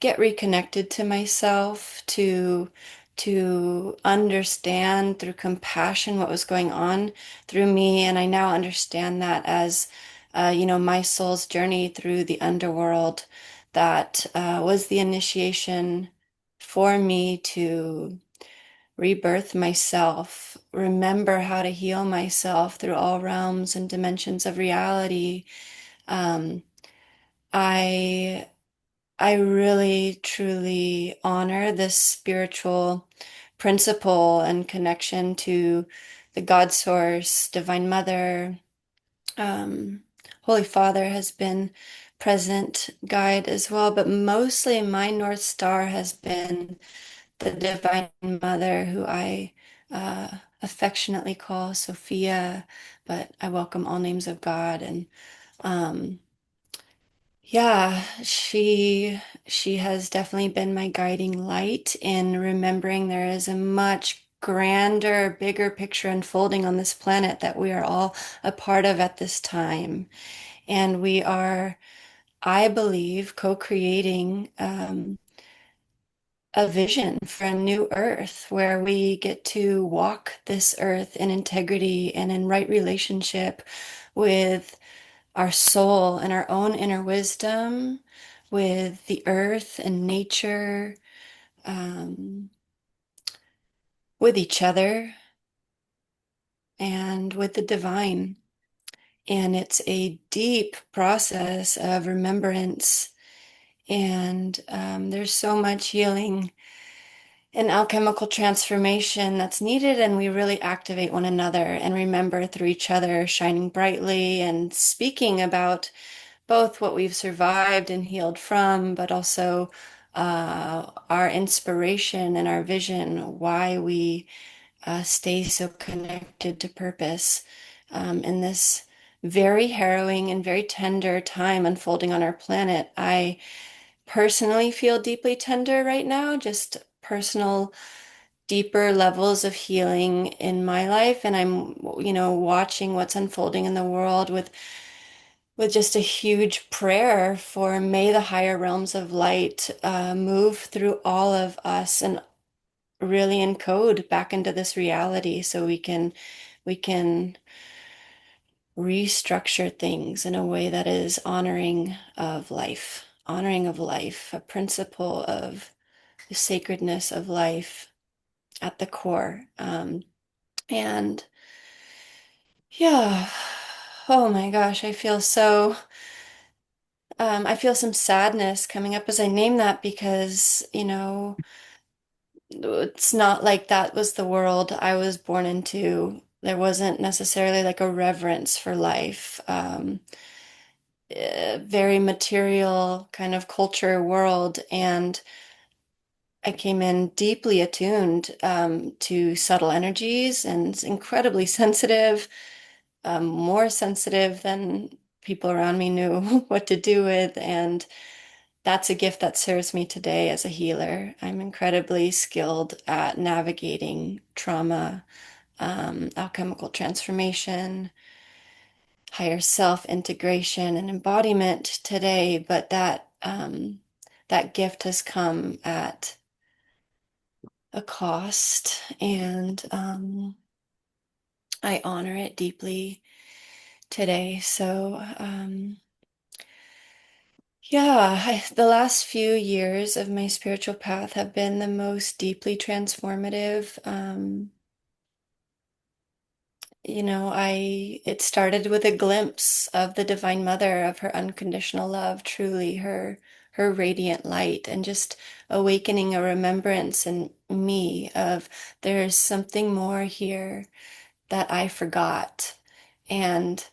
get reconnected to myself, to understand through compassion what was going on through me. And I now understand that as my soul's journey through the underworld. That was the initiation for me to rebirth myself, remember how to heal myself through all realms and dimensions of reality. Um, I I really truly honor this spiritual principle and connection to the God Source, Divine Mother. Holy Father has been present, guide as well, but mostly my North Star has been the Divine Mother, who I affectionately call Sophia, but I welcome all names of God. And um, yeah, she has definitely been my guiding light in remembering there is a much grander, bigger picture unfolding on this planet that we are all a part of at this time. And we are, I believe, co-creating a vision for a new earth where we get to walk this earth in integrity and in right relationship with our soul and our own inner wisdom, with the earth and nature, with each other, and with the divine. And it's a deep process of remembrance. And there's so much healing and alchemical transformation that's needed, and we really activate one another and remember through each other, shining brightly and speaking about both what we've survived and healed from, but also our inspiration and our vision, why we stay so connected to purpose in this very harrowing and very tender time unfolding on our planet. I personally feel deeply tender right now, just personal, deeper levels of healing in my life. And I'm, watching what's unfolding in the world with just a huge prayer for may the higher realms of light move through all of us and really encode back into this reality so we can restructure things in a way that is honoring of life, a principle of the sacredness of life at the core. And yeah, oh my gosh, I feel some sadness coming up as I name that because, it's not like that was the world I was born into. There wasn't necessarily like a reverence for life. Very material kind of culture world. And I came in deeply attuned to subtle energies and incredibly sensitive, more sensitive than people around me knew what to do with. And that's a gift that serves me today as a healer. I'm incredibly skilled at navigating trauma, alchemical transformation, higher self integration, and embodiment today. But that gift has come at a cost, and I honor it deeply today. So Yeah, the last few years of my spiritual path have been the most deeply transformative. It started with a glimpse of the Divine Mother, of her unconditional love, truly her radiant light, and just awakening a remembrance in me of there's something more here that I forgot. And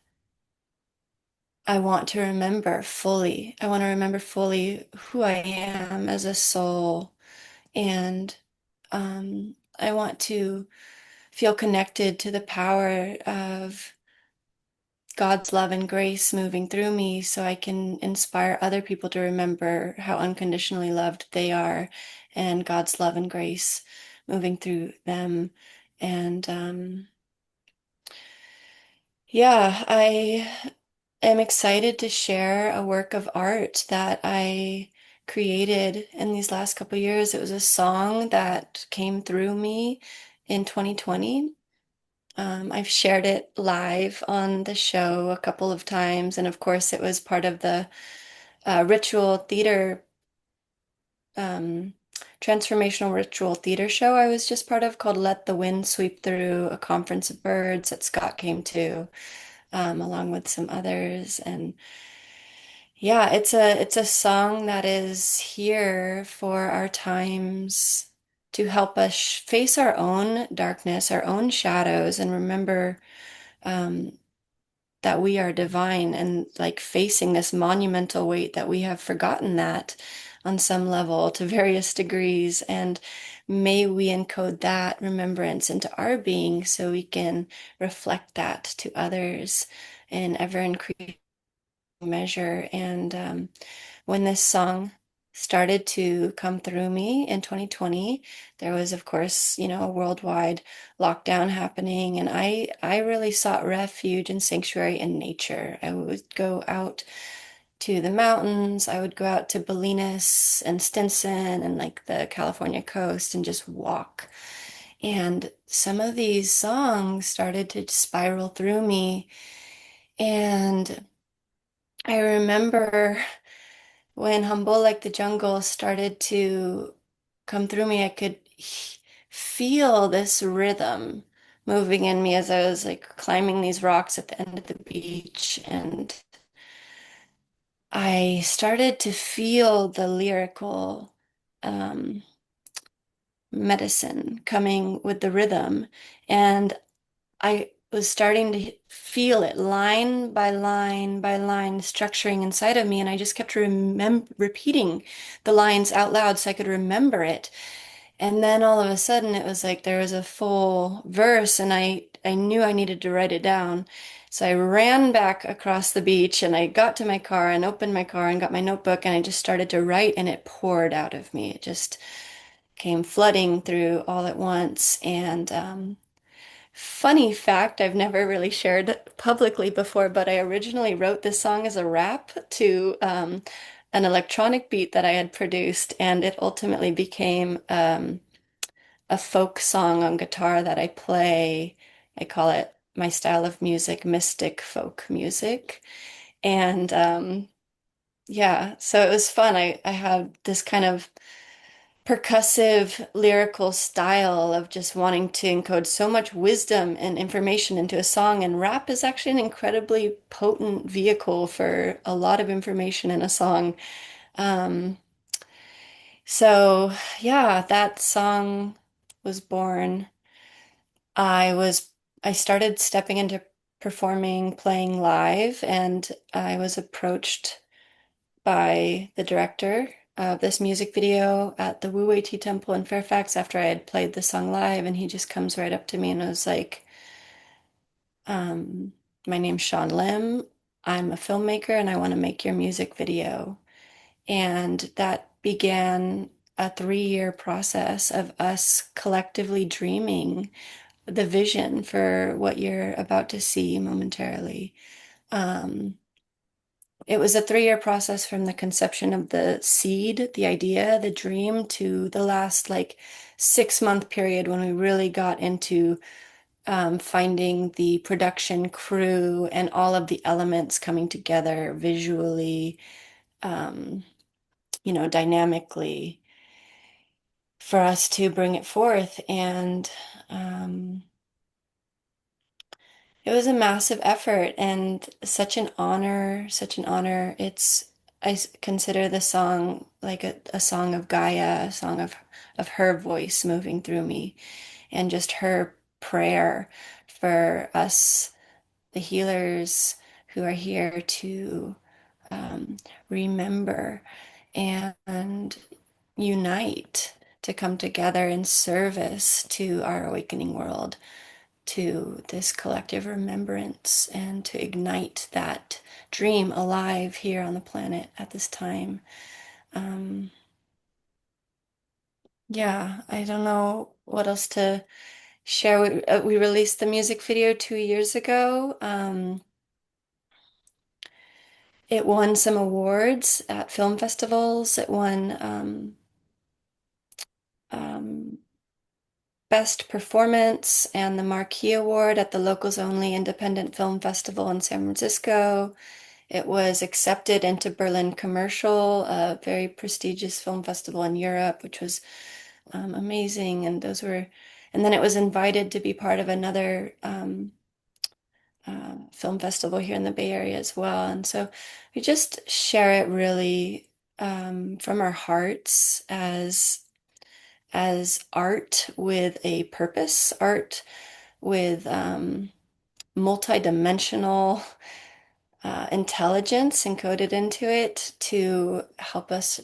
I want to remember fully. I want to remember fully who I am as a soul. And I want to feel connected to the power of God's love and grace moving through me so I can inspire other people to remember how unconditionally loved they are and God's love and grace moving through them. And yeah, I am excited to share a work of art that I created in these last couple of years. It was a song that came through me in 2020. I've shared it live on the show a couple of times, and of course, it was part of the ritual theater, um, transformational ritual theater show I was just part of called Let the Wind Sweep Through, a conference of birds that Scott came to, along with some others. And yeah, it's a song that is here for our times to help us face our own darkness, our own shadows, and remember um, that we are divine and like facing this monumental weight that we have forgotten that on some level to various degrees. And may we encode that remembrance into our being so we can reflect that to others in ever increasing measure. And when this song started to come through me in 2020, there was, of course, a worldwide lockdown happening, and I really sought refuge and sanctuary in nature. I would go out to the mountains. I would go out to Bolinas and Stinson and like the California coast and just walk. And some of these songs started to spiral through me. And I remember when Humble Like the Jungle started to come through me, I could feel this rhythm moving in me as I was like climbing these rocks at the end of the beach. And I started to feel the lyrical medicine coming with the rhythm. And I was starting to feel it line by line by line structuring inside of me. And I just kept repeating the lines out loud so I could remember it. And then all of a sudden it was like there was a full verse and I knew I needed to write it down. So I ran back across the beach and I got to my car and opened my car and got my notebook and I just started to write and it poured out of me. It just came flooding through all at once. And funny fact, I've never really shared publicly before, but I originally wrote this song as a rap to an electronic beat that I had produced, and it ultimately became a folk song on guitar that I play. I call it my style of music, mystic folk music. And yeah, so it was fun. I had this kind of percussive lyrical style of just wanting to encode so much wisdom and information into a song. And rap is actually an incredibly potent vehicle for a lot of information in a song. Um, so yeah, that song was born. I was I started stepping into performing, playing live, and I was approached by the director of this music video at the Wu Wei Tea Temple in Fairfax after I had played the song live, and he just comes right up to me and was like, my name's Sean Lim. I'm a filmmaker and I want to make your music video. And that began a 3-year process of us collectively dreaming the vision for what you're about to see momentarily. It was a 3-year process from the conception of the seed, the idea, the dream, to the last like 6-month period when we really got into finding the production crew and all of the elements coming together visually, dynamically for us to bring it forth. And it was a massive effort and such an honor, such an honor. I consider the song like a song of Gaia, a song of her voice moving through me, and just her prayer for us, the healers who are here, to remember and unite, to come together in service to our awakening world, to this collective remembrance, and to ignite that dream alive here on the planet at this time. Yeah, I don't know what else to share. We released the music video 2 years ago. It won some awards at film festivals. It won Best Performance and the Marquee Award at the Locals Only Independent Film Festival in San Francisco. It was accepted into Berlin Commercial, a very prestigious film festival in Europe, which was amazing. And then it was invited to be part of another film festival here in the Bay Area as well. And so we just share it really from our hearts as art with a purpose, art with multidimensional intelligence encoded into it to help us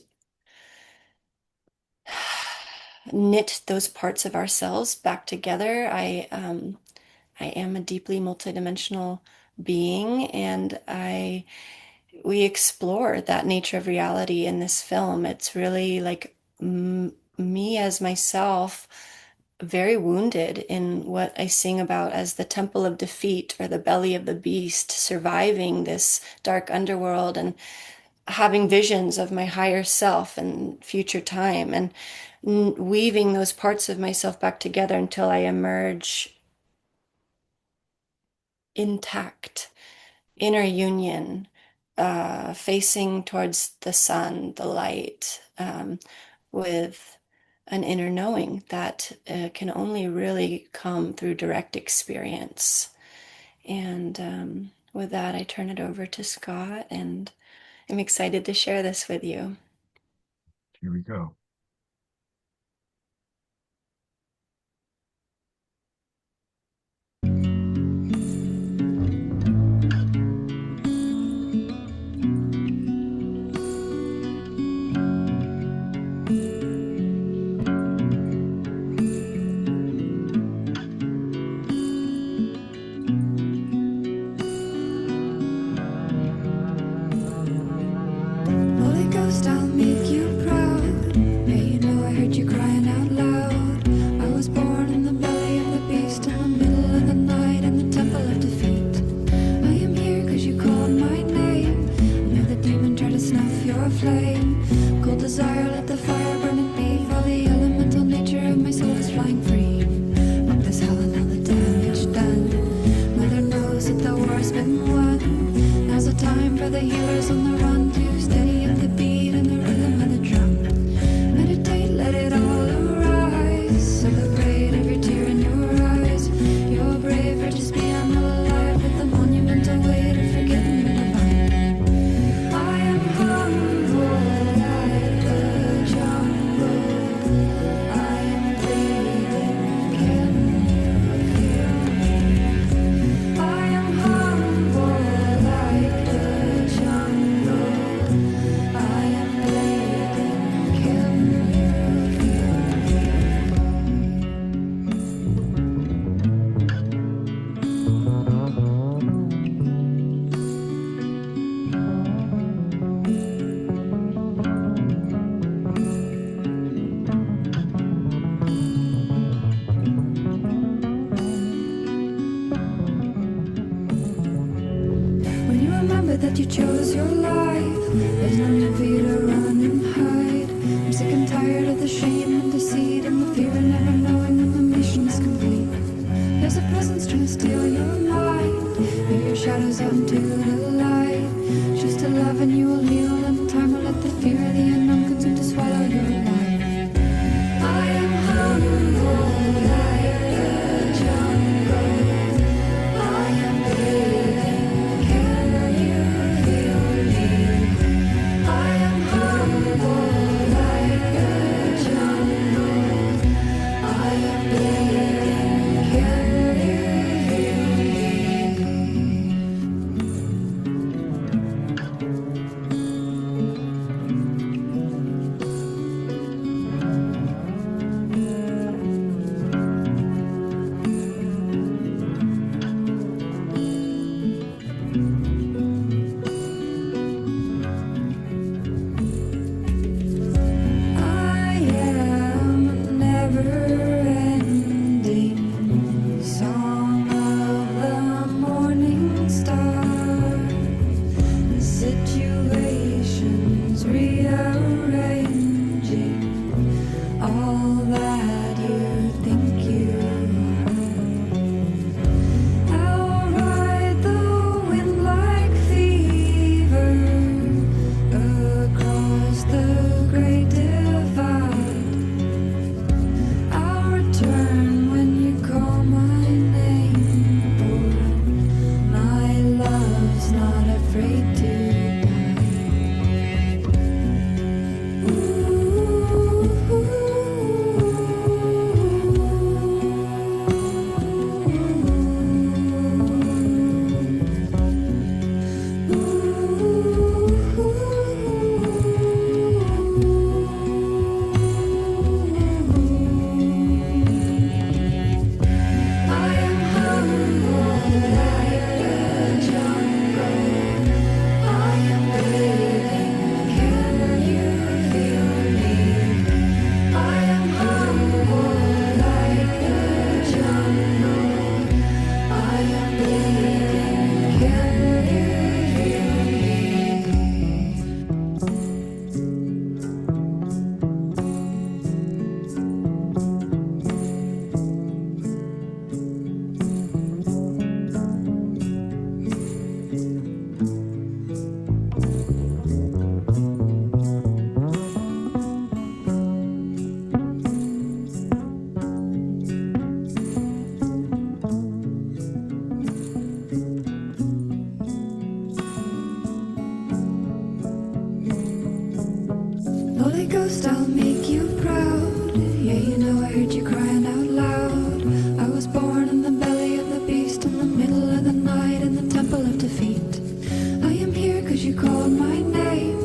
knit those parts of ourselves back together. I am a deeply multidimensional being, and we explore that nature of reality in this film. It's really like me as myself, very wounded in what I sing about as the temple of defeat, or the belly of the beast, surviving this dark underworld and having visions of my higher self and future time, and weaving those parts of myself back together until I emerge intact, inner union, facing towards the sun, the light, with an inner knowing that can only really come through direct experience. And with that, I turn it over to Scott, and I'm excited to share this with you. Here we go. That you chose your life. There's no need for you to run and hide. I'm sick and tired of the shame and deceit and the fear of never knowing when the mission is complete. There's a presence trying to steal your mind. Move your shadows out into the light. Choose to love and you will heal in time. Fear of the unknown could seem to swallow your life. I am humble like the jungle. I am breathing. Can you feel me? I am humble like the jungle. I am breathing. Can you feel me? I am a never-ending song of the morning star. The situations rearranging all that you think you are. I'll ride the wind like fever across the great divide. I'll return when you call my name, boy. My love's not afraid to I am humble like the jungle. I am breathing. Can you feel me? I am humble like the jungle. I am breathing. Can you Holy Ghost, I'll make you proud. Yeah, you know I heard you crying out loud. I was born in the belly of the beast, in the middle of the night, in the temple of defeat. I am here cause you called my name.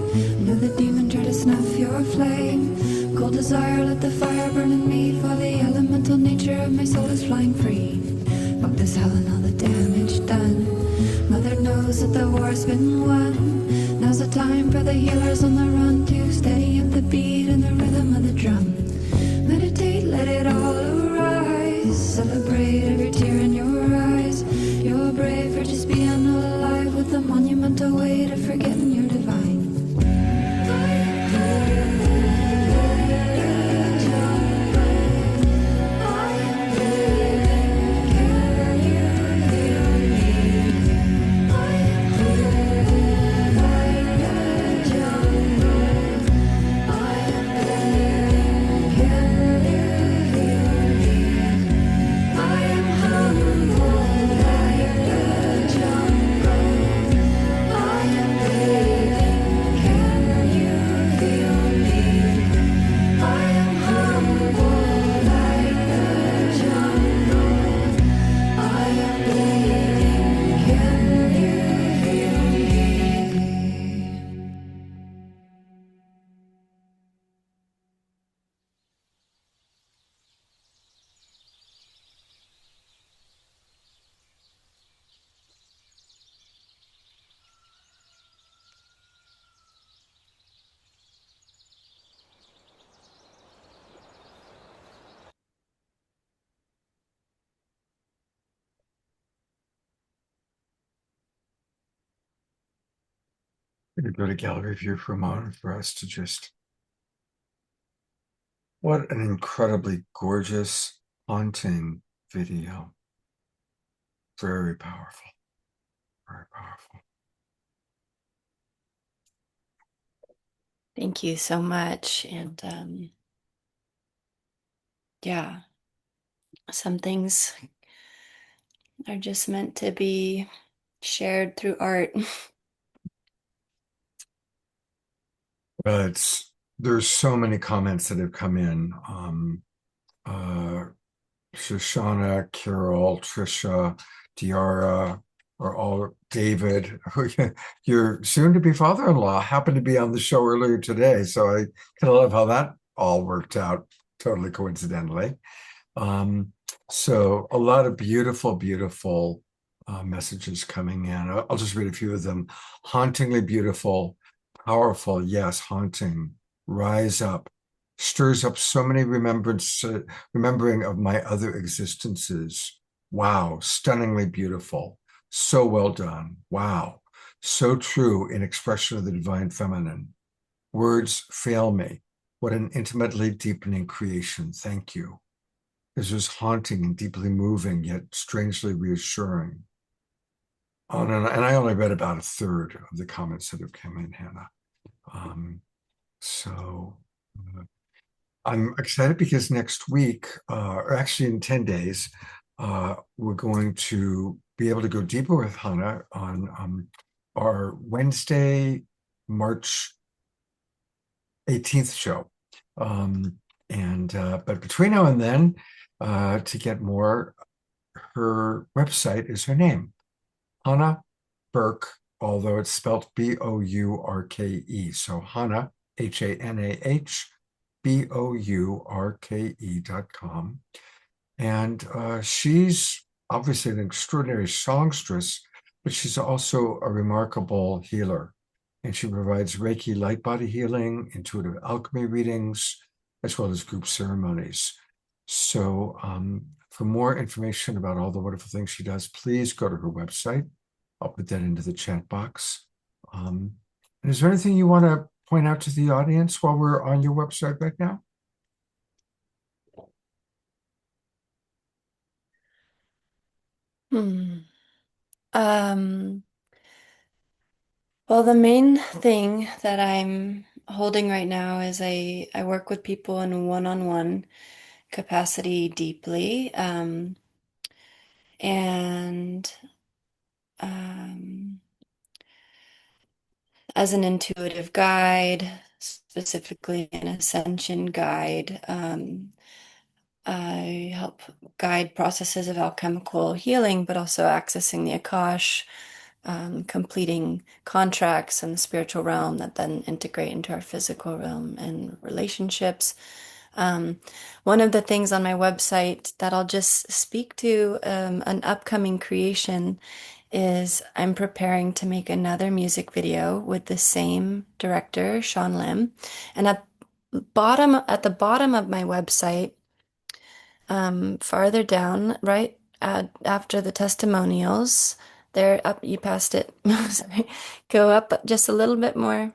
Knew the demon tried to snuff your flame. Cold desire, let the fire burn in me, for the elemental nature of my soul is flying free. Fuck this hell and all the damage done. Mother knows that the war's been won. Now's the time for the healers on the run to steady up the beat and the rhythm of the drum. Meditate, let it all arise. Celebrate every tear in your eyes. You're brave for just being alive, with the monumental weight of forgetting you're divine. We could go to gallery view for a moment for us to just, what an incredibly gorgeous, haunting video. Very powerful. Very powerful. Thank you so much. And yeah, some things are just meant to be shared through art. There's so many comments that have come in. Shoshana, Carol, Trisha, Diara, or all David, your soon-to-be father-in-law happened to be on the show earlier today. So I kind of love how that all worked out totally coincidentally. So a lot of beautiful, beautiful messages coming in. I'll just read a few of them. Hauntingly beautiful, powerful, yes, haunting. Rise up, stirs up so many remembering of my other existences. Wow, stunningly beautiful. So well done. Wow, so true in expression of the divine feminine. Words fail me. What an intimately deepening creation. Thank you. This was haunting and deeply moving, yet strangely reassuring. And I only read about a third of the comments that have come in, Hannah. So I'm excited because next week, or actually in 10 days, we're going to be able to go deeper with Hannah on our Wednesday, March 18th show. But between now and then, to get more, her website is her name, Hannah Bourke, although it's spelled Bourke. So Hannah, HANAH, BOURKE.com. And she's obviously an extraordinary songstress, but she's also a remarkable healer. And she provides Reiki light body healing, intuitive alchemy readings, as well as group ceremonies. So for more information about all the wonderful things she does, please go to her website. I'll put that into the chat box. And is there anything you want to point out to the audience while we're on your website right now? Well, the main thing that I'm holding right now is I work with people in one-on-one capacity deeply. And as an intuitive guide, specifically an ascension guide, I help guide processes of alchemical healing, but also accessing the Akash, completing contracts in the spiritual realm that then integrate into our physical realm and relationships. One of the things on my website that I'll just speak to, an upcoming creation, is I'm preparing to make another music video with the same director, Sean Lim. And at the bottom of my website, farther down, right after the testimonials, there, up, you passed it. Sorry. Go up just a little bit more.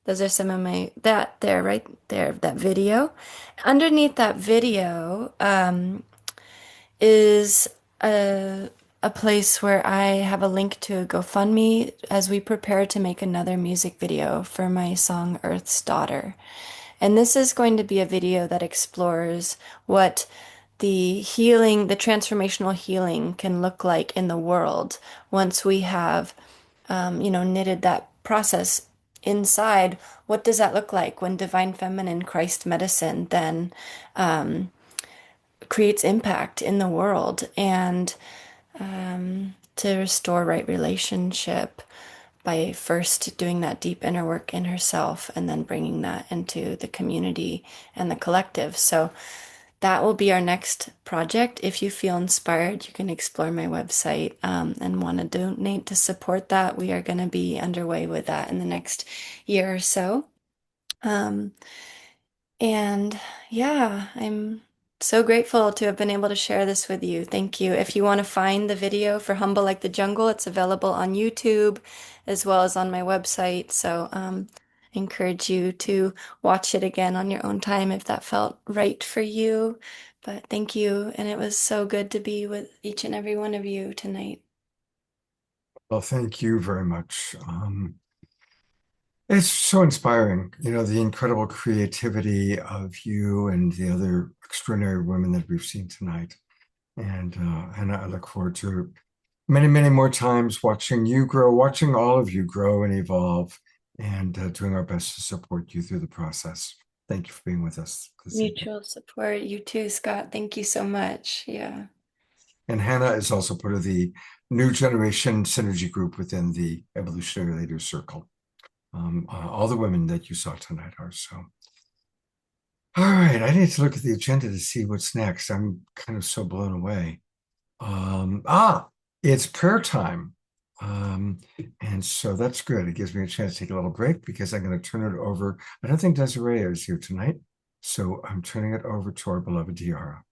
Those are some of my, that there, right there, that video. Underneath that video is a place where I have a link to a GoFundMe as we prepare to make another music video for my song Earth's Daughter. And this is going to be a video that explores what the healing, the transformational healing can look like in the world once we have, knitted that process inside. What does that look like when Divine Feminine Christ Medicine then creates impact in the world, and to restore right relationship by first doing that deep inner work in herself and then bringing that into the community and the collective. So that will be our next project. If you feel inspired, you can explore my website and want to donate to support that. We are going to be underway with that in the next year or so. And yeah, I'm so grateful to have been able to share this with you. Thank you. If you want to find the video for Humble Like the Jungle, it's available on YouTube as well as on my website. So I encourage you to watch it again on your own time if that felt right for you. But thank you. And it was so good to be with each and every one of you tonight. Well, thank you very much. It's so inspiring, the incredible creativity of you and the other extraordinary women that we've seen tonight. And I look forward to many, many more times watching you grow, watching all of you grow and evolve, and doing our best to support you through the process. Thank you for being with us this evening. Mutual support. You too, Scott. Thank you so much. Yeah. And Hannah is also part of the New Generation Synergy Group within the Evolutionary Leaders Circle. All the women that you saw tonight are so. All right, I need to look at the agenda to see what's next. I'm kind of so blown away. It's prayer time. And so that's good. It gives me a chance to take a little break because I'm going to turn it over. I don't think Desiree is here tonight. So I'm turning it over to our beloved Tiara.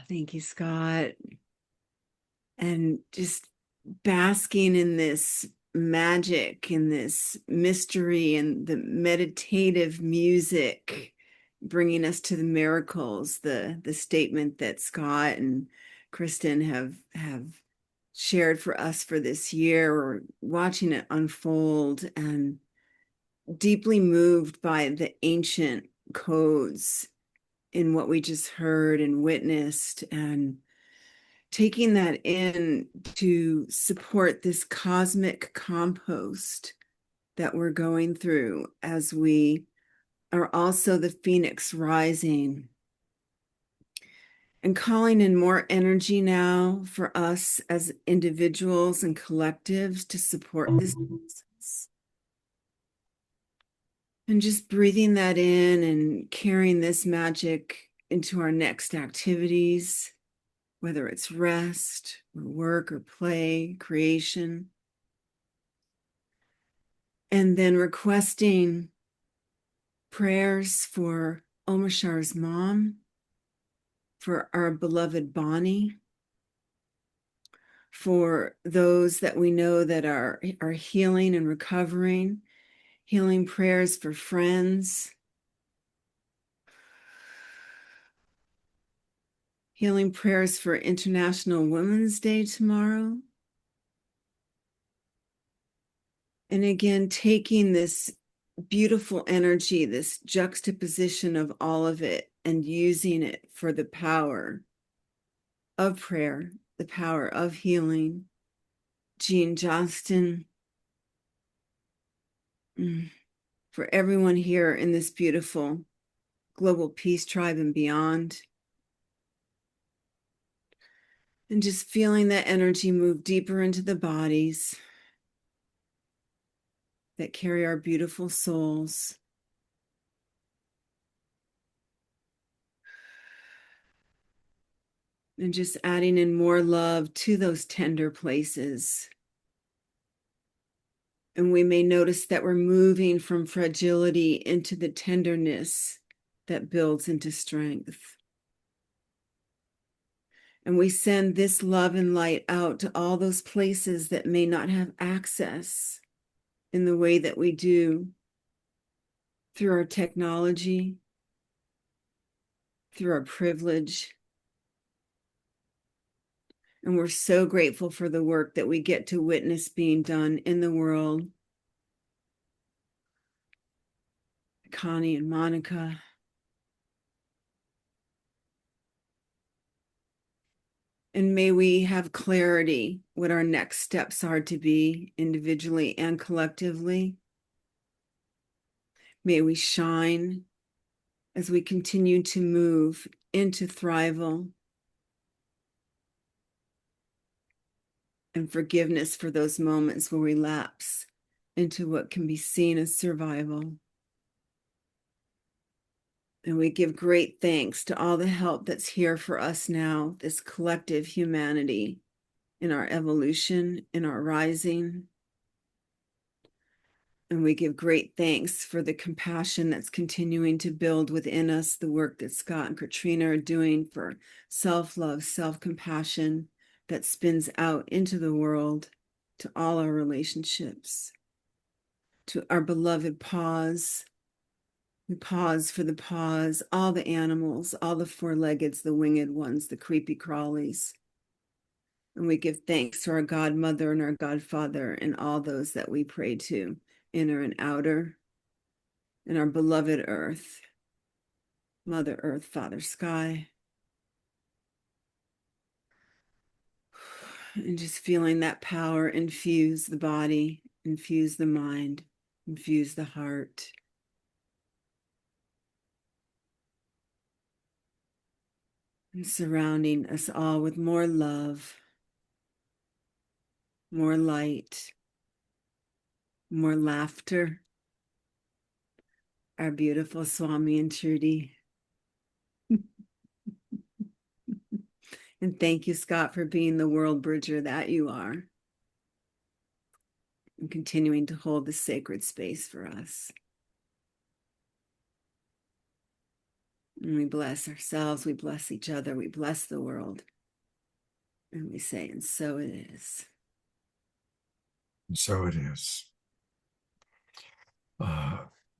Thank you, Scott. And just basking in this magic, in this mystery, and the meditative music, bringing us to the miracles, the statement that Scott and Kristen have shared for us for this year. We're watching it unfold and deeply moved by the ancient codes in what we just heard and witnessed, and taking that in to support this cosmic compost that we're going through as we are also the phoenix rising, and calling in more energy now for us as individuals and collectives to support this process. And just breathing that in and carrying this magic into our next activities, whether it's rest or work or play, creation. And then requesting prayers for Omashar's mom, for our beloved Bonnie, for those that we know that are healing and recovering, healing prayers for friends, healing prayers for International Women's Day tomorrow. And again, taking this beautiful energy, this juxtaposition of all of it, and using it for the power of prayer, the power of healing. Jean Johnston, for everyone here in this beautiful global peace tribe and beyond. And just feeling that energy move deeper into the bodies that carry our beautiful souls. And just adding in more love to those tender places. And we may notice that we're moving from fragility into the tenderness that builds into strength. And we send this love and light out to all those places that may not have access in the way that we do through our technology, through our privilege. And we're so grateful for the work that we get to witness being done in the world. Connie and Monica. And may we have clarity what our next steps are to be individually and collectively. May we shine as we continue to move into thrival and forgiveness for those moments where we lapse into what can be seen as survival. And we give great thanks to all the help that's here for us now, this collective humanity in our evolution, in our rising. And we give great thanks for the compassion that's continuing to build within us, the work that Scott and Katrina are doing for self-love, self-compassion that spins out into the world, to all our relationships, to our beloved pause. We pause for the pause, all the animals, all the four-leggeds, the winged ones, the creepy crawlies. And we give thanks to our Godmother and our Godfather and all those that we pray to, inner and outer, and our beloved Earth, Mother Earth, Father Sky. And just feeling that power infuse the body, infuse the mind, infuse the heart. And surrounding us all with more love, more light, more laughter. Our beautiful Swami and Trudy. And thank you, Scott, for being the world bridger that you are. And continuing to hold the sacred space for us. And we bless ourselves, we bless each other, we bless the world. And we say, and so it is. And so it is.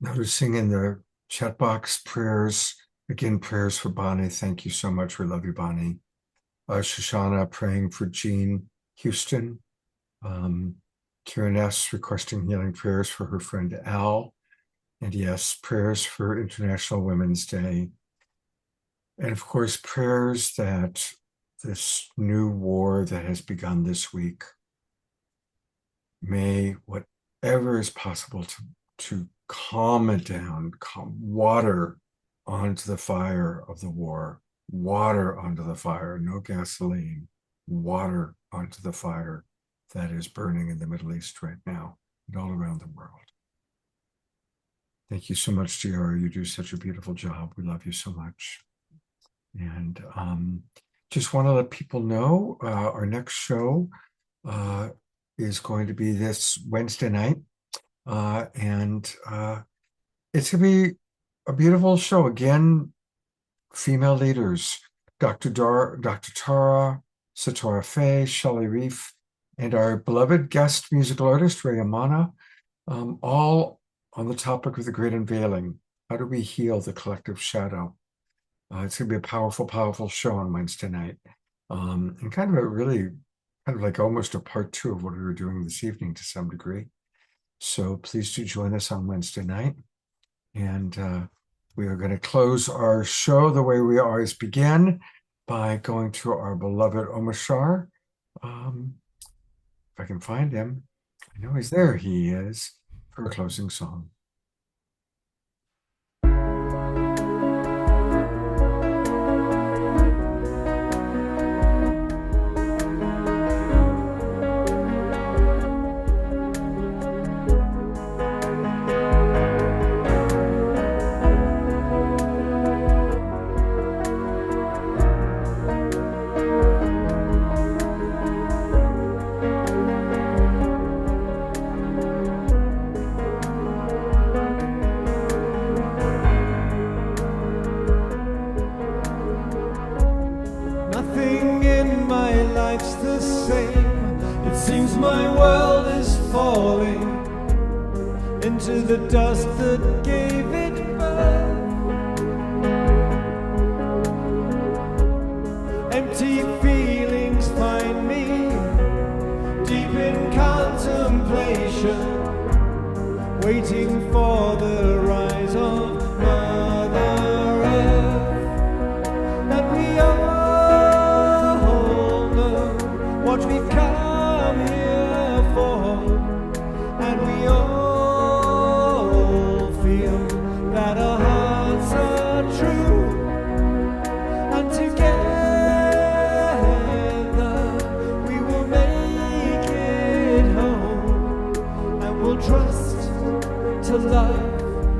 Noticing in the chat box prayers, again, prayers for Bonnie. Thank you so much. We love you, Bonnie. Shoshana praying for Jean Houston. Karen S. requesting healing prayers for her friend Al. And yes, prayers for International Women's Day. And of course, prayers that this new war that has begun this week, may whatever is possible to calm it down, water onto the fire of the war, water onto the fire, no gasoline, water onto the fire that is burning in the Middle East right now and all around the world. Thank you so much, Giara. You do such a beautiful job. We love you so much. And just want to let people know our next show is going to be this Wednesday night. And it's going to be a beautiful show. Again, female leaders, Dr. Tara, Satora Faye, Shelley Reef, and our beloved guest musical artist, Ray Amana, all on the topic of the Great Unveiling. How do we heal the collective shadow? It's going to be a powerful, powerful show on Wednesday night. And kind of like almost a part 2 of what we were doing this evening to some degree. So please do join us on Wednesday night. And we are going to close our show the way we always begin by going to our beloved Omashar. If I can find him. I know he's there. He is, for a closing song. Nothing in my life's the same. It seems my world is falling into the dust that gave it birth. Empty feelings find me deep in contemplation, waiting for the rise of Mother Earth. And we all know what we've come here for, and we all feel that our hearts are true, and together we will make it home, and we'll trust to love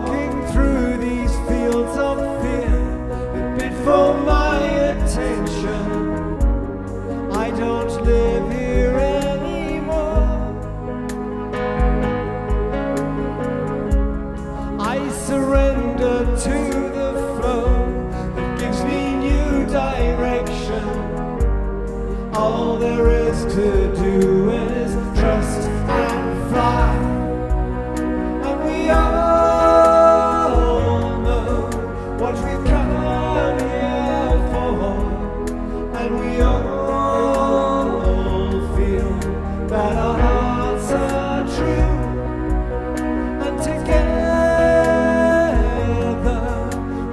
walking through these fields of fear that bid for my attention. I don't live here anymore. I surrender to the flow that gives me new direction. All there is to do is trust and fly. And we all know what we've come here for. And we all feel that our hearts are true. And together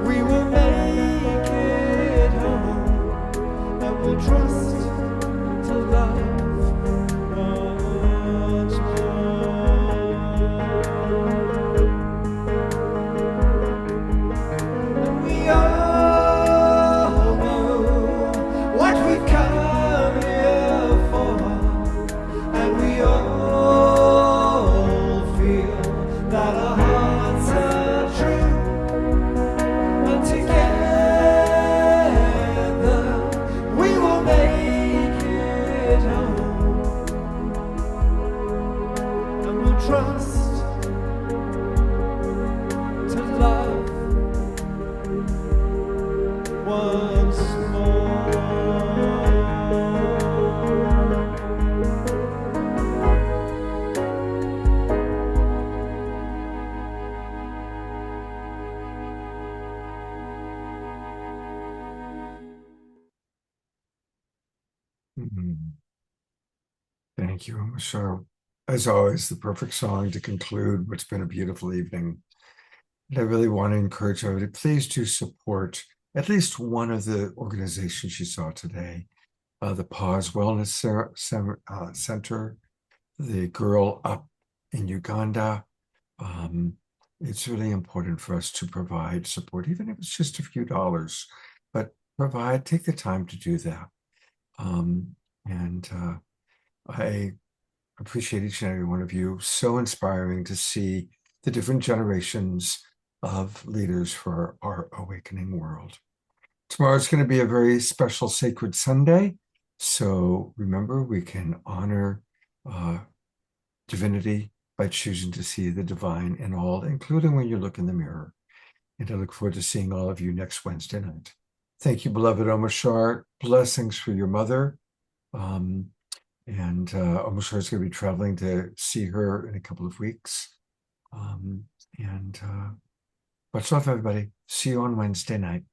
we will make it home. And we'll trust to love once more. And we all know what we've come here for. And we all feel that our hearts are true. And together we will make it home. And we'll trust to love once more. Thank you, Michele. As always, the perfect song to conclude what's been a beautiful evening. And I really want to encourage everybody, please do support at least one of the organizations you saw today. The Pause Wellness Center, the Girl Up in Uganda. It's really important for us to provide support, even if it's just a few dollars, but take the time to do that. I appreciate each and every one of you. So inspiring to see the different generations of leaders for our awakening world. Tomorrow's going to be a very special Sacred Sunday. So remember, we can honor divinity by choosing to see the divine in all, including when you look in the mirror. And I look forward to seeing all of you next Wednesday night. Thank you, beloved Omashar. Blessings for your mother. Omashar is going to be traveling to see her in a couple of weeks. Much love, everybody. See you on Wednesday night.